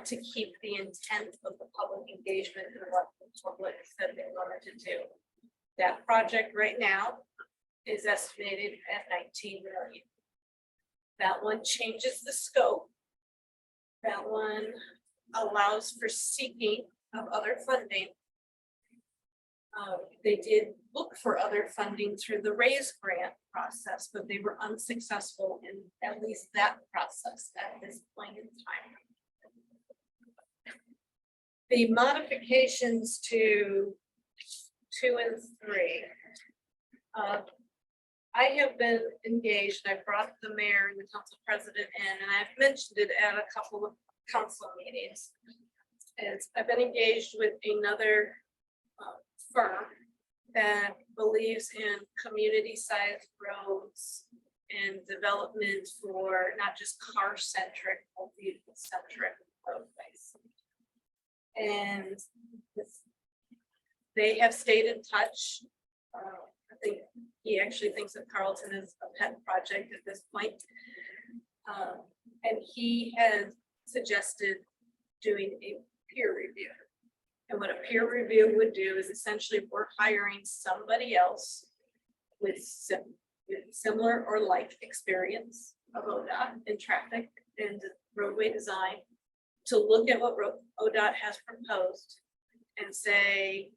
to keep the intent of the public engagement and what the public said they wanted to do. That project right now is estimated at 19 million. That one changes the scope. That one allows for seeking of other funding. They did look for other funding through the RAISE grant process, but they were unsuccessful in at least that process at this point in time. The modifications to 2 and 3. I have been engaged, I brought the mayor and the council president in, and I've mentioned it at a couple of council meetings. I've been engaged with another firm that believes in community-sized roads and development for not just car-centric, but vehicle-centric roadways. And they have stayed in touch. I think he actually thinks that Carlton is a pet project at this point. And he has suggested doing a peer review. And what a peer review would do is essentially we're hiring somebody else with similar or like experience of ODOT in traffic and roadway design to look at what ODOT has proposed and say,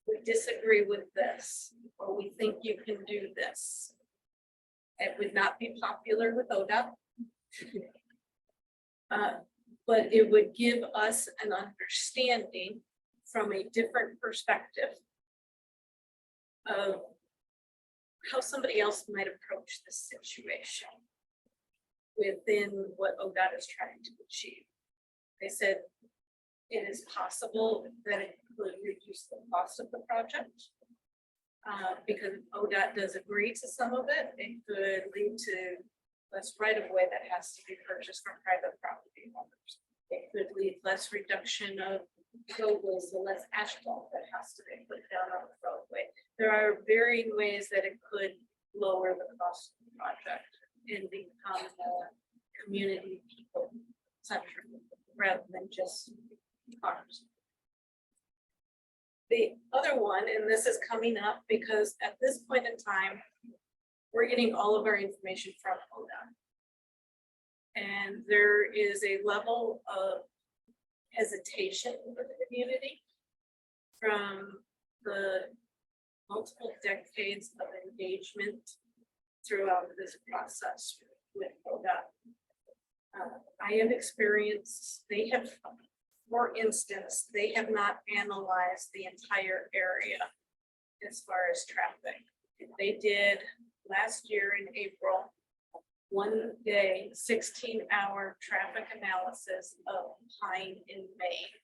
we disagree with this, or we think you can do this. It would not be popular with ODOT. But it would give us an understanding from a different perspective of how somebody else might approach this situation within what ODOT is trying to achieve. They said it is possible that it could reduce the cost of the project. Because ODOT does agree to some of it, it could lead to less right of way that has to be purchased from private property owners. It could lead less reduction of roadways, so less asphalt that has to be put down on the roadway. There are varying ways that it could lower the cost of the project and become a community people centric rather than just cars. The other one, and this is coming up because at this point in time, we're getting all of our information from ODOT. And there is a level of hesitation in the community from the multiple decades of engagement throughout this process with ODOT. I have experienced, for instance, they have not analyzed the entire area as far as traffic. They did last year in April, one day, 16-hour traffic analysis of Pine in Maine.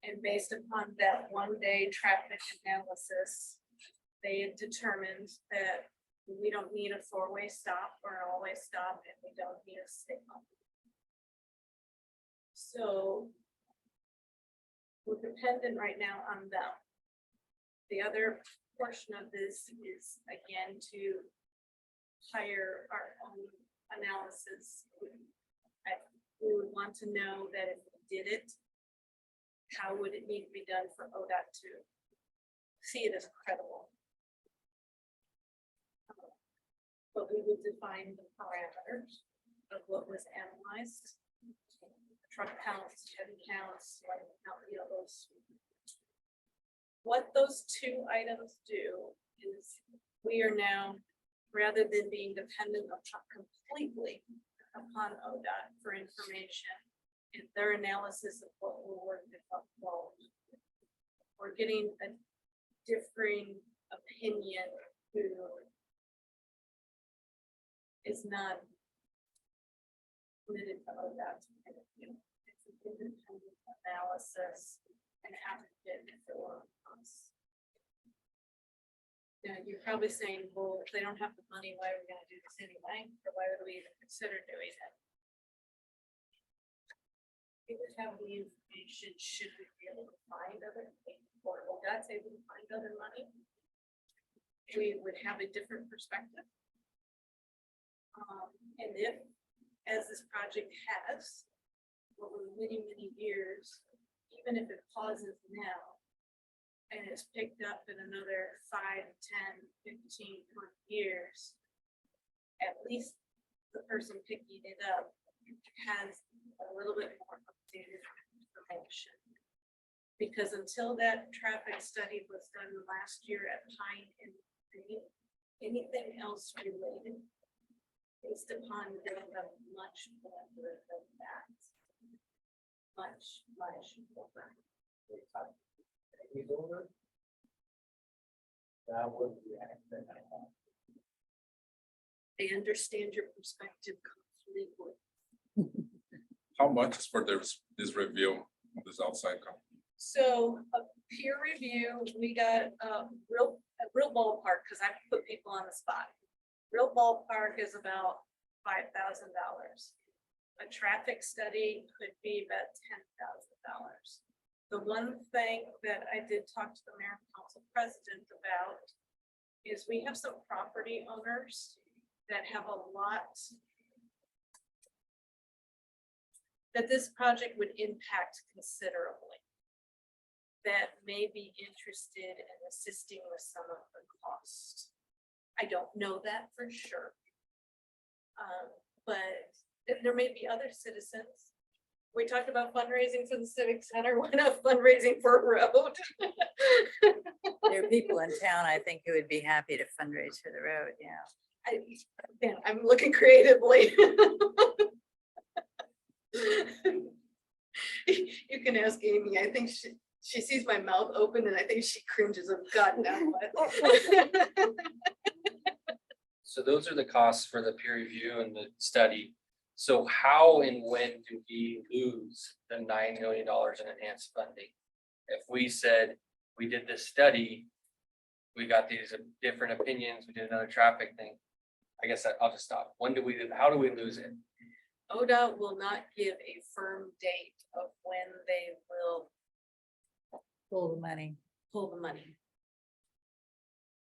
And based upon that one day traffic analysis, they had determined that we don't need a four-way stop or an all-way stop, and we don't need a signal. So we're dependent right now on them. The other portion of this is, again, to hire our own analysis. We would want to know that if we did it, how would it need to be done for ODOT to see it as credible? But we would define the parameters of what was analyzed. Truck counts, heavy counts, like, you know, those. What those two items do is we are now, rather than being dependent completely upon ODOT for information in their analysis of what we're working on, we're getting a differing opinion who is not committed to ODOT. It's an independent analysis and advocate for us. Now, you're probably saying, well, if they don't have the money, why are we gonna do this anyway? Or why would we even consider doing it? We would have the information, should we be able to find other, or ODOT's able to find other money? We would have a different perspective. And if, as this project has, over many, many years, even if it pauses now, and it's picked up in another 5, 10, 15, 20 years, at least the person picking it up has a little bit more updated information. Because until that traffic study was done last year at Pine and Green, anything else related based upon data much better than that. Much better. That would be accurate. I understand your perspective completely. How much is for this review of this outside company? So a peer review, we got a real ballpark, because I put people on the spot. Real ballpark is about $5,000. A traffic study could be about $10,000. The one thing that I did talk to the mayor and council president about is we have some property owners that have a lot that this project would impact considerably, that may be interested in assisting with some of the cost. I don't know that for sure. But there may be other citizens. We talked about fundraising for the civic center. Why not fundraising for a road? There are people in town, I think, who would be happy to fundraise for the road, yeah. I'm looking creatively. You can ask Amy. I think she sees my mouth open and I think she cringes of God now what. So those are the costs for the peer review and the study. So how and when do we lose the $9 million in enhanced funding? If we said, we did this study, we got these different opinions, we did another traffic thing. I guess I'll just stop. How do we lose it? ODOT will not give a firm date of when they will Pull the money. pull the money.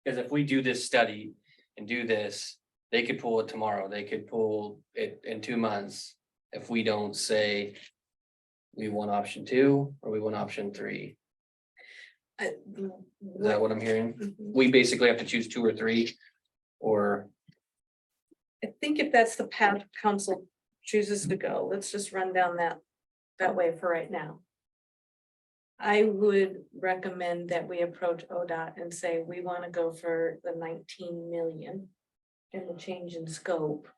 Because if we do this study and do this, they could pull it tomorrow, they could pull it in 2 months. If we don't say we want option 2 or we want option 3, is that what I'm hearing? We basically have to choose 2 or 3, or, I think if that's the path council chooses to go, let's just run down that way for right now. I would recommend that we approach ODOT and say, we want to go for the 19 million. And the change in scope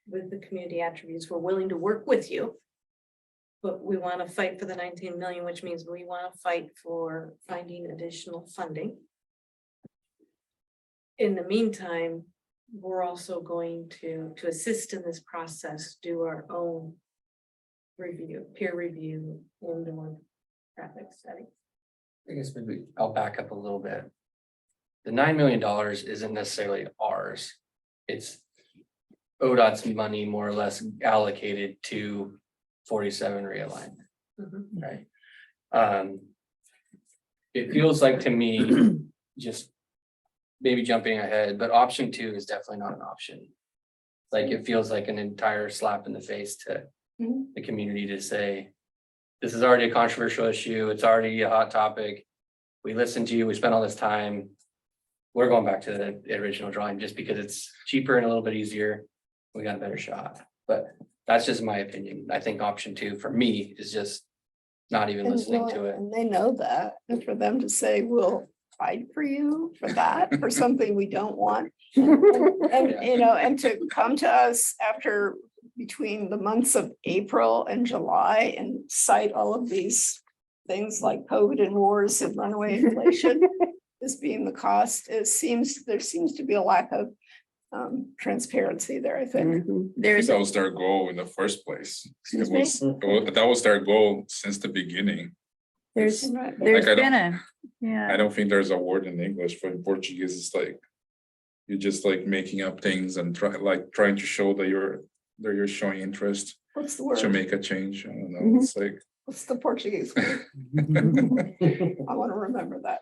with the community attributes. We're willing to work with you. But we want to fight for the 19 million, which means we want to fight for finding additional funding. In the meantime, we're also going to assist in this process, do our own review, peer review, indoor traffic study. I guess maybe I'll back up a little bit. The $9 million isn't necessarily ours. It's ODOT's money more or less allocated to 47 realignment, right? It feels like to me, just maybe jumping ahead, but option 2 is definitely not an option. Like, it feels like an entire slap in the face to the community to say, this is already a controversial issue, it's already a hot topic. We listened to you, we spent all this time. We're going back to the original drawing just because it's cheaper and a little bit easier. We got a better shot, but that's just my opinion. I think option 2 for me is just not even listening to it. And they know that, and for them to say, we'll fight for you for that, for something we don't want. And, you know, and to come to us after between the months of April and July and cite all of these things like COVID and wars and runaway inflation as being the cost, there seems to be a lack of transparency there, I think. There's, That was their goal in the first place. Excuse me? That was their goal since the beginning. there's Like, been I a, yeah. don't think there's a word in English, but in Portuguese, it's like you're just like making up things and trying to show that you're showing interest What's the to word? make a change. I don't know. It's like What's the Portuguese word? I want to remember that.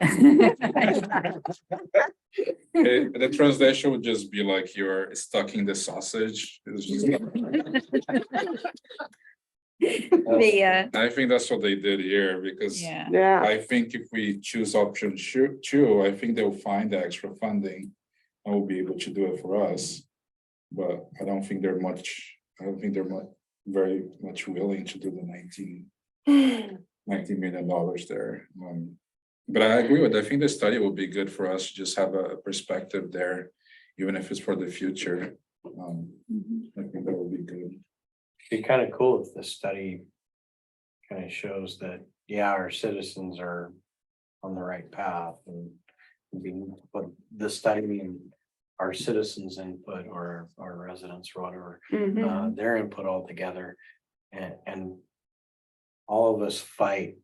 the translation would just be like you're stuck in the sausage. It's just The, I think that's what they did here because yeah, Yeah, I think if we choose option 2, I think they'll find the extra funding and will be able to do it for us. But I don't think they're very much willing to do the $19 million there. But I agree with, I think the study will be good for us to just have a perspective there, even if it's for the future. I think that would be good. Be kind of cool if the study kind of shows that, yeah, our citizens are on the right path and but the study and our citizens' input or our residents or whatever, their input all together and all of us fight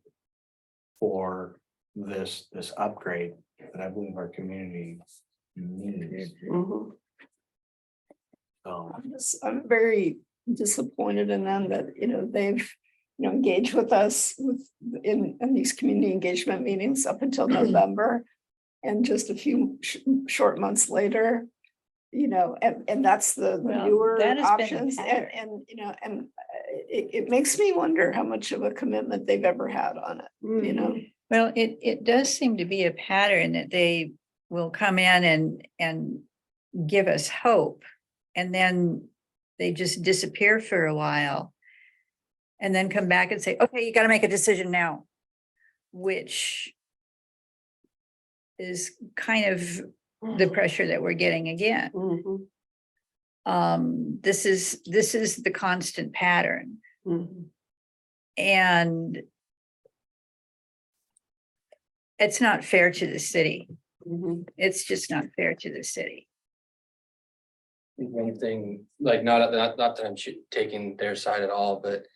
for this upgrade that I believe our community needs. I'm very disappointed in them that, you know, they've, you know, engaged with us in these community engagement meetings up until November. And just a few short months later, you know, and that's the Well, newer that has been the options pattern. and, you know, and it makes me wonder how much of a commitment they've ever had on it, you know? well, it does seem to be a pattern that they will come in and give us hope. And then they just disappear for a while. And then come back and say, okay, you got to make a decision now. Which is kind of the pressure that we're getting again. This is the constant pattern. And it's not fair to the city. It's just not fair to the city. One thing, like, not that I'm taking their side at all, but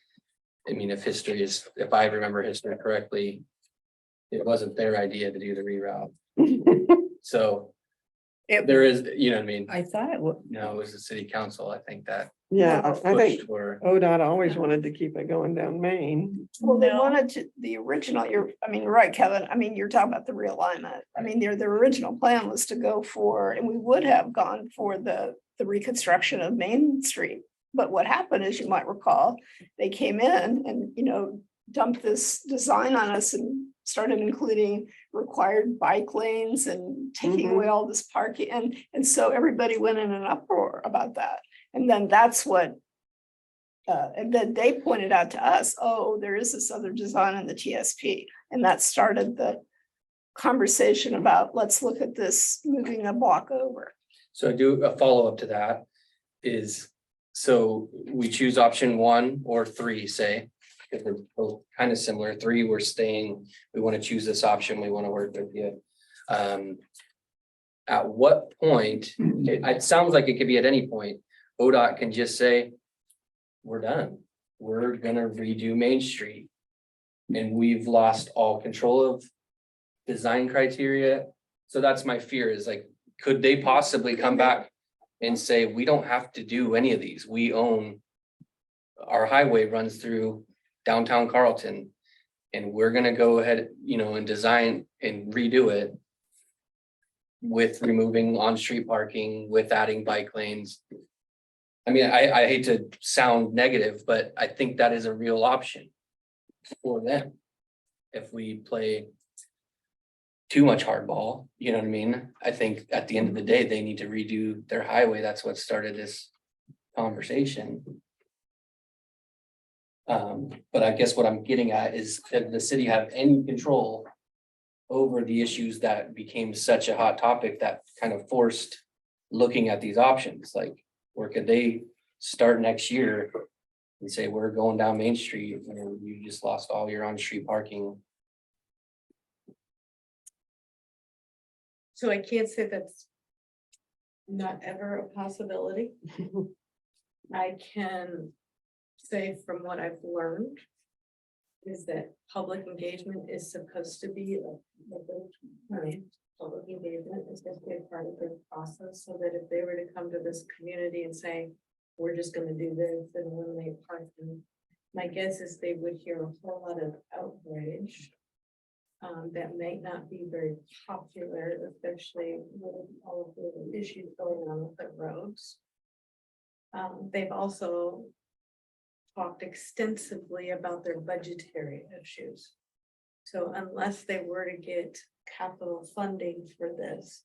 I mean, if I remember history correctly, it wasn't their idea to do the reroute. So It- there is, you know what I mean? I thought it was. No, it was the city council, I think that Yeah, I think pushed for. ODOT always wanted to keep it going down Main. Well, they No. wanted to, the original, I mean, you're right, Kevin. I mean, you're talking about the realignment. I mean, their original plan was to go for, and we would have gone for the reconstruction of Main Street. But what happened, as you might recall, they came in and, dumped this design on us and started including required bike lanes and taking away all this parking. And so everybody went in an uproar about that. And then that's what, and then they pointed out to us, oh, there is this other design in the TSP. And that started the conversation about, let's look at this moving a block over. So I do a follow-up to that is, so we choose option 1 or 3, say, because they're both kind of similar. 3, we're staying, we want to choose this option, we want to work with you. At what point, it sounds like it could be at any point, ODOT can just say, we're done. We're gonna redo Main Street. And we've lost all control of design criteria. So that's my fear is like, could they possibly come back and say, we don't have to do any of these. We own, our highway runs through downtown Carlton. And we're gonna go ahead, and design and redo it with removing on-street parking, with adding bike lanes. I mean, I hate to sound negative, but I think that is a real option for them. If we play too much hardball, you know what I mean? I think at the end of the day, they need to redo their highway. That's what started this conversation. But I guess what I'm getting at is, did the city have any control over the issues that became such a hot topic that kind of forced looking at these options? Like, or could they start next year and say, we're going down Main Street and you just lost all your on-street parking? So I can't say that's not ever a possibility. I can say from what I've learned is that public engagement is supposed to be public engagement is supposed to be a part of the process, so that if they were to come to this community and say, we're just gonna do this and eliminate parking, my guess is they would hear a whole lot of outrage. That may not be very popular, especially with all of the issues going on with the roads. They've also talked extensively about their budgetary issues. So unless they were to get capital funding for this,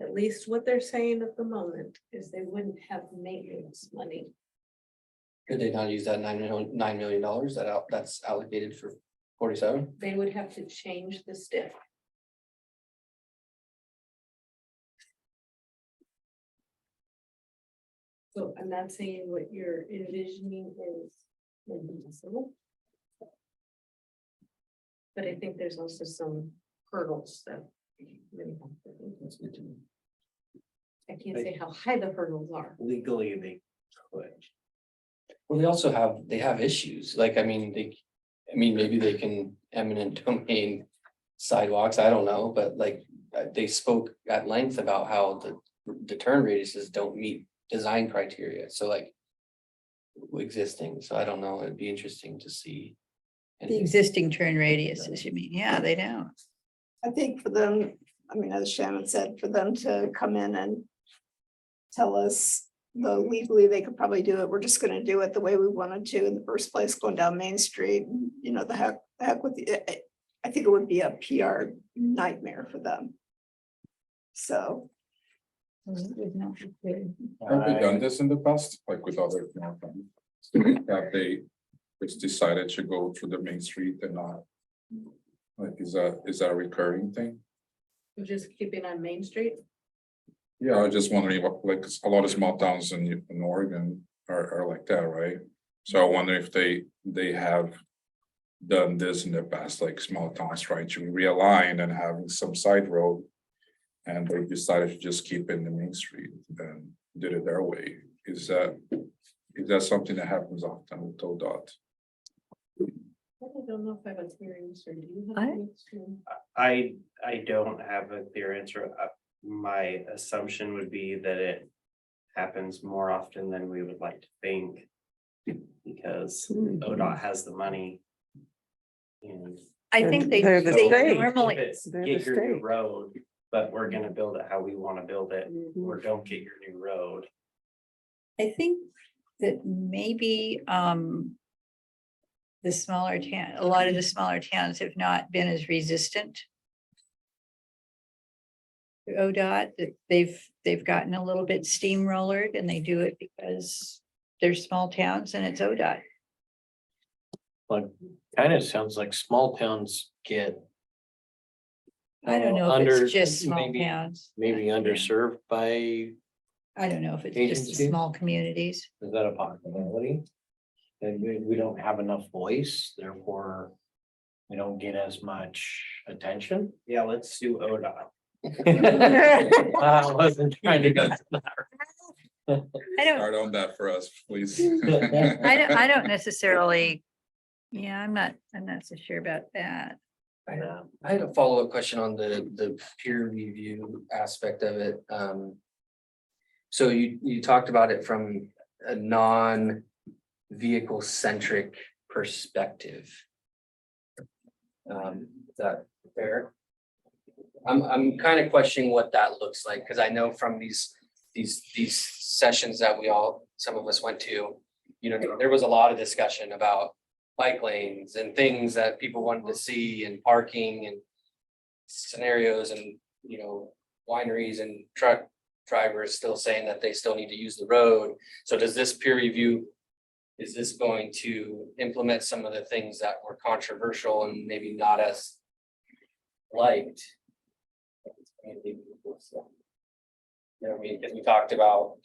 at least what they're saying at the moment is they wouldn't have maintenance money. Could they not use that $9 million that's allocated for 47? They would have to change the stick. So I'm not saying what you're envisioning is impossible. But I think there's also some hurdles that. That's good to know. I can't say how high the hurdles are. Legally, they could. Well, they have issues, like, I mean, maybe they can eminent domain sidewalks, I don't know, but like, they spoke at length about how the turn radiuses don't meet design criteria, so like existing, so I don't know, it'd be interesting to see. The existing turn radiuses, you mean? Yeah, they don't. I think for them, I mean, as Shannon said, for them to come in and tell us legally they could probably do it. We're just gonna do it the way we wanted to in the first place, going down Main Street, the heck with it. I think it would be a PR nightmare for them. So. Have we done this in the past, like with other? Have they just decided to go through the Main Street and not? Like, is that a recurring thing? We're just keeping on Main Street. Yeah, I was just wondering what, like, a lot of small towns in Oregon are like that, right? So I wonder if they have done this in the past, like small towns trying to realign and having some side road. and they decided to just keep it in the main street and did it their way. Is that something that happens often with ODOT? I don't know if I have a clear answer. Do you I- have an answer? I don't have a clear answer. My assumption would be that it happens more often than we would like to think. Because ODOT has the money. And I think they, They're the they state. normally, if it's They're the get your new state. road, but we're gonna build it how we wanna build it, Mhm. or don't get your new road. I think that maybe, the smaller town, a lot of the smaller towns have not been as resistant to ODOT, that they've gotten a little bit steamrollered and they do it because they're small towns and it's ODOT. But kind of sounds like small towns get. I don't know if under- it's just small maybe- towns. Maybe underserved by, I don't know if it's just the Agency? small communities. is that a possibility? And we don't have enough voice, therefore we don't get as much attention. Yeah, let's sue ODOT. I wasn't trying to go. I don't, Start on that for us, please. I don't necessarily, yeah, I'm not so sure about that. I had a follow-up question on the peer review aspect of it. So you talked about it from a non-vehicle centric perspective. Is that fair? I'm kind of questioning what that looks like, because I know from these sessions that some of us went to, you know, there was a lot of discussion about bike lanes and things that people wanted to see, and parking and scenarios, and, you know, wineries and truck drivers still saying that they still need to use the road. So does this peer review, is this going to implement some of the things that were controversial and maybe not as liked? You know what I mean? Because we talked about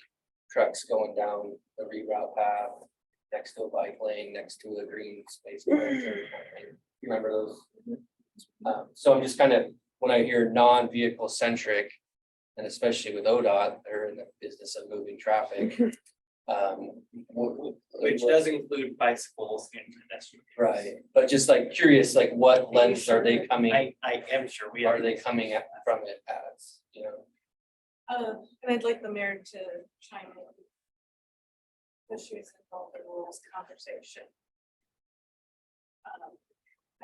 trucks going down the reroute path next to a bike lane, next to a green space. You remember those? So I'm just kind of, when I hear non-vehicle centric, and especially with ODOT, they're in the business of moving traffic. Which does include bicycles and pedestrians. Right, but just like curious, like what lens are they coming, I am sure we are they coming at from it as, you know? And I'd like the mayor to chime in. Because she was involved in the last conversation.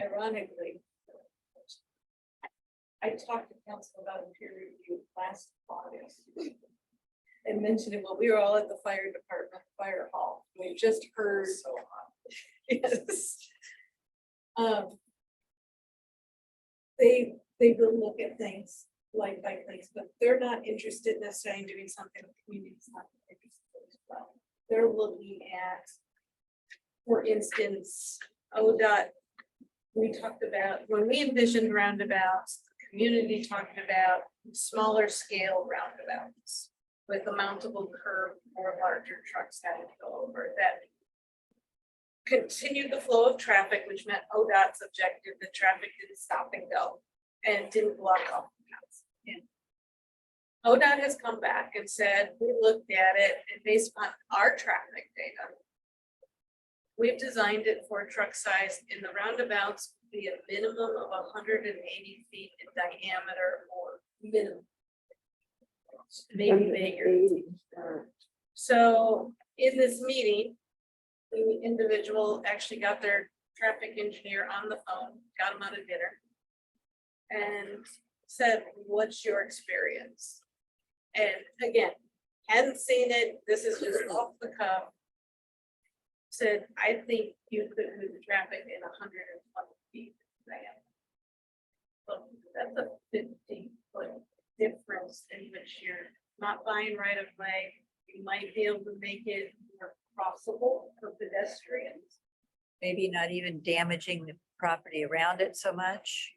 Ironically, I talked to council about a peer review last August. And mentioned it, well, we were all at the fire department, fire hall, we just heard. Yes. They will look at things like bike lanes, but they're not interested necessarily in doing something the community's not interested in as well. They're looking at, for instance, ODOT. We talked about, when we envisioned roundabouts, the community talked about smaller scale roundabouts with a mountable curb or larger trucks having to go over that. Continued the flow of traffic, which meant ODOT's objective, the traffic didn't stop and go and didn't block off the paths. ODOT has come back and said, we looked at it and based on our traffic data, we've designed it for truck size in the roundabouts, be a minimum of 180 feet in diameter or minimum. Maybe bigger. So in this meeting, the individual actually got their traffic engineer on the phone, got him out of dinner. And said, what's your experience? And again, hadn't seen it, this is just off the cuff. Said, I think you could move the traffic in 120 feet. Well, that's a 50-foot difference in which you're not buying right of way. You might be able to make it more crossable for pedestrians. Maybe not even damaging the property around it so much.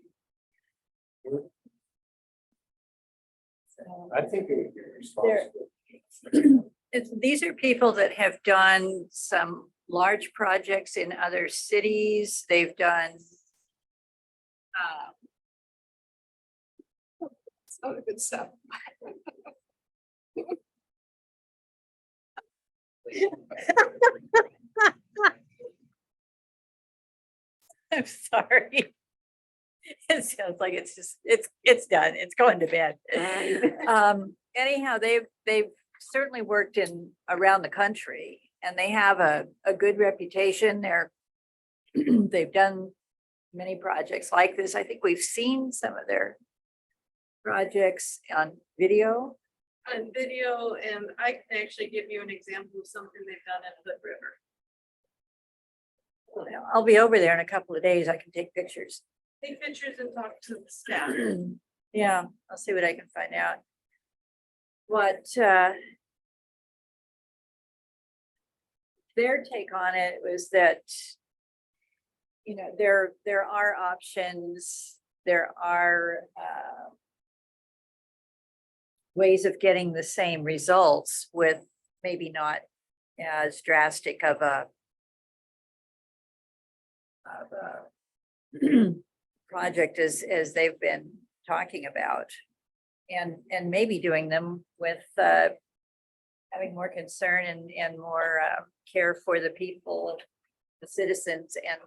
So, I think it would be responsible. these are people that have done some large projects in other cities. They've done All the good stuff. I'm sorry. It sounds like it's just, it's done. It's going to bed. Anyhow, they've certainly worked in around the country and they have a good reputation. They've done many projects like this. I think we've seen some of their projects on video. On video, and I can actually give you an example of something they've done at Hood River. I'll be over there in a couple of days. I can take pictures. Take pictures and talk to the staff. Yeah, I'll see what I can find out. What their take on it was that, you know, there are options, there are ways of getting the same results with maybe not as drastic of a project as they've been talking about. And maybe doing them with having more concern and more care for the people, the citizens and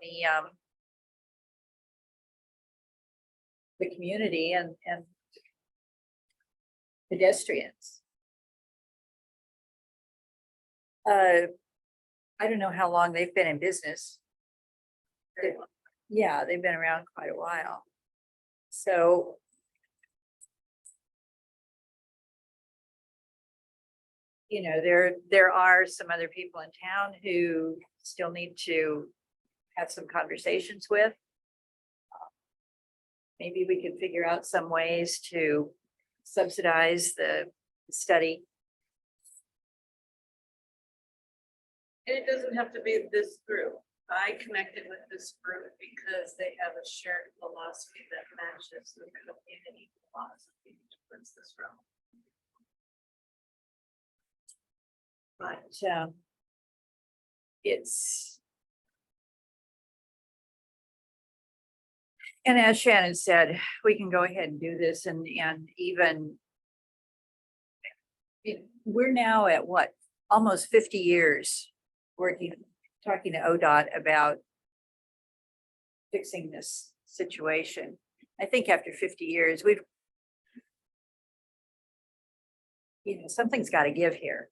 the community and pedestrians. I don't know how long they've been in business. Yeah, they've been around quite a while. So you know, there are some other people in town who still need to have some conversations with. Maybe we could figure out some ways to subsidize the study. And it doesn't have to be this group. I connected with this group because they have a shared philosophy that matches the community philosophy towards this realm. But it's, and as Shannon said, we can go ahead and do this and even we're now at what, almost 50 years talking to ODOT about fixing this situation. I think after 50 years, something's got to give here.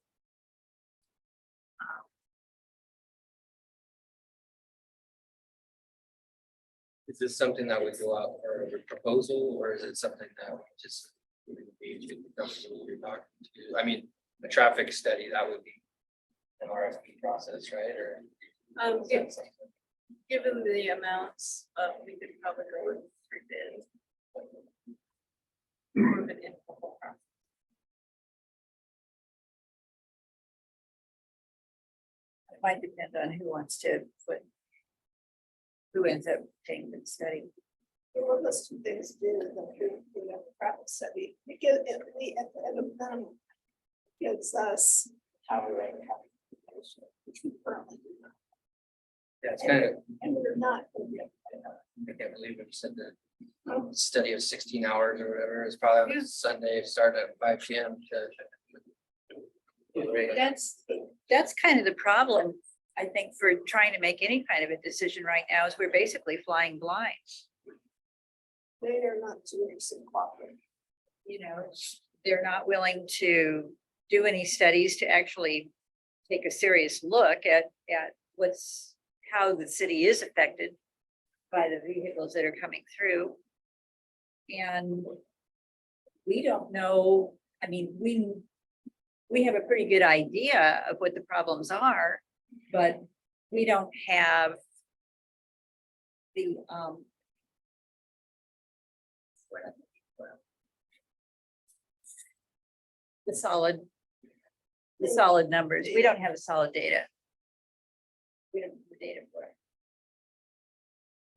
Is this something that would go out for a proposal, or is it something that would just would be to the company you're talking to? I mean, a traffic study, that would be an RFP process, right? Or is that something? Given the amounts, we could probably go with 3 bids. More of an informal process. It might depend on who ends up taking the study. Well, those two things do, the traffic study, it gives, at the end of them, gives us how we rate traffic, which we currently do not. Yeah, it's kind of, And we're not. I can't believe when you said the study of 16 hours or whatever, it's probably on a Sunday, start at 5 p.m. That's kind of the problem, I think, for trying to make any kind of a decision right now is we're basically flying blind. They are not doing some cooperating. You know, they're not willing to do any studies to actually take a serious look at how the city is affected by the vehicles that are coming through. And we don't know, I mean, we have a pretty good idea of what the problems are, but we don't have the solid numbers. We don't have the solid data. We don't have the data for it.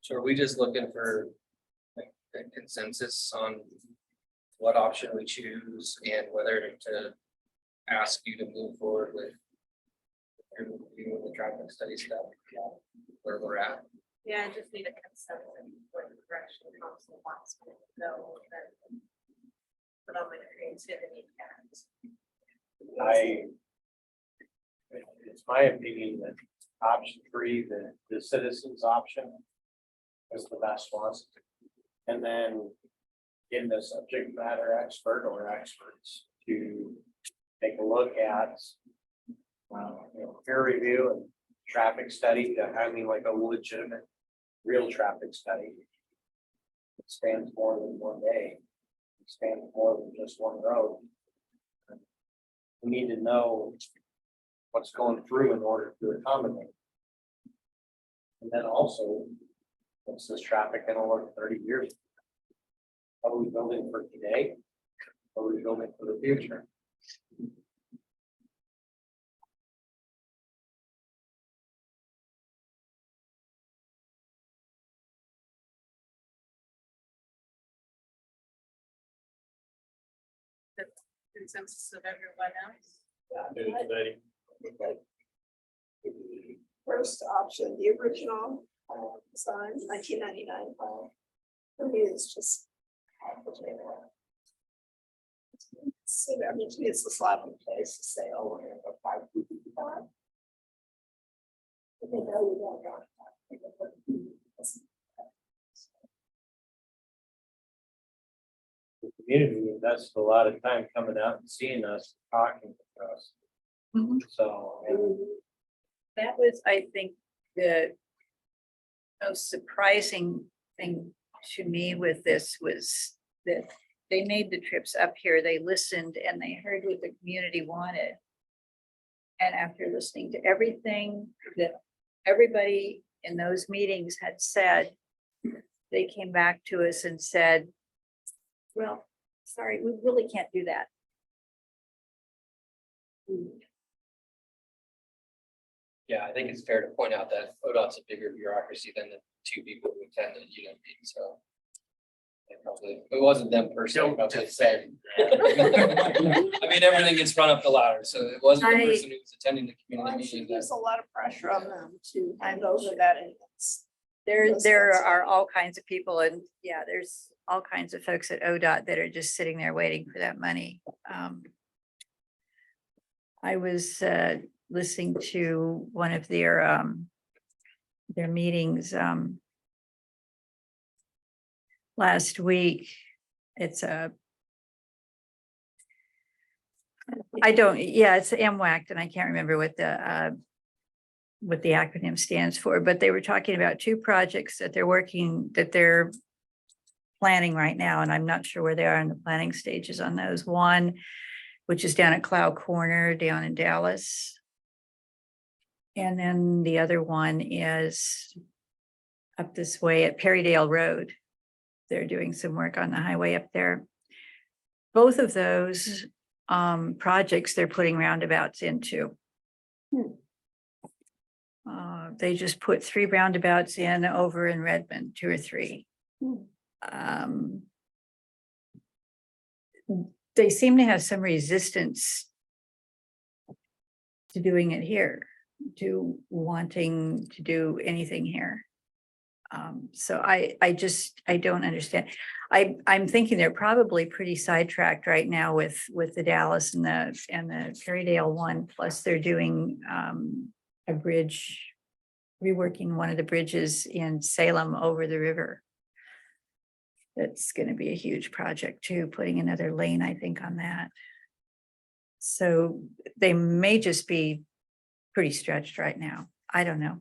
So are we just looking for like a consensus on what option we choose and whether to ask you to move forward with the traffic study stuff, where we're at? Yeah, I just need a consensus for the direction the council wants me to go. Put on my creativity hat. It's my opinion that option 3, the citizens option is the best one. And then getting the subject matter expert or experts to take a look at peer review and traffic study, like a legitimate, real traffic study. It spans more than one day, it spans more than just one road. We need to know what's going through in order to accommodate. And then also, what's this traffic gonna look 30 years? Are we building for today? Or are we building for the future? The consensus of everyone else. First option, the original design, 1999. For me, it's just. So, I mean, to me, it's a slap in the face to say, oh, we're gonna go 5 feet back. But they know we don't want that. The community invests a lot of time coming out and seeing us, talking to us. Mhm. So, and That was, I think, the most surprising thing to me with this was that they made the trips up here, they listened and they heard what the community wanted. And after listening to everything that everybody in those meetings had said, they came back to us and said, well, sorry, we really can't do that. Yeah, I think it's fair to point out that ODOT's a bigger bureaucracy than the 2 people who attended unit meeting, so. It wasn't them personally, probably said. I mean, everything gets run up the ladder, so it wasn't the person who was attending the Well, community I'm sure meeting. there's a lot of pressure on them to hand over that. And it's- There Those are folks. all kinds of people and yeah, there's all kinds of folks at ODOT that are just sitting there waiting for that money. I was listening to one of their meetings last week. It's it's MWACT and I can't remember what the acronym stands for, but they were talking about 2 projects that they're planning right now, and I'm not sure where they are in the planning stages on those. One, which is down at Cloud Corner down in Dallas. And then the other one is up this way at Perrydale Road. They're doing some work on the highway up there. Both of those projects they're putting roundabouts into. They just put 3 roundabouts in over in Redmond, 2 or 3. They seem to have some resistance to doing it here, to wanting to do anything here. So I don't understand. I'm thinking they're probably pretty sidetracked right now with the Dallas and the Perrydale one, plus they're doing a bridge, reworking one of the bridges in Salem over the river. That's gonna be a huge project too, putting another lane, I think, on that. So they may just be pretty stretched right now. I don't know.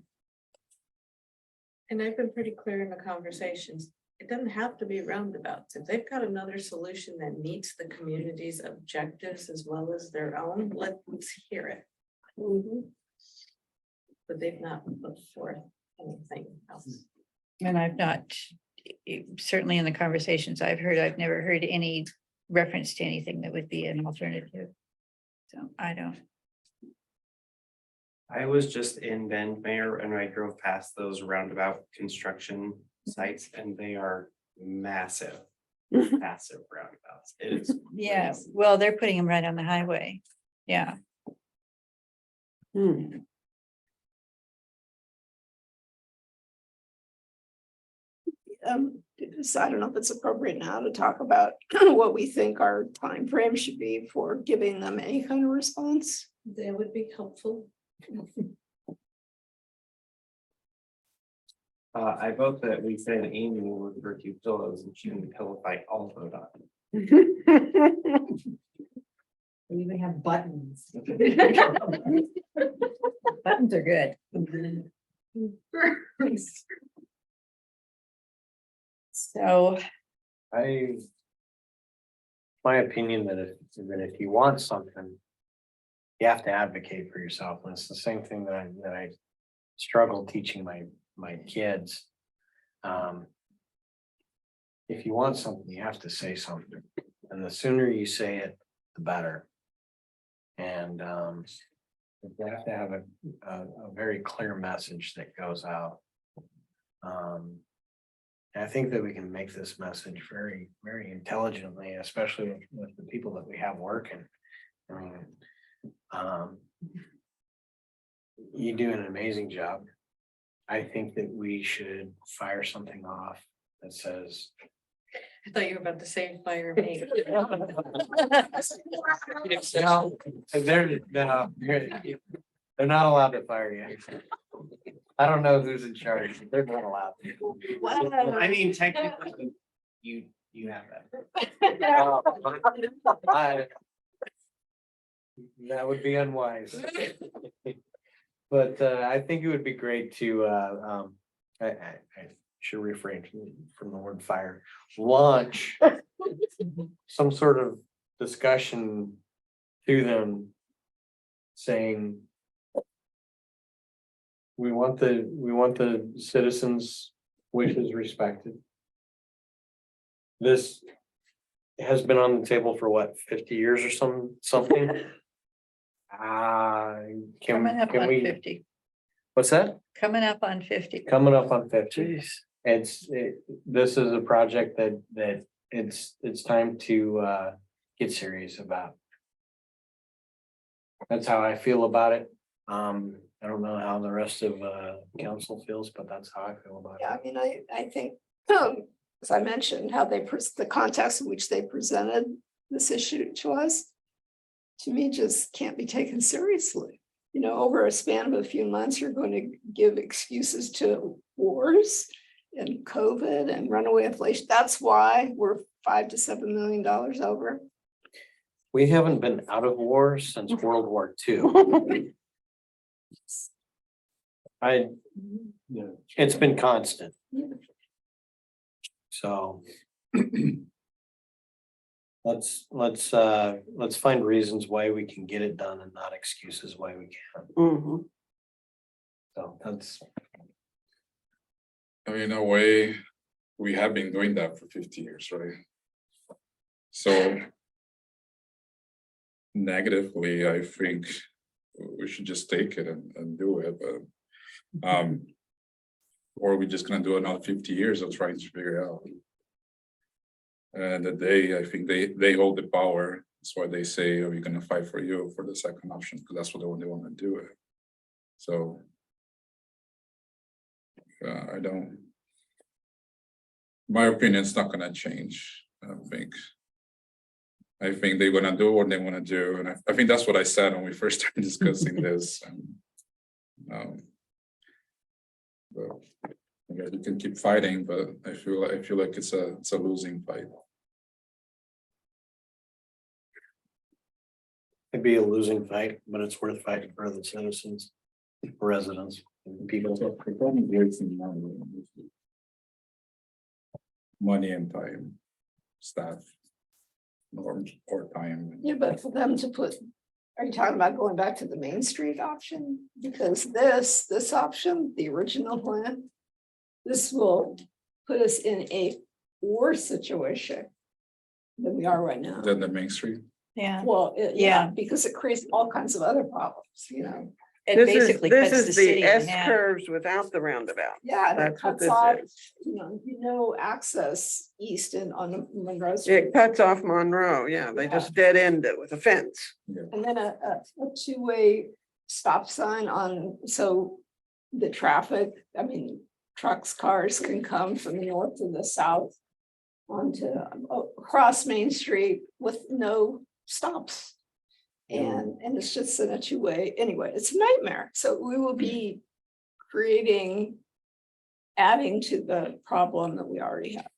And I've been pretty clear in the conversations, it doesn't have to be roundabouts. If they've got another solution that meets the community's objectives as well as their own, let's hear it. But they've not put forth anything else. And I've not, certainly in the conversations I've heard, I've never heard any reference to anything that would be an alternative. So I don't. I was just in Bend, Mayor, and I drove past those roundabout construction sites and they are massive, massive roundabouts. It is. Yeah, crazy. well, they're putting them right on the highway. Yeah. I don't know if it's appropriate now to talk about what we think our time frame should be for giving them any kind of response. That would be helpful. I vote that we said Amy will refer to pillows and she can pillow fight all vote on. We even have buttons. Buttons are good. So, my opinion that if you want something, you have to advocate for yourself. And it's the same thing that I struggle teaching my kids. If you want something, you have to say something, and the sooner you say it, the better. And you have to have a very clear message that goes out. And I think that we can make this message very, very intelligently, especially with the people that we have working. I mean, you do an amazing job. I think that we should fire something off that says. I thought you were about to say fire me. They're not allowed to fire you. I don't know who's in charge. They're not allowed to. I mean, technically, you have that. That would be unwise. But I think it would be great to, I should refrain from the word fire, launch some sort of discussion to them saying, we want the citizens' wishes respected. This has been on the table for what, 50 years or something? Coming up Can on we, 50. what's that? Coming up on 50. Coming up on 50. This is a project that it's time to get serious about. That's how I feel about it. I don't know how the rest of council feels, but that's how I feel about Yeah, it. I mean, I think, as I mentioned, how the context in which they presented this issue to us, to me, just can't be taken seriously. You know, over a span of a few months, you're going to give excuses to wars and COVID and runaway inflation. That's why we're $5 to $7 million over. We haven't been out of war since World War II. It's been constant. So. Let's find reasons why we can get it done and not excuses why we can't. So that's. I mean, in a way, we have been doing that for 50 years, right? So. Negatively, I think we should just take it and do it, but. Or we're just gonna do another 50 years of trying to figure it out. And I think they hold the power. That's why they say, "Are we gonna fight for you for the second option?" Because that's what they want to do it. So. I don't. My opinion is not gonna change. I don't think. I think they're gonna do what they want to do, and I think that's what I said when we first started discussing this. But I guess we can keep fighting, but I feel like it's a losing fight. It'd be a losing fight, but it's worth fighting for the citizens, residents, people. Money and time, staff. Or time. Yeah, but for them to put, are you talking about going back to the Main Street option? Because this option, the original plan, this will put us in a worse situation than we are right now. Then the Main Street. Yeah, Well, yeah, Yeah. because it creates all kinds of other problems, you know. it This basically is cuts the the city in S half. curves without the roundabout. Yeah, that That's what cuts this off, is. you know, access east and on Monroe Street. It cuts off Monroe, yeah, they just dead end it with a fence. And then a two-way stop sign on, so the traffic, I mean, trucks, cars can come from the north to the south onto, across Main Street with no stops. And it's just in a two-way, anyway, it's a nightmare. So we will be creating, adding to the problem that we already have.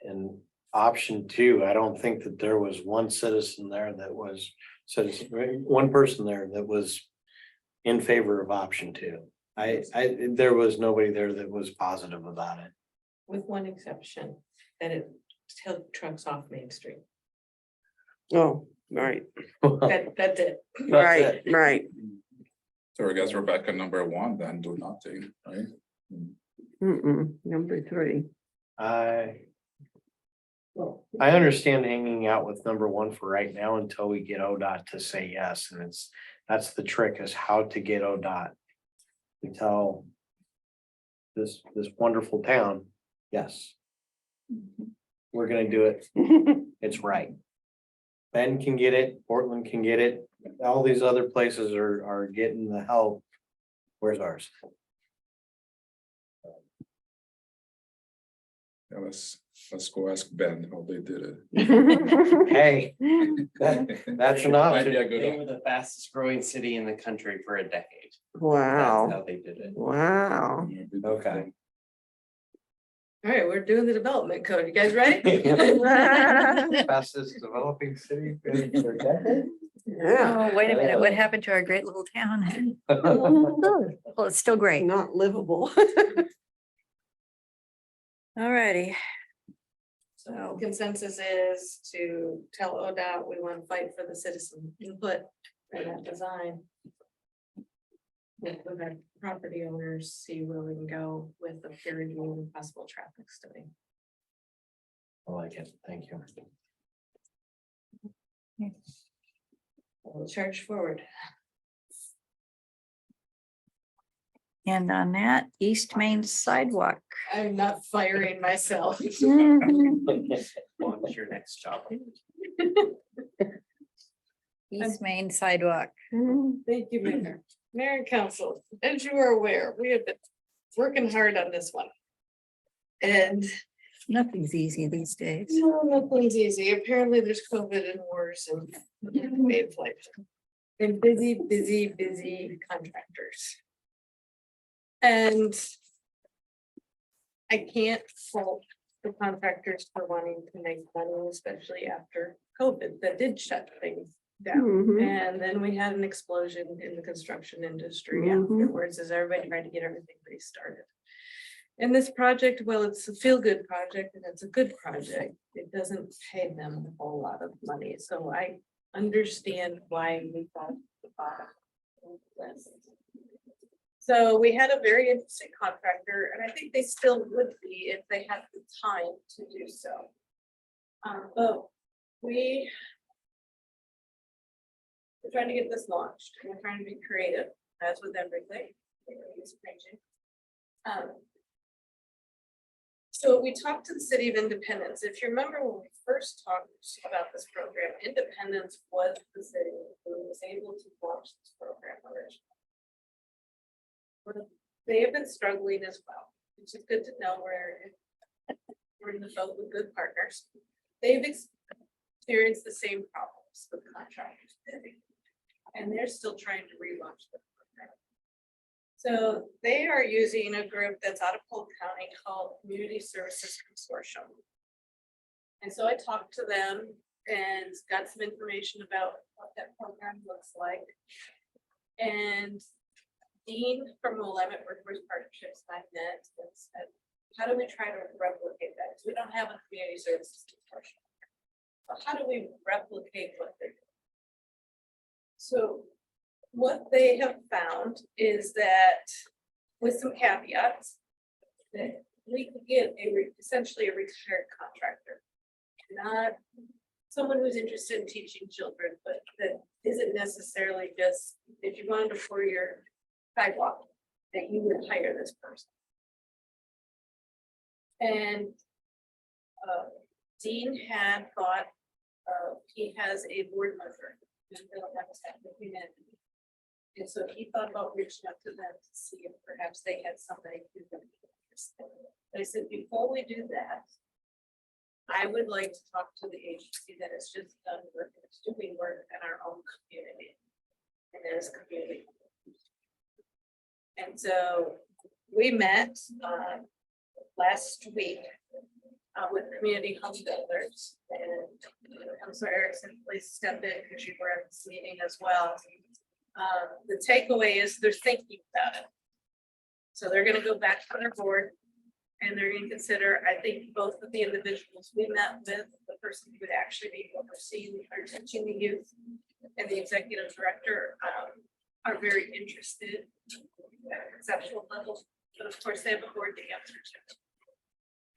And option two, I don't think that there was one citizen there that was, one person there that was in favor of option two. There was nobody there that was positive about it. With one exception, that it took trucks off Main Street. Oh, right, That's it. right, right. So I guess we're back at number one, then do nothing, right? Number three. I understand hanging out with number one for right now until we get ODOT to say yes, and that's the trick, is how to get ODOT to tell this wonderful town, yes. We're gonna do it, it's right. Bend can get it, Portland can get it, all these other places are getting the help. Where's ours? Yeah, let's go ask Ben how they did it. Hey, that's an Might be option. a good They were the fastest growing city in the country for a decade. That's Wow, how they did it. wow. Okay. All right, we're doing the development code. You guys ready? Fastest developing city for a decade? Yeah, Oh, wait a minute, what happened to our great little town? Well, it's still great. not livable. All righty. So consensus is to tell ODOT we want to fight for the citizen input for that design. With our property owners, see where we can go with the peer review and possible traffic study. I like it, thank you. We'll charge forward. And on that, East Main sidewalk. I'm not firing myself. What's your next job? East Main sidewalk. Thank you, Mayor. Mayor and Council, as you are aware, we have been working hard on this one. And Nothing's easy these days. no, nothing's easy. Apparently there's COVID and wars and inflation. And busy contractors. And I can't fault the contractors for wanting to make money, especially after COVID that did shut things down. Mhm. And then we had an explosion in the construction industry Mhm. afterwards as everybody tried to get everything restarted. And this project, well, it's a feel-good project and it's a good project. It doesn't pay them a whole lot of money. So I understand why we thought about this. So we had a very interesting contractor, and I think they still would be if they had the time to do so. But we're trying to get this launched, and we're trying to be creative, as with everything. So we talked to the city of Independence. If you remember when we first talked about this program, Independence was the city who was able to launch this program originally. They have been struggling as well, which is good to know we're in the boat with good partners. They've experienced the same problems with contractors. And they're still trying to relaunch the program. So they are using a group that's out of Polk County called Community Services Consortium. And so I talked to them and got some information about what that program looks like. And Dean from Willamette Workforce Partnerships and I met and said, how do we try to replicate that? Because we don't have a community services consortium. So how do we replicate what they're doing? So what they have found is that with some caveats, that we could get essentially a retired contractor. Not someone who's interested in teaching children, but that isn't necessarily just, if you wanted to pour your sidewalk, that you would hire this person. And Dean had thought, he has a board member who don't have a technical humanity. And so he thought about reaching out to them to see if perhaps they had somebody who could I said, before we do that, I would like to talk to the agency that has just done work, that's doing work in our own community. And there's community. And so we met last week with community home builders, and Councilor Erickson, please step in because you were at this meeting as well. The takeaway is they're thinking about it. So they're gonna go back to their board and they're gonna consider, I think, both of the individuals we met with, the person who would actually be overseeing or teaching the youth, and the executive director are very interested at conceptual level, but of course they have a board to answer to.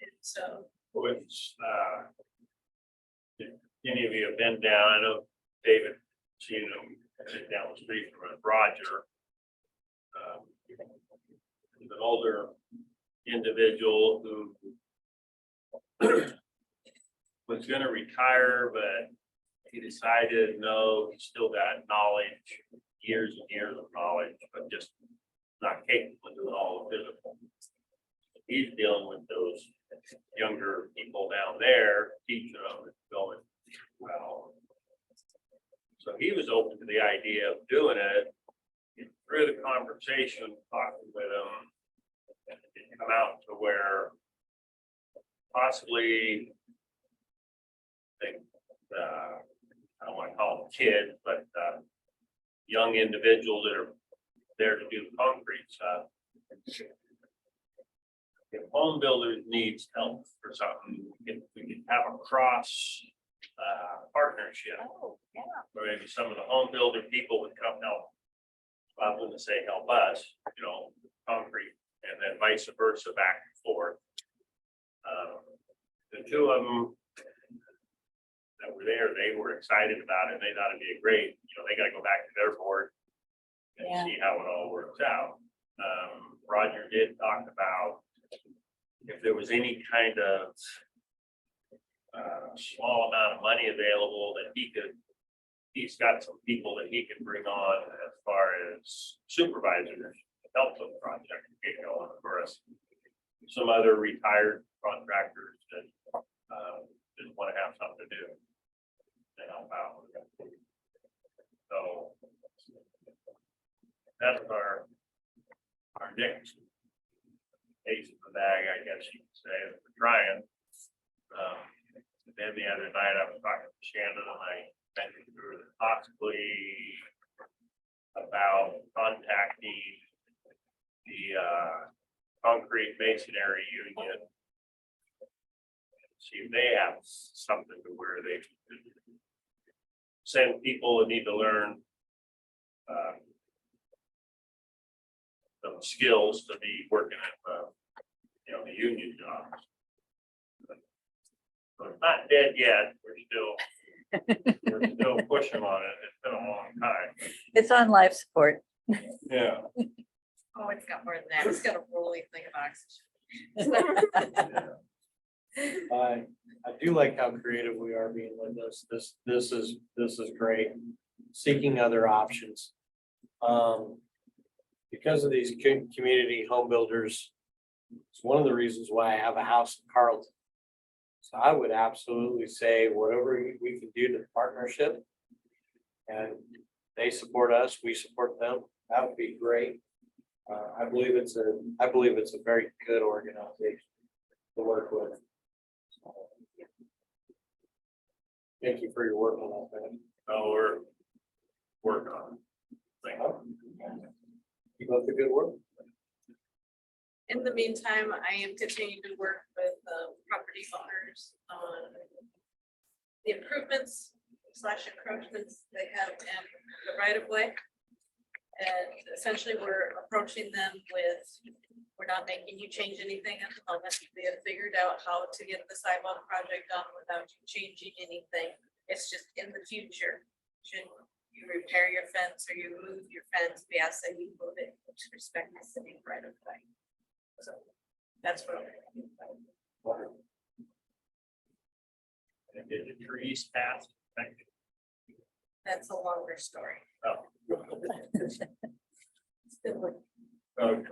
And so, Which, if any of you have been down, I know David, seen him down the street from Roger. He's an older individual who was gonna retire, but he decided, no, he's still got knowledge, years and years of knowledge, but just not capable of doing all the physical. He's dealing with those younger people down there, teaching them and going, well. So he was open to the idea of doing it. Through the conversation, talking with him, it come out to where possibly I don't want to call them kids, but young individuals that are there to do concrete stuff. If home builders needs help for something, if we could have a cross partnership. Oh, yeah. Or maybe some of the home builder people would come help. I wouldn't say help us, concrete, and then vice versa, back and forth. The two of them that were there, they were excited about it. They thought it'd be a great, they gotta go back to their board and Yeah. see how it all works out. Roger did talk about if there was any kind of small amount of money available that he's got some people that he can bring on as far as supervisors to help the project get going for us. Some other retired contractors that just want to have something to do to help out. So that's our next ace of the bag, I guess you could say, that we're trying. Then the other night I was talking to Shannon and I mentioned we were possibly about contacting the concrete masonry union. See if they have something to where they send people that need to learn some skills to be working at the union jobs. So it's not dead yet. We're still pushing on it. It's been a long time. It's on life support. Yeah. oh, it's got more than that. It's got a rolling thing of oxygen. I do like how creative we are being with this. This is great. Seeking other options. Because of these community home builders, it's one of the reasons why I have a house in Carlton. So I would absolutely say whatever we can do to the partnership, and they support us, we support them, that would be great. I believe it's a very good organization to work with. Thank you for your work on that. Oh, we're working on it. Keep up the good work. In the meantime, I am continuing to work with property owners on the improvements / encroachments they have in the right of way. And essentially, we're approaching them with, we're not making you change anything at the moment. We have figured out how to get the sidewalk project done without you changing anything. It's just in the future, should you repair your fence or you move your fence, we ask that you move it with respect to city right of way. So that's what. And did the trees pass? That's a longer story. Oh. Still, Okay.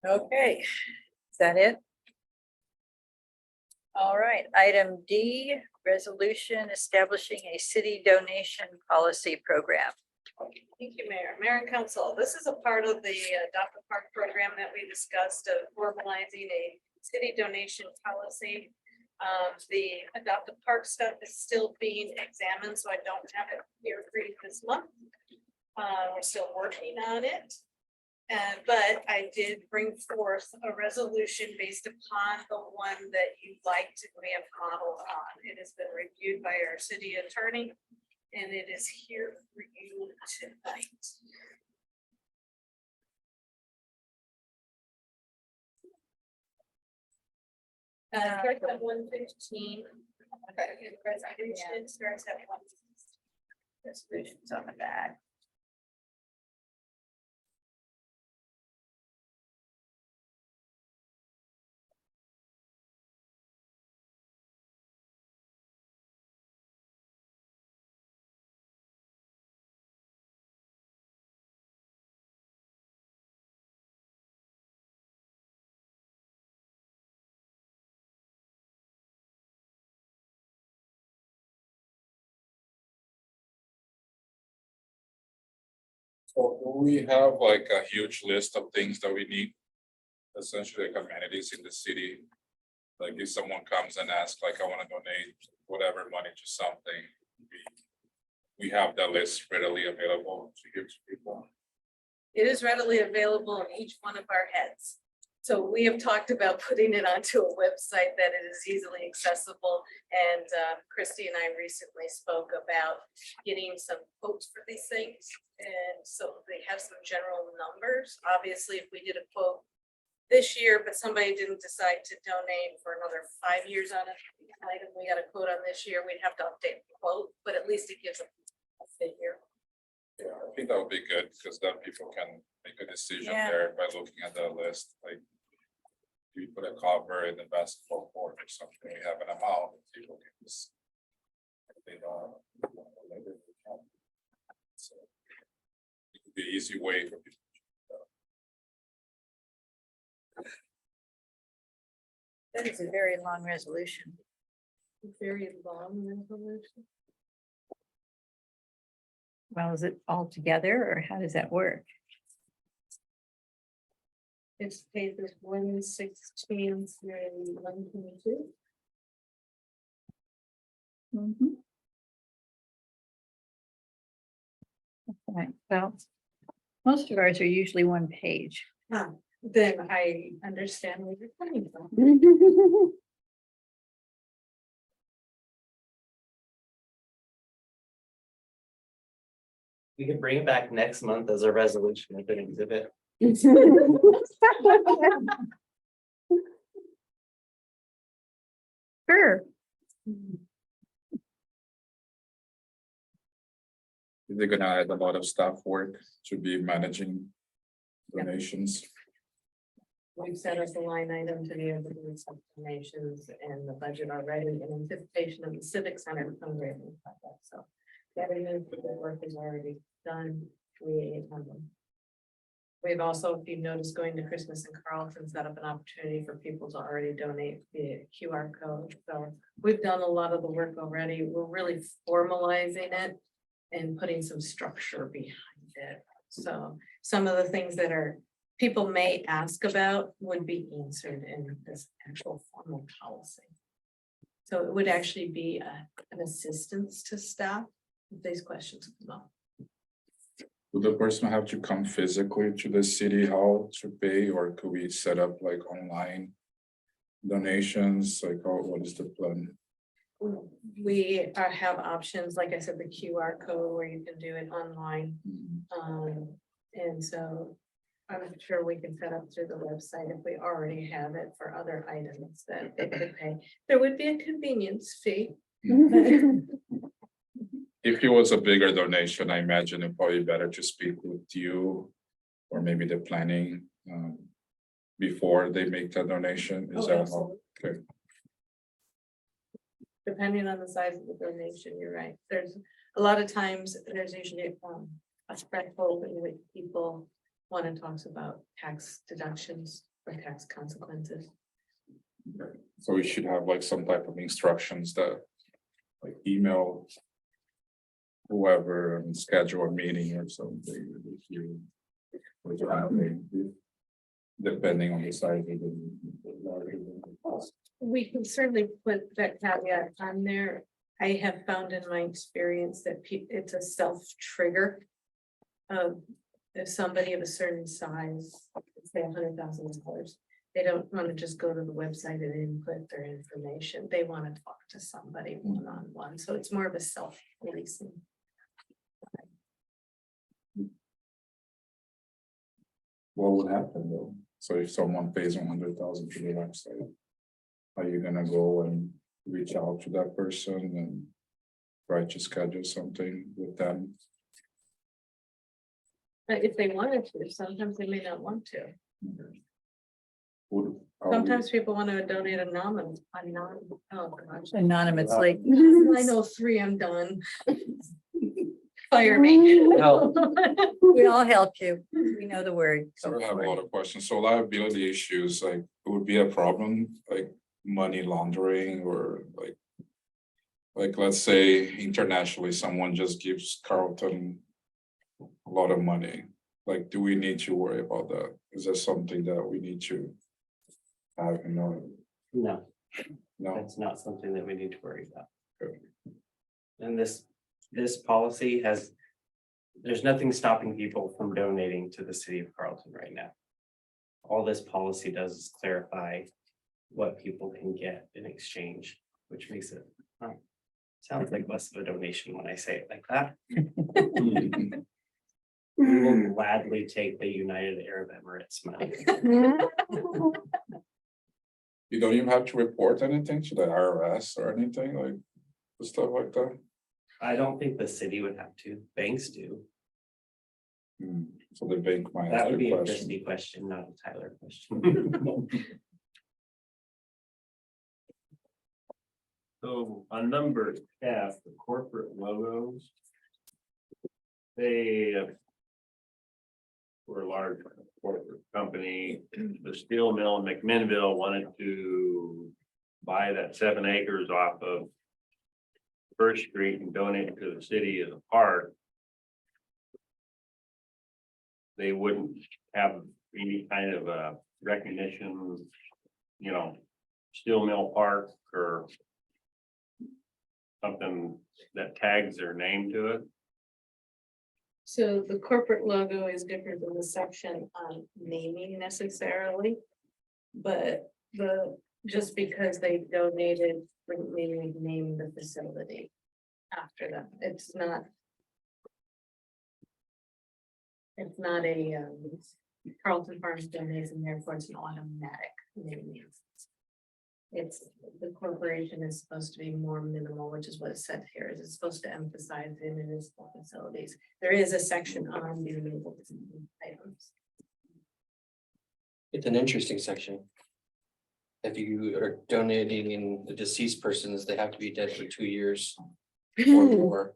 Okay, is that it? All right, item D, resolution establishing a city donation policy program. Thank you, Mayor and Council. This is a part of the Adopt a Park program that we discussed of formalizing a city donation policy. The Adopt a Park stuff is still being examined, so I don't have it here for you this month. We're still working on it. But I did bring forth a resolution based upon the one that you'd like to have modeled on. It has been reviewed by our city attorney, and it is here for you tonight. Starts at 1:15. Resolution starts at 1. Resolutions on the back. So do we have like a huge list of things that we need? Essentially like amenities in the city. Like if someone comes and asks, like, I want to donate whatever money to something. We have that list readily available to give to people. It is readily available in each one of our heads. So we have talked about putting it onto a website that it is easily accessible. And Christy and I recently spoke about getting some quotes for these things. And so they have some general numbers. Obviously, if we did a quote this year, but somebody didn't decide to donate for another 5 years on an item, we got a quote on this year, we'd have to update the quote, but at least it gives a figure. Yeah, I think that would be good because then people can make a decision Yeah. there by looking at the list, like. Do you put a cover in the basketball court or something, we have an amount, people can just. They don't. So. It could be an easy way for people. That is a very long resolution. Very long resolution. Well, is it all together or how does that work? It's pages 116 through 122. Right, well, most of ours are usually one page. Then I understand where you're coming from. We can bring it back next month as a resolution if an exhibit. Sure. They're gonna add a lot of staff work to be managing donations. We've set up a line item to be able to do some donations and the budget already in anticipation of the Civic Center fundraising project, so. Everything for the work is already done. We've also, if you notice, going to Christmas in Carlton, set up an opportunity for people to already donate via QR code. So we've done a lot of the work already. We're really formalizing it and putting some structure behind it. So some of the things that people may ask about would be answered in this actual formal policy. So it would actually be an assistance to staff if these questions come up. Would the person have to come physically to the city hall to pay, or could we set up like online donations? Like, what is the plan? We have options, like I said, the QR code where you can do it online. And so I'm sure we can set up through the website if we already have it for other items that they could pay. There would be a convenience fee. If it was a bigger donation, I imagine it probably better to speak with you or maybe the planning before they make the donation. Is that all? Okay? Depending on the size of the donation, you're right. There's a lot of times, there's usually a threshold in which people want to talk about tax deductions or tax consequences. So we should have like some type of instructions that like email whoever and schedule a meeting or something with you. Depending on the size of the. We can certainly put that caveat on there. I have found in my experience that it's a self-trigger. If somebody of a certain size, say $100,000, they don't want to just go to the website and input their information. They want to talk to somebody one-on-one. So it's more of a self-policing. What would happen though? So if someone pays 100,000 to the website, are you gonna go and reach out to that person and try to schedule something with them? If they wanted to, sometimes they may not want to. Would- are we- Sometimes people want to donate anonymous, oh gosh. Anonymously. I know 3, I'm done. Fire me. No. We all help you. We know the word. So I have a lot of questions. So liability issues, like, it would be a problem, like money laundering or like, let's say internationally, someone just gives Carlton a lot of money. Like, do we need to worry about that? Is that something that we need to have, No, no? that's not something that we need to worry about. Good. And this policy has, there's nothing stopping people from donating to the city of Carlton right now. All this policy does is clarify what people can get in exchange, which makes it, sounds like less of a donation when I say it like that. We will gladly take the United Arab Emirates money. You don't even have to report anything to the IRS or anything like stuff like that? I don't think the city would have to, banks do. So the bank might That ask would a be a question. Christie question, not a Tyler question. So on number F, the corporate logos. They. We're a large corporate company, the steel mill in McMinnville wanted to buy that 7 acres off of. First Street and donate it to the city as a park. They wouldn't have any kind of a recognition, steel mill park or. Something that tags their name to it. So the corporate logo is different than the section on naming necessarily. But just because they donated, wouldn't mean we name the facility after them. It's not a Carlton Farms donates and therefore it's an automatic naming. It's, the corporation is supposed to be more minimal, which is what it said here, is it's supposed to emphasize the municipal facilities. There is a section on the municipal items. It's an interesting section. If you are donating in the deceased persons, they have to be dead for 2 years or more.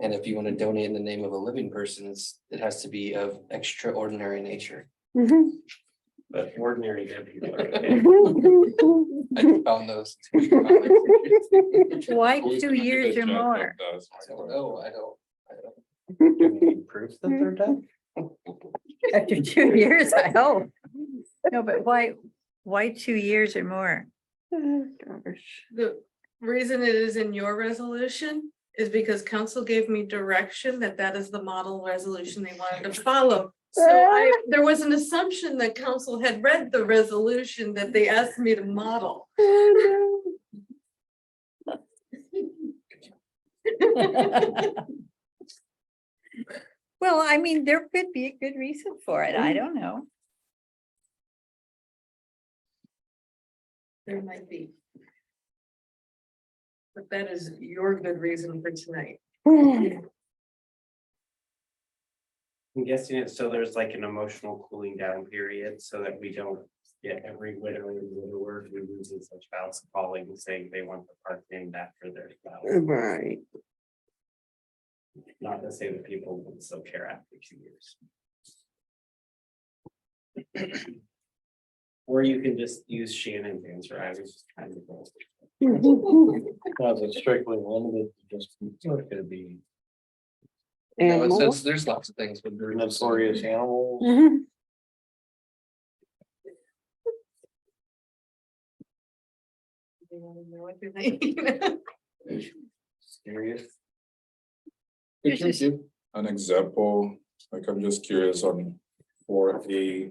And if you want to donate in the name of a living persons, it has to be of extraordinary nature. But ordinary dead people are okay. I found those. Why Who's 2 gonna be years the or judge of more? that is my I don't question. know, I don't. Do we need proof that they're dead? After 2 years, I hope. No, but why 2 years or more? The reason it is in your resolution is because council gave me direction that is the model resolution they wanted to follow. So there was an assumption that council had read the resolution that they asked me to model. Well, I mean, there could be a good reason for it. I don't know. There might be. But that is your good reason for tonight. I'm guessing it, so there's like an emotional cooling down period so that we don't get every widower and widower who loses such spouse calling and saying they want the park named after their spouse. Right. Not to say that people will still care after 2 years. Or you can just use Shannon's answer. I was just trying to. Was it strictly limited to just, or could it be No, it Animal. says there's lots of things with groups. notorious animals? Serious. Could It's you just- give an example? Like, I'm just curious on for a.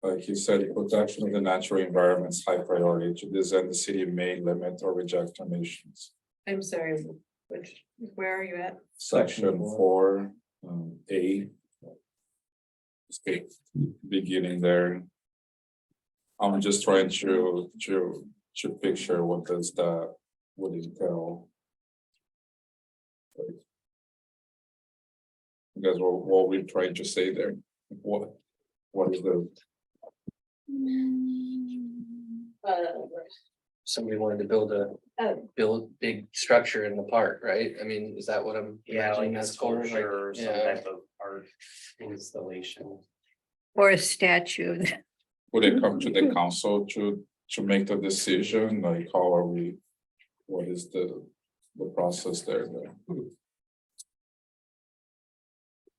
Like you said, protection of the natural environment is high priority. To this end, the city may limit or reject donations. I'm sorry, where are you at? Section 4, A. State beginning there. I'm just trying to picture what does that would entail. Because what we're trying to say there, what is the, Somebody wanted to build big structure in the park, right? I mean, is that what I'm Yeah, like imagining a that's for? Like, sculpture or some yeah. type of art installation. Or a statue. would it come to the council to make the decision, like how are we? What is the process there then?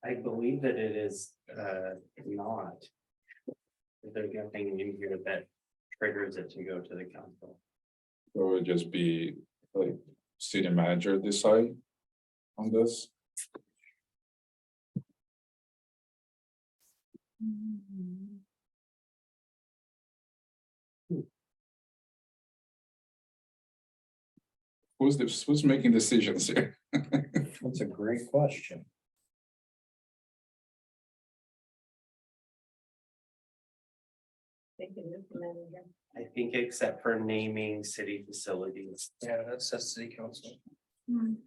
I believe that it is not. There's nothing in here that triggers it to go to the council. Or would it just be like city manager decide on this? Who's making decisions here? That's a great question. I think except for naming city facilities. Yeah, that's city council. Do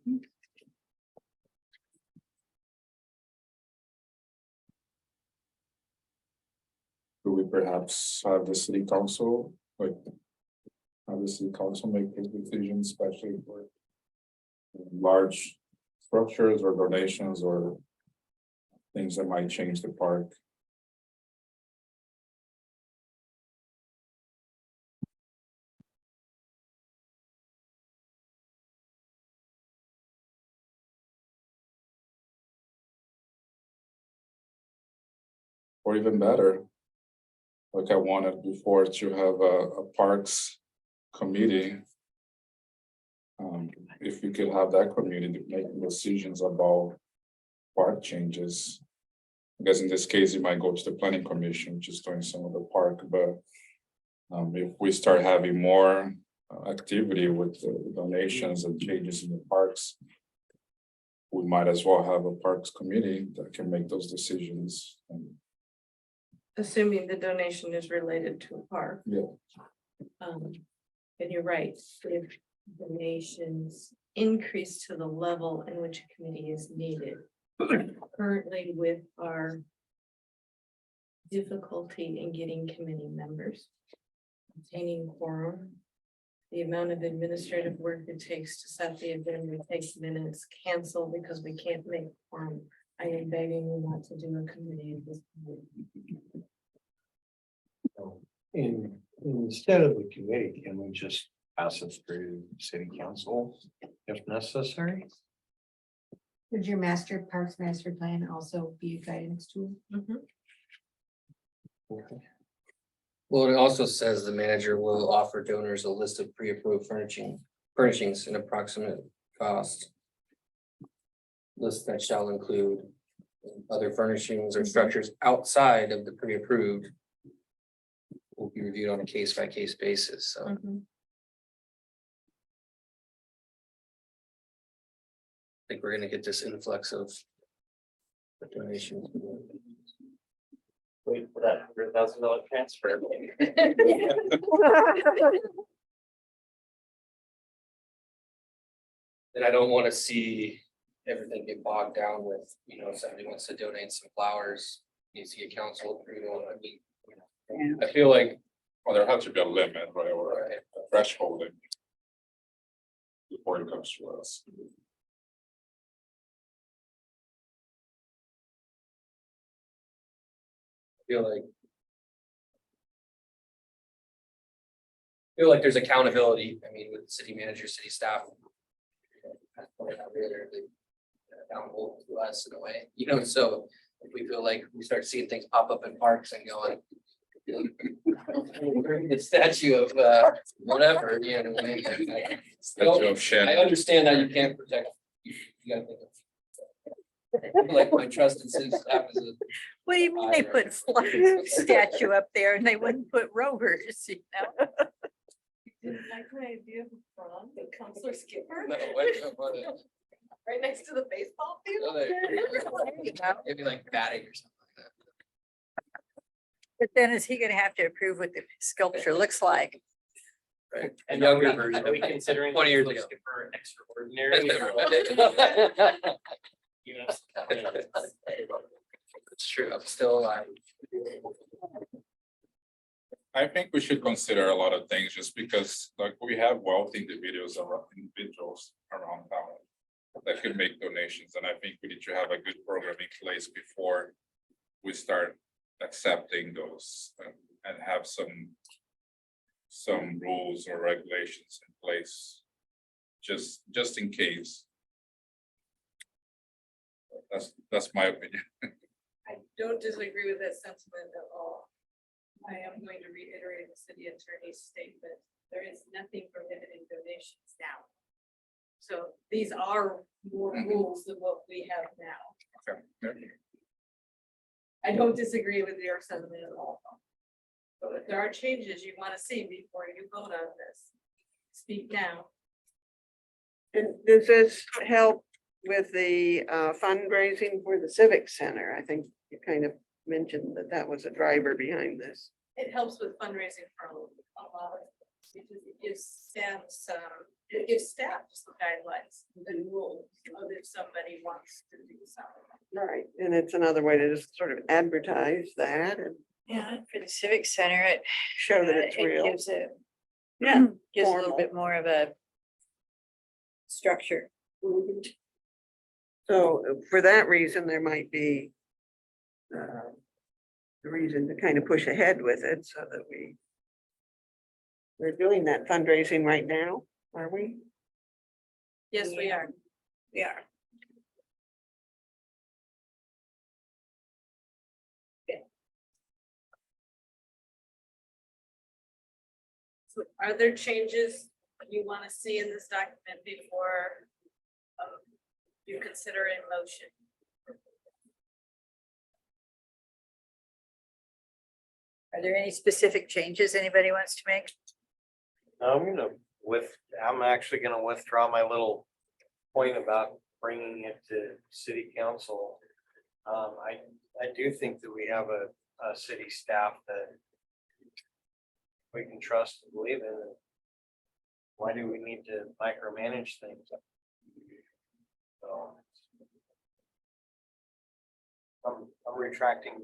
we perhaps have the city council, like? Have the city council make these decisions, especially for. Large structures or donations or. Things that might change the park. Or even better. Like I wanted before to have a parks committee. If we could have that community making decisions about park changes. I guess in this case, it might go to the planning commission, just doing some of the park, but. If we start having more activity with the donations and changes in the parks. We might as well have a parks committee that can make those decisions. Assuming the donation is related to a park. Yeah. And you're right, if donations increase to the level in which a committee is needed. Currently with our difficulty in getting committee members, obtaining quorum, the amount of administrative work it takes to set the agenda, takes minutes, cancel because we can't make quorum. I am begging you not to do a committee at this point. Instead of a committee, can we just pass it through city council if necessary? Would your parks master plan also be a guidance tool? Well, it also says the manager will offer donors a list of pre-approved furnishings and approximate cost. List that shall include other furnishings or structures outside of the pre-approved. Will be reviewed on a case-by-case basis, so. I think we're gonna get this influx of the donations. Wait for that $100,000 transfer. And I don't wanna see everything get bogged down with, if somebody wants to donate some flowers, needs to get council approval, I mean. I feel like, Well, there has to be a limit, right, or a threshold. Before it comes to us. I feel like. feel like there's accountability, I mean, with the city manager, city staff. They're accountable to us in a way, you know, so if we feel like we start seeing things pop up in parks and going. The statue of whatever, you know. Statue of I Shannon. understand that you can't protect. You gotta think of. Like my trust in city staff is a. What do you mean they put Floyd's statue up there and they wouldn't put Rovers, you know? Like my idea from the Counselor Skipper, No, what is it? right next to the baseball field. No, It'd be like batting or something like that. But then is he gonna have to approve what the sculpture looks like? Right. And Younger are version we of it. considering 20 years Counselor ago. Skipper extraordinary? You know, It's true, I'm still alive. I think we should consider a lot of things just because like we have wealthy individuals around town that could make donations, and I think we need to have a good program in place before we start accepting those and have some rules or regulations in place just in case. That's my opinion. I don't disagree with that sentiment at all. I am going to reiterate the city attorney's statement. There is nothing prohibiting donations now. So these are more rules than what we have now. Okay. I don't disagree with your sentiment at all. But if there are changes you want to see before you vote on this, speak now. And does this help with the fundraising for the Civic Center? I think you kind of mentioned that that was a driver behind this. It helps with fundraising for a lot of, because it gives staff some guidelines and rules of if somebody wants to do something. Right, and it's another way to just sort of advertise that and Yeah, for the Civic Center, it show that it's it real. gives it, Yeah. gives a formal. little bit more of a structure. So for that reason, there might be the reason to kind of push ahead with it so that we're doing that fundraising right now, are we? Yes, we are. We are. So are there changes you want to see in this document before you consider a motion? Are there any specific changes anybody wants to make? I'm actually gonna withdraw my little point about bringing it to city council. I do think that we have a city staff that we can trust and believe in. Why do we need to micromanage things? So I'm retracting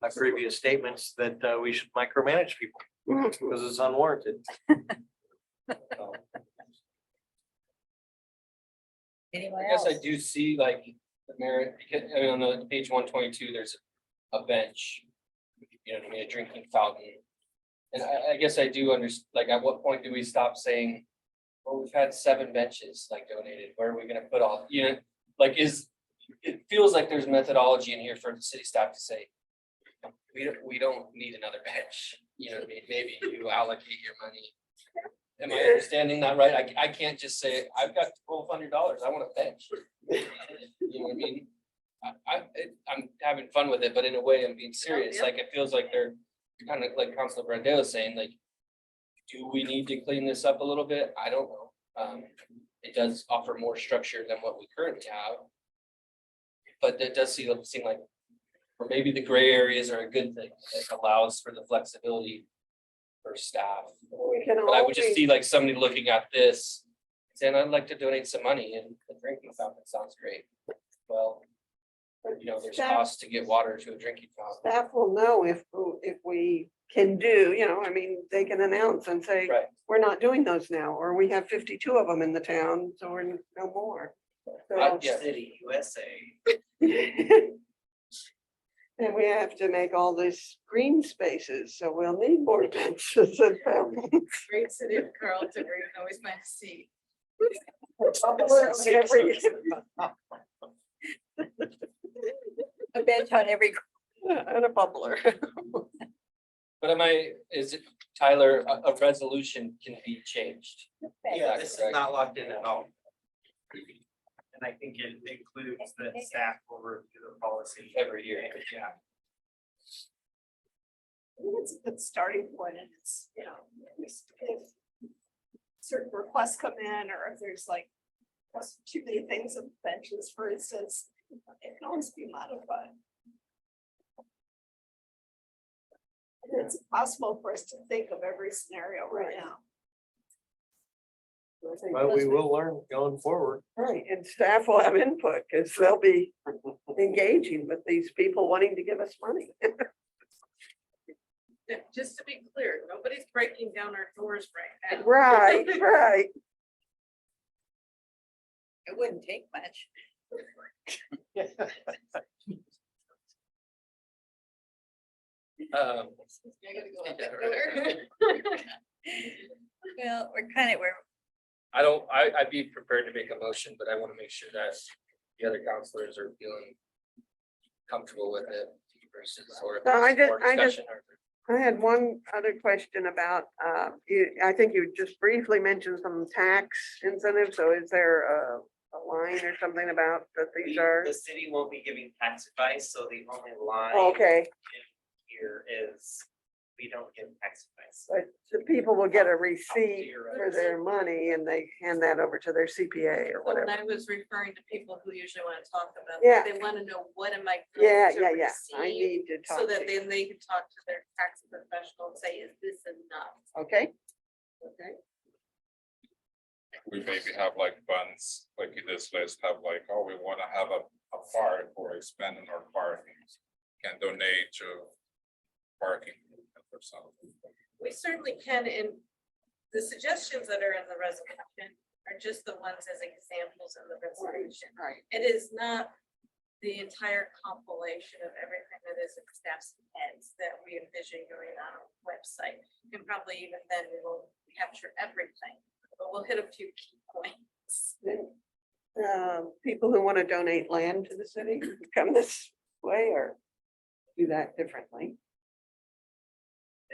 my previous statements that we should micromanage people because it's unwarranted. So, Anyone I guess else? I do see like the merit, because I mean, on the page 122, there's a bench. You know what I mean, a drinking fountain. And I guess I do understand, like, at what point do we stop saying, well, we've had 7 benches like donated, where are we gonna put all, you know, like it feels like there's methodology in here for the city staff to say, we don't need another bench, you know what I mean, maybe you allocate your money. Am I understanding that right? I can't just say, I've got $1,200, I want a bench. You know what I mean? I'm having fun with it, but in a way I'm being serious, like it feels like they're kind of like Councilor Brandale is saying, like, do we need to clean this up a little bit? I don't know. It does offer more structure than what we currently have. But it does seem like, or maybe the gray areas are a good thing, it allows for the flexibility for staff. We can But I would just always- see like somebody looking at this, saying, I'd like to donate some money, and the drinking fountain sounds great. Well, you know, there's Staff- costs to get water to a drinking fountain. Staff will know if we can do, you know, I mean, they can announce and say, Right. we're not doing those now, or we have 52 of them in the town, so we're no more. So- Yeah. City USA. And we have to make all these green spaces, so we'll need more benches and fountains. Great city of Carlton, where you can always find a seat. A bench on every. And a bubbler. But is it, Tyler, a resolution can be changed? Yeah, this is not locked in at all. And I think it includes the staff will review the policy Every year. Yeah. I think it's a good starting point, and it's, you know, if certain requests come in, or if there's like too many things of benches, for instance, it can always be modified. And it's impossible for us to think of every scenario right now. But we will learn going forward. Right, and staff will have input, because they'll be engaging with these people wanting to give us money. Yeah, just to be clear, nobody's breaking down our doors right now. Right, right. It wouldn't take much. Um, I gotta go out that door. Well, I'd be prepared to make a motion, but I want to make sure that the other counselors are feeling comfortable with it versus or. if No, I there's just- more I just- discussion or- I had one other question about, I think you just briefly mentioned some tax incentives, so is there a line or something about that these are? The city won't be giving tax advice, so the only line. Okay, Here is, we don't give tax advice. but the people will get a receipt for their money and they hand that over to their CPA or So when whatever. I was referring to people who usually want to talk about, Yeah. they want to know, what am I? Yeah, going to yeah. I receive? need to So talk that to you. then they can talk to their tax professional and say, is this enough? Okay? Okay. We maybe have like funds, like in this list, have like, oh, we wanna have a park or expanding our parking. Can donate to parking or something. We certainly can, and the suggestions that are in the resolution are just the ones as examples in the resolution. Right. It is not the entire compilation of everything that is in staff's heads that we envision going on our website. And probably even then we won't capture everything, but we'll hit a few key points. Then, people who want to donate land to the city come this way or do that differently.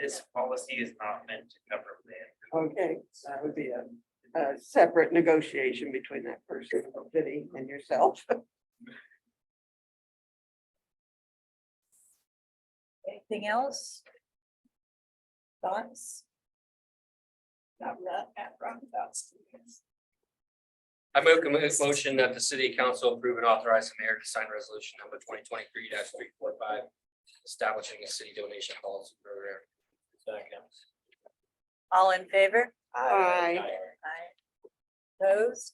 This policy is not meant to cover land. Okay, so that would be a separate negotiation between that person, the city, and yourself. anything else? Thoughts? Not that, roundabouts. I make a motion that the city council approve and authorize the mayor to sign resolution number 2023-345, establishing a city donation policy program. All in favor? Aye. Aye. Opposed?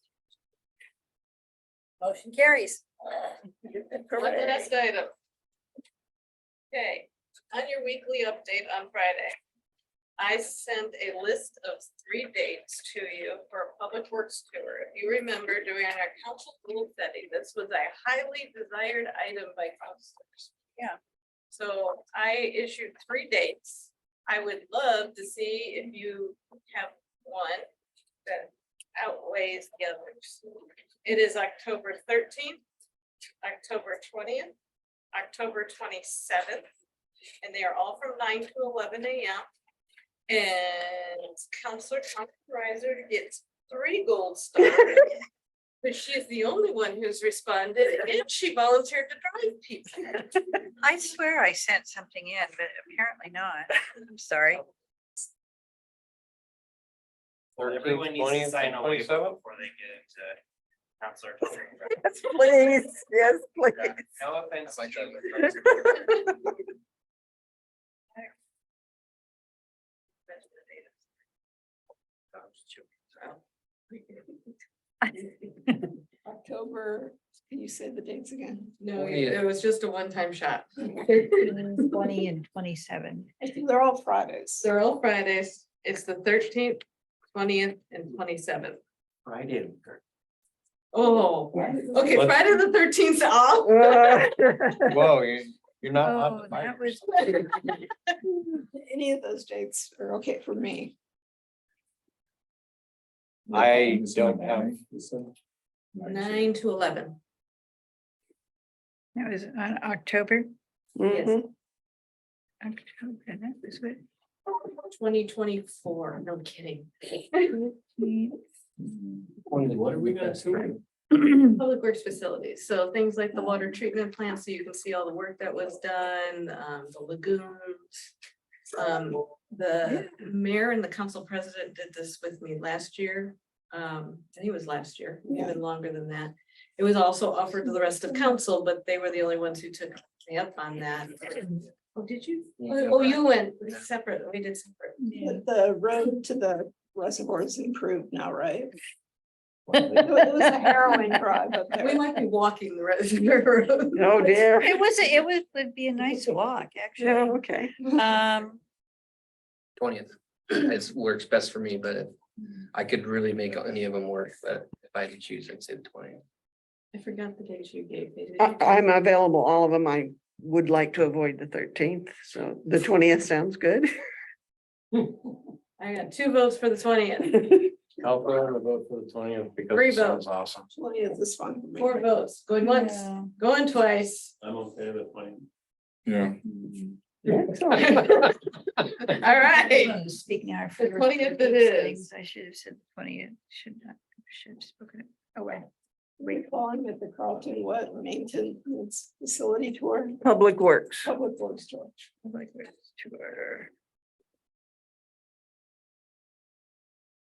Motion carries. On the next item. Okay, on your weekly update on Friday, I sent a list of 3 dates to you for a public works tour. If you remember during our council goal setting, this was a highly desired item by councilors. Yeah. So I issued 3 dates. I would love to see if you have one that outweighs the others. It is October 13th, October 20th, October 27th, and they are all from 9 to 11 a.m. And Counselor Thompson Riser gets 3 gold stars. But she's the only one who's responded, and she volunteered to drive people. I swear I sent something in, but apparently not. I'm sorry. Everyone needs to sign a waiver before they get into Counselor. Yes, please, yes, please. No offense. I might try October, can you say the dates again? No, Yeah. it was just a one-time shot. 13, 20 and 27. I think they're all Fridays. They're all Fridays. It's the 13th, 20th, and 27th. Friday. Oh, okay, Let's- Friday the 13th off. Whoa, You're not. Oh, on the that fires. was, Any of those dates are okay for me. I don't have, 9 to 11. that was on October. Mhm. October, that was what? 2024, no kidding. What are we gonna do? Public works facilities, so things like the water treatment plant, so you can see all the work that was done, the lagoons. The mayor and the council president did this with me last year. I think it was last year, even longer than that. It was also offered to the rest of council, but they were the only ones who took me up on that. Oh, did you? Oh, you went separate, we did separate. The road to the reservoir is improved now, right? It was a harrowing drive up We there. might be walking the reservoir road. Oh, dear. Would be a nice walk, Yeah, actually. okay. 20th. It works best for me, but I could really make any of them work, but if I had to choose, I'd say the 20th. I forgot the dates you gave me. I'm available, all of them. I would like to avoid the 13th, so the 20th sounds good. I got 2 votes for the 20th, I'll put on the vote for the 20th because Three it sounds votes. awesome. 20th is fun for me. 4 votes, going once, Yeah. going twice. I'm okay with playing. Yeah, All right. Speaking our. The 20th it is. I should have said 20th, should have spoken it. Oh, wait. Wait, on with the Carlton what maintenance facility tour, Public Works. public works tour. Like, tour.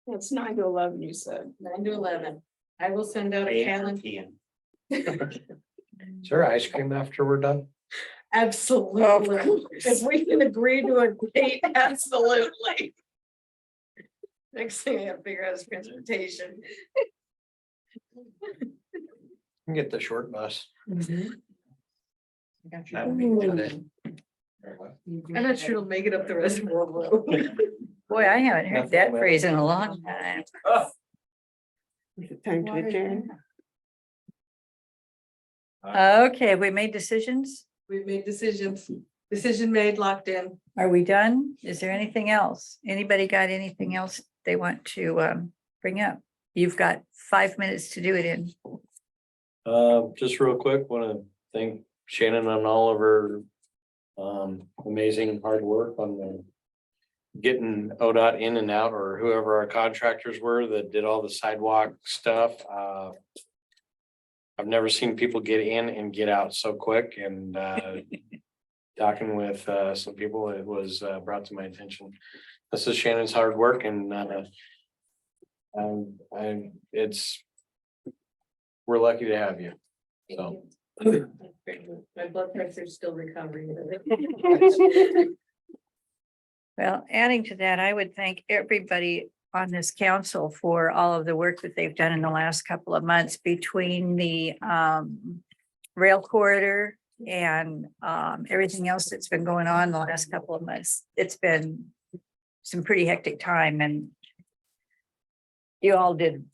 It's 9 to 11, you said. 9 to 11. I will send out a calendar. Is there ice cream after we're done? Absolutely. If we can agree to a date, absolutely. Next thing I have to figure out is transportation. You can get the short bus. I'm Today. not sure it'll make it up the reservoir road. Boy, I haven't heard that phrase in a long time. Is it time to adjourn? Okay, we made decisions. We've made decisions. Decision made, locked in. Are we done? Is there anything else? Anybody got anything else they want to bring up? You've got 5 minutes to do it in. Just real quick, want to thank Shannon on all of her amazing hard work on the getting ODOT in and out, or whoever our contractors were that did all the sidewalk stuff. I've never seen people get in and get out so quick, and talking with some people, it was brought to my attention. This is Shannon's hard work, and we're lucky to have you. So. My blood pressure's still recovering. Well, adding to that, I would thank everybody on this council for all of the work that they've done in the last couple of months between the rail corridor and everything else that's been going on the last couple of months. It's been some pretty hectic time, and you all did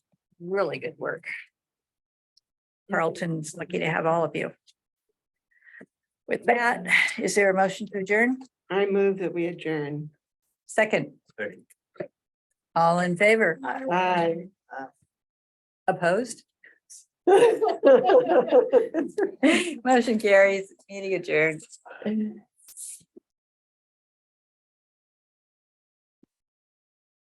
really good work. Carlton's lucky to have all of you. With that, is there a motion to adjourn? I move that we adjourn. Second. Second. All in favor? Aye. Opposed? Motion carries, meeting adjourned.